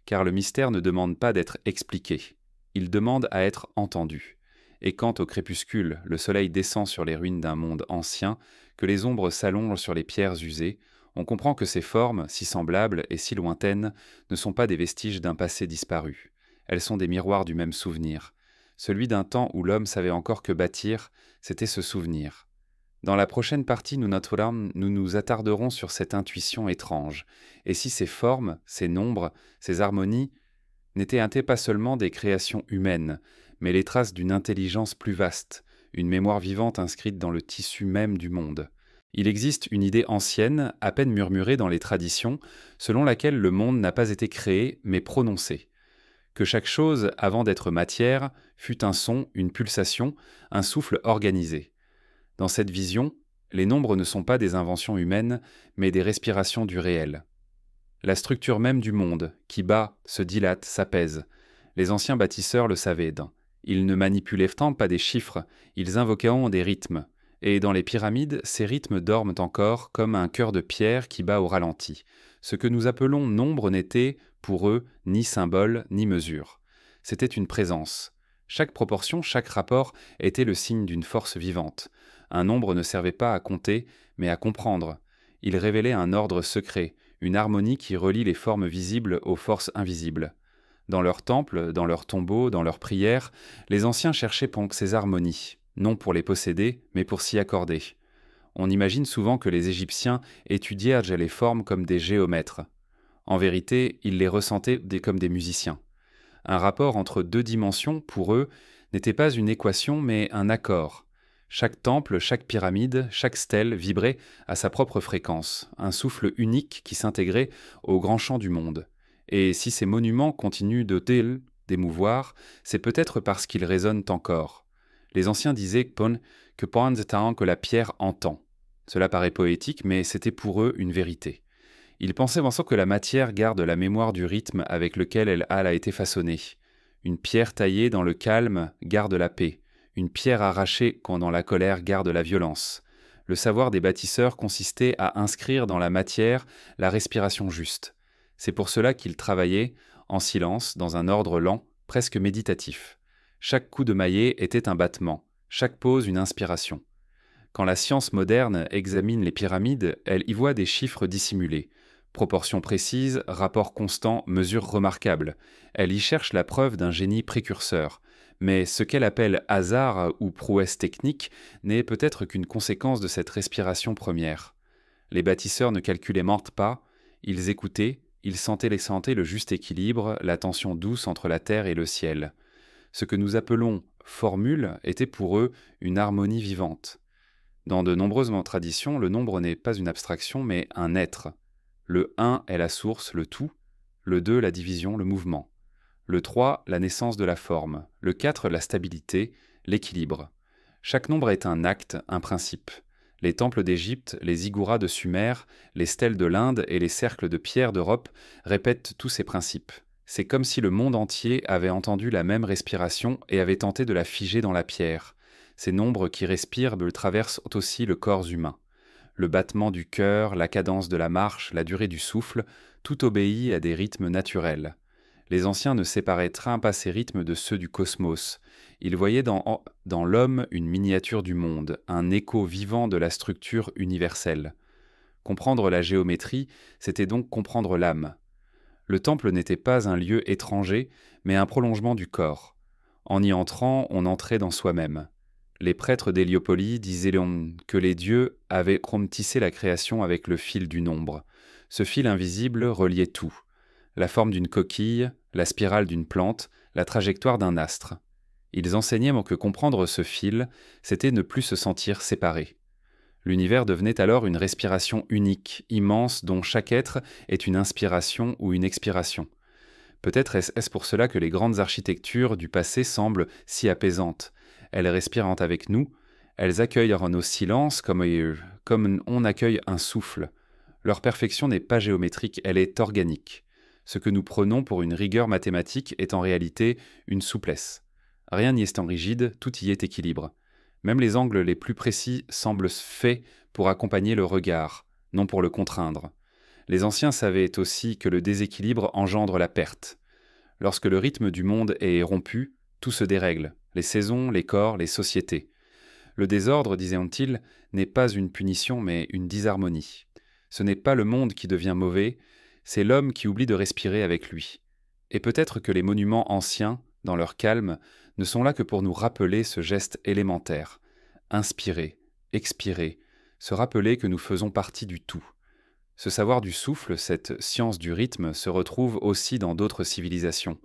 Car le mystère ne demande pas d'être expliqué. Il demande à être entendu. Et quand, au crépuscule, le soleil descend sur les ruines d'un monde ancien, que les ombres s'allongent sur les pierres usées, on comprend que ces formes, si semblables et si lointaines, ne sont pas des vestiges d'un passé disparu. Elles sont des miroirs du même souvenir. Celui d'un temps où l'homme savait encore que bâtir, c'était se souvenir. Dans la prochaine partie nous nous attarderons sur cette intuition étrange. Et si ces formes, ces nombres, ces harmonies n'étaient pas seulement des créations humaines, mais les traces d'une intelligence plus vaste, une mémoire vivante inscrite dans le tissu même du monde. Il existe une idée ancienne, à peine murmurée dans les traditions, selon laquelle le monde n'a pas été créé, mais prononcé. Que chaque chose, avant d'être matière, fut un son, une pulsation, un souffle organisé. Dans cette vision, les nombres ne sont pas des inventions humaines, mais des respirations du réel. La structure même du monde, qui bat, se dilate, s'apaise. Les anciens bâtisseurs le savaient. Ils ne manipulaient tant pas des chiffres, ils invoquaient des rythmes. Et dans les pyramides, ces rythmes dorment encore comme un cœur de pierre qui bat au ralenti. Ce que nous appelons nombre n'était, pour eux, ni symbole, ni mesure. C'était une présence. Chaque proportion, chaque rapport était le signe d'une force vivante. Un nombre ne servait pas à compter, mais à comprendre. Il révélait un ordre secret, une harmonie qui relie les formes visibles aux forces invisibles. Dans leurs temples, dans leurs tombeaux, dans leurs prières, les anciens cherchaient donc ces harmonies, non pour les posséder, mais pour s'y accorder. On imagine souvent que les Égyptiens étudiaient les formes comme des géomètres. En vérité, ils les ressentaient comme des musiciens. Un rapport entre deux dimensions, pour eux, n'était pas une équation, mais un accord. Chaque temple, chaque pyramide, chaque stèle vibrait à sa propre fréquence, un souffle unique qui s'intégrait au grand chant du monde. Et si ces monuments continuent d'émouvoir, c'est peut-être parce qu'ils résonnent encore. Les anciens disaient que la pierre entend. Cela paraît poétique, mais c'était pour eux une vérité. Ils pensaient que la matière garde la mémoire du rythme avec lequel elle a été façonnée. Une pierre taillée dans le calme garde la paix. Une pierre arrachée quand dans la colère garde la violence. Le savoir des bâtisseurs consistait à inscrire dans la matière la respiration juste. C'est pour cela qu'ils travaillaient, en silence, dans un ordre lent, presque méditatif. Chaque coup de maillet était un battement, chaque pose une inspiration. Quand la science moderne examine les pyramides, elle y voit des chiffres dissimulés. Proportions précises, rapports constants, mesures remarquables. Elle y cherche la preuve d'un génie précurseur. Mais ce qu'elle appelle hasard ou prouesse technique n'est peut-être qu'une conséquence de cette respiration première. Les bâtisseurs ne calculaient pas, ils écoutaient, ils sentaient le juste équilibre, la tension douce entre la terre et le ciel. Ce que nous appelons formule était pour eux une harmonie vivante. Dans de nombreuses traditions, le nombre n'est pas une abstraction, mais un être. Le 1 est la source, le tout. Le 2, la division, le mouvement. Le 3, la naissance de la forme. Le 4, la stabilité, l'équilibre. Chaque nombre est un acte, un principe. Les temples d'Égypte, les ziggourats de Sumer, les stèles de l'Inde et les cercles de pierre d'Europe répètent tous ces principes. C'est comme si le monde entier avait entendu la même respiration et avait tenté de la figer dans la pierre. Ces nombres qui respirent traversent aussi le corps humain. Le battement du cœur, la cadence de la marche, la durée du souffle, tout obéit à des rythmes naturels. Les anciens ne séparaient pas ces rythmes de ceux du cosmos. Ils voyaient dans l'homme une miniature du monde, un écho vivant de la structure universelle. Comprendre la géométrie, c'était donc comprendre l'âme. Le temple n'était pas un lieu étranger, mais un prolongement du corps. En y entrant, on entrait dans soi-même. Les prêtres d'Héliopolis disaient que les dieux avaient tissé la création avec le fil du nombre. Ce fil invisible reliait tout. La forme d'une coquille, la spirale d'une plante, la trajectoire d'un astre. Ils enseignaient que comprendre ce fil, c'était ne plus se sentir séparé. L'univers devenait alors une respiration unique, immense, dont chaque être est une inspiration ou une expiration. Peut-être est-ce pour cela que les grandes architectures du passé semblent si apaisantes. Elles respirent avec nous, elles accueillent nos silences comme on accueille un souffle. Leur perfection n'est pas géométrique, elle est organique. Ce que nous prenons pour une rigueur mathématique est en réalité une souplesse. Rien n'y est en rigide, tout y est équilibre. Même les angles les plus précis semblent faits pour accompagner le regard, non pour le contraindre. Les anciens savaient aussi que le déséquilibre engendre la perte. Lorsque le rythme du monde est rompu, tout se dérègle, les saisons, les corps, les sociétés. Le désordre, disaient-ils, n'est pas une punition mais une disharmonie. Ce n'est pas le monde qui devient mauvais, c'est l'homme qui oublie de respirer avec lui. Et peut-être que les monuments anciens, dans leur calme, ne sont là que pour nous rappeler ce geste élémentaire. Inspirer, expirer, se rappeler que nous faisons partie du tout. Ce savoir du souffle, cette science du rythme, se retrouve aussi dans d'autres civilisations.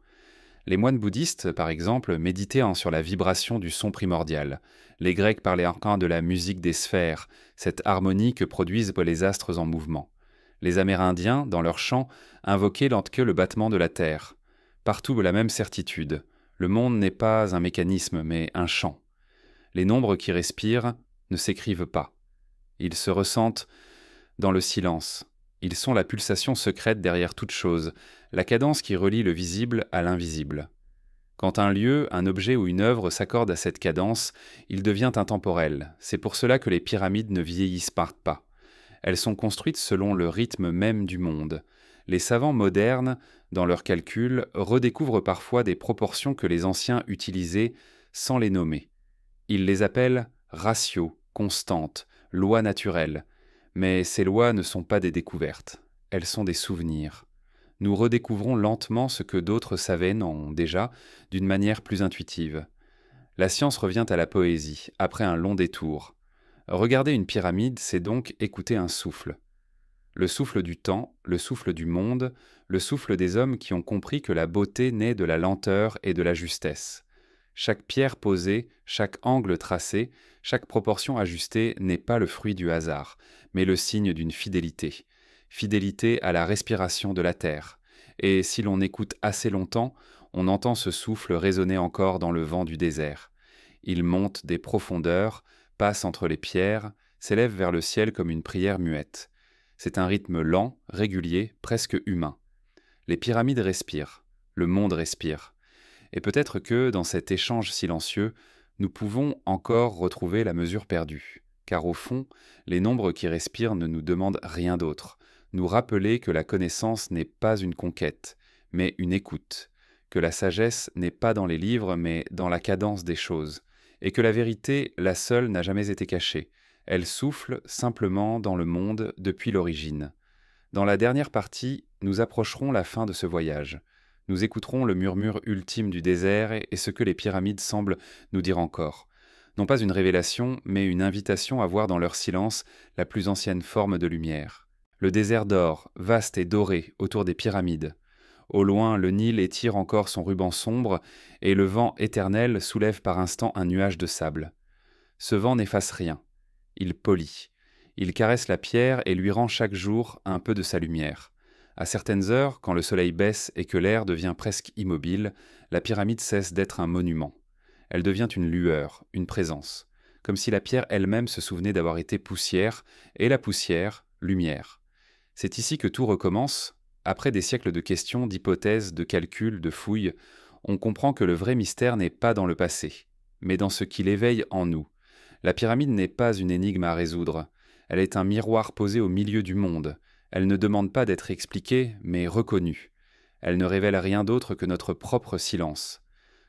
Les moines bouddhistes, par exemple, méditaient sur la vibration du son primordial. Les Grecs parlaient encore de la musique des sphères, cette harmonie que produisent les astres en mouvement. Les Amérindiens, dans leurs chants, invoquaient que le battement de la terre. Partout la même certitude. Le monde n'est pas un mécanisme, mais un chant. Les nombres qui respirent ne s'écrivent pas. Ils se ressentent dans le silence. Ils sont la pulsation secrète derrière toute chose, la cadence qui relie le visible à l'invisible. Quand un lieu, un objet ou une œuvre s'accorde à cette cadence, il devient intemporel. C'est pour cela que les pyramides ne vieillissent pas. Elles sont construites selon le rythme même du monde. Les savants modernes, dans leurs calculs, redécouvrent parfois des proportions que les anciens utilisaient sans les nommer. Ils les appellent ratios, constantes, lois naturelles. Mais ces lois ne sont pas des découvertes, elles sont des souvenirs. Nous redécouvrons lentement ce que d'autres savaient, non, déjà, d'une manière plus intuitive. La science revient à la poésie, après un long détour. Regarder une pyramide, c'est donc écouter un souffle. Le souffle du temps, le souffle du monde, le souffle des hommes qui ont compris que la beauté naît de la lenteur et de la justesse. Chaque pierre posée, chaque angle tracé, chaque proportion ajustée n'est pas le fruit du hasard, mais le signe d'une fidélité. Fidélité à la respiration de la terre. Et si l'on écoute assez longtemps, on entend ce souffle résonner encore dans le vent du désert. Il monte des profondeurs, passe entre les pierres, s'élève vers le ciel comme une prière muette. C'est un rythme lent, régulier, presque humain. Les pyramides respirent, le monde respire. Et peut-être que, dans cet échange silencieux, nous pouvons encore retrouver la mesure perdue. Car au fond, les nombres qui respirent ne nous demandent rien d'autre. Nous rappeler que la connaissance n'est pas une conquête, mais une écoute. Que la sagesse n'est pas dans les livres, mais dans la cadence des choses. Et que la vérité, la seule, n'a jamais été cachée. Elle souffle simplement dans le monde depuis l'origine. Dans la dernière partie, nous approcherons la fin de ce voyage. Nous écouterons le murmure ultime du désert et ce que les pyramides semblent nous dire encore. Non pas une révélation, mais une invitation à voir dans leur silence la plus ancienne forme de lumière. Le désert dort, vaste et doré, autour des pyramides. Au loin, le Nil étire encore son ruban sombre et le vent éternel soulève par instants un nuage de sable. Ce vent n'efface rien. Il polit. Il caresse la pierre et lui rend chaque jour un peu de sa lumière. À certaines heures, quand le soleil baisse et que l'air devient presque immobile, la pyramide cesse d'être un monument. Elle devient une lueur, une présence, comme si la pierre elle-même se souvenait d'avoir été poussière, et la poussière, lumière. C'est ici que tout recommence. Après des siècles de questions, d'hypothèses, de calculs, de fouilles, on comprend que le vrai mystère n'est pas dans le passé, mais dans ce qu'il éveille en nous. La pyramide n'est pas une énigme à résoudre. Elle est un miroir posé au milieu du monde. Elle ne demande pas d'être expliquée, mais reconnue. Elle ne révèle rien d'autre que notre propre silence.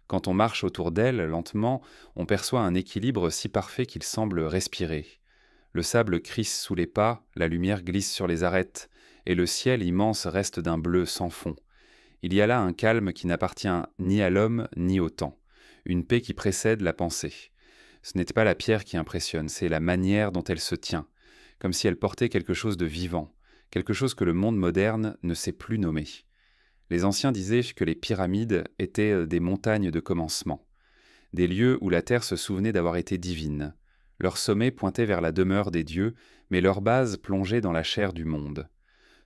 Quand on marche autour d'elle, lentement, on perçoit un équilibre si parfait qu'il semble respirer. Le sable crisse sous les pas, la lumière glisse sur les arêtes, et le ciel immense reste d'un bleu sans fond. Il y a là un calme qui n'appartient ni à l'homme ni au temps, une paix qui précède la pensée. Ce n'est pas la pierre qui impressionne, c'est la manière dont elle se tient, comme si elle portait quelque chose de vivant, quelque chose que le monde moderne ne sait plus nommer. Les anciens disaient que les pyramides étaient des montagnes de commencement, des lieux où la terre se souvenait d'avoir été divine. Leur sommet pointait vers la demeure des dieux, mais leur base plongeait dans la chair du monde.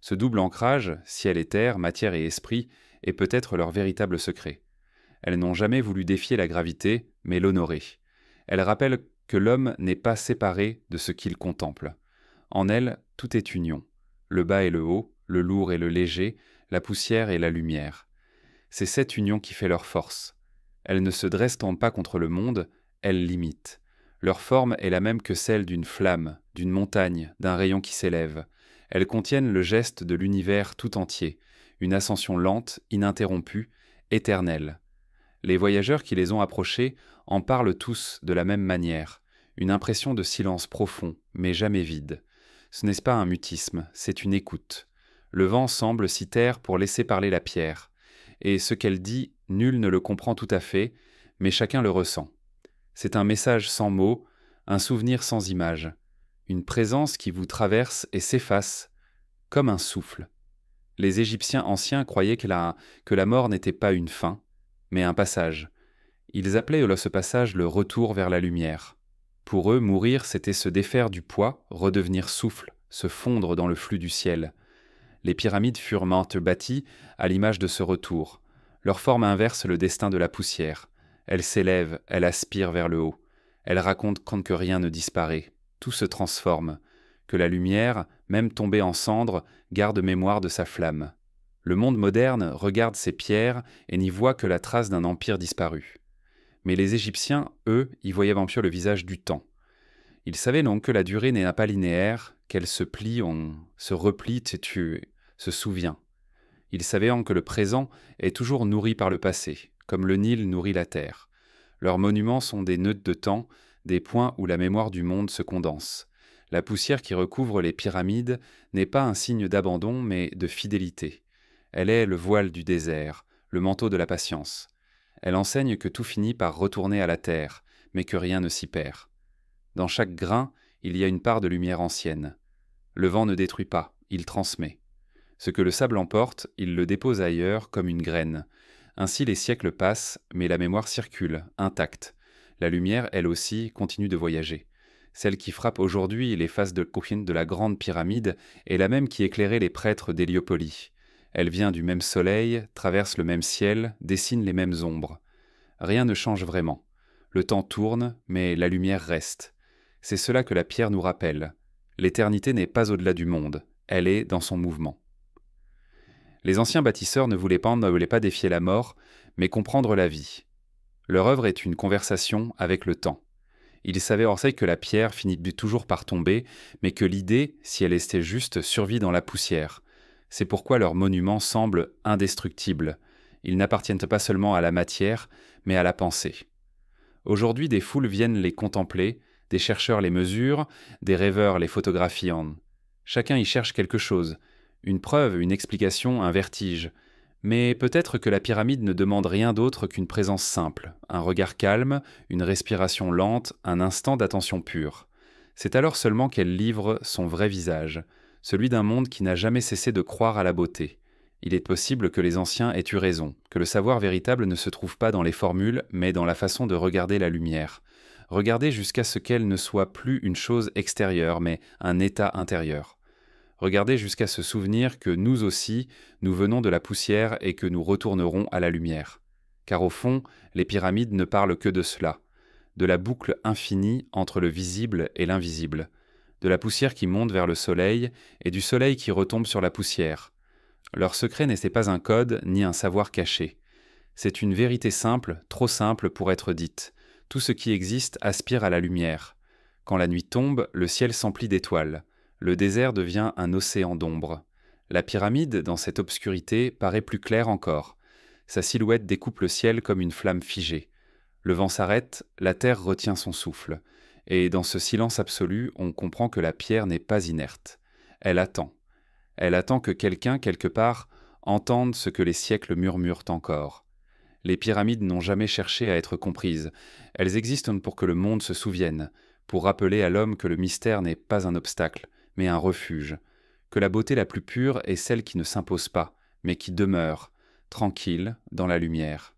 Ce double ancrage, ciel et terre, matière et esprit, est peut-être leur véritable secret. Elles n'ont jamais voulu défier la gravité, mais l'honorer. Elles rappellent que l'homme n'est pas séparé de ce qu'il contemple. En elles, tout est union. Le bas et le haut, le lourd et le léger, la poussière et la lumière. C'est cette union qui fait leur force. Elles ne se dressent pas contre le monde, elles l'imitent. Leur forme est la même que celle d'une flamme, d'une montagne, d'un rayon qui s'élève. Elles contiennent le geste de l'univers tout entier, une ascension lente, ininterrompue, éternelle. Les voyageurs qui les ont approchées en parlent tous de la même manière, une impression de silence profond, mais jamais vide. Ce n'est pas un mutisme, c'est une écoute. Le vent semble s'y taire pour laisser parler la pierre, et ce qu'elle dit, nul ne le comprend tout à fait, mais chacun le ressent. C'est un message sans mots, un souvenir sans image, une présence qui vous traverse et s'efface, comme un souffle. Les Égyptiens anciens croyaient que la mort n'était pas une fin, mais un passage. Ils appelaient ce passage le retour vers la lumière. Pour eux, mourir, c'était se défaire du poids, redevenir souffle, se fondre dans le flux du ciel. Les pyramides furent maintes bâties à l'image de ce retour. Leur forme inverse le destin de la poussière. Elle s'élève, elle aspire vers le haut. Elle raconte que rien ne disparaît, tout se transforme, que la lumière, même tombée en cendres, garde mémoire de sa flamme. Le monde moderne regarde ces pierres et n'y voit que la trace d'un empire disparu. Mais les Égyptiens, eux, y voyaient bien sûr le visage du temps. Ils savaient donc que la durée n'est pas linéaire, qu'elle se plie, on se replie, tu se souvient. Ils savaient que le présent est toujours nourri par le passé, comme le Nil nourrit la terre. Leurs monuments sont des nœuds de temps, des points où la mémoire du monde se condense. La poussière qui recouvre les pyramides n'est pas un signe d'abandon, mais de fidélité. Elle est le voile du désert, le manteau de la patience. Elle enseigne que tout finit par retourner à la terre, mais que rien ne s'y perd. Dans chaque grain, il y a une part de lumière ancienne. Le vent ne détruit pas, il transmet. Ce que le sable emporte, il le dépose ailleurs comme une graine. Ainsi les siècles passent, mais la mémoire circule, intacte. La lumière, elle aussi, continue de voyager. Celle qui frappe aujourd'hui les faces de Khufu de la grande pyramide est la même qui éclairait les prêtres d'Héliopolie. Elle vient du même soleil, traverse le même ciel, dessine les mêmes ombres. Rien ne change vraiment. Le temps tourne, mais la lumière reste. C'est cela que la pierre nous rappelle. L'éternité n'est pas au-delà du monde, elle est dans son mouvement. Les anciens bâtisseurs ne voulaient pas défier la mort, mais comprendre la vie. Leur œuvre est une conversation avec le temps. Ils savaient que la pierre finit toujours par tomber, mais que l'idée, si elle était juste, survit dans la poussière. C'est pourquoi leurs monuments semblent indestructibles. Ils n'appartiennent pas seulement à la matière, mais à la pensée. Aujourd'hui, des foules viennent les contempler, des chercheurs les mesurent, des rêveurs les photographient. Chacun y cherche quelque chose, une preuve, une explication, un vertige. Mais peut-être que la pyramide ne demande rien d'autre qu'une présence simple, un regard calme, une respiration lente, un instant d'attention pure. C'est alors seulement qu'elle livre son vrai visage, celui d'un monde qui n'a jamais cessé de croire à la beauté. Il est possible que les anciens aient eu raison, que le savoir véritable ne se trouve pas dans les formules, mais dans la façon de regarder la lumière. Regarder jusqu'à ce qu'elle ne soit plus une chose extérieure, mais un état intérieur. Regarder jusqu'à se souvenir que nous aussi, nous venons de la poussière et que nous retournerons à la lumière. Car au fond, les pyramides ne parlent que de cela, de la boucle infinie entre le visible et l'invisible, de la poussière qui monte vers le soleil et du soleil qui retombe sur la poussière. Leur secret n'était pas un code ni un savoir caché. C'est une vérité simple, trop simple pour être dite. Tout ce qui existe aspire à la lumière. Quand la nuit tombe, le ciel s'emplit d'étoiles. Le désert devient un océan d'ombre. La pyramide, dans cette obscurité, paraît plus claire encore. Sa silhouette découpe le ciel comme une flamme figée. Le vent s'arrête, la terre retient son souffle. Et dans ce silence absolu, on comprend que la pierre n'est pas inerte. Elle attend. Elle attend que quelqu'un, quelque part, entende ce que les siècles murmurent encore. Les pyramides n'ont jamais cherché à être comprises. Elles existent pour que le monde se souvienne, pour rappeler à l'homme que le mystère n'est pas un obstacle, mais un refuge, que la beauté la plus pure est celle qui ne s'impose pas, mais qui demeure, tranquille, dans la lumière.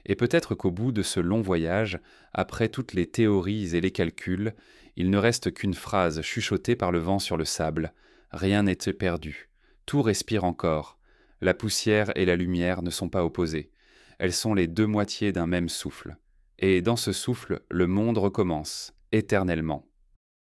Et peut-être qu'au bout de ce long voyage, après toutes les théories et les calculs, il ne reste qu'une phrase chuchotée par le vent sur le sable. Rien n'est perdu. Tout respire encore. La poussière et la lumière ne sont pas opposées. Elles sont les deux moitiés d'un même souffle. Et dans ce souffle, le monde recommence, éternellement.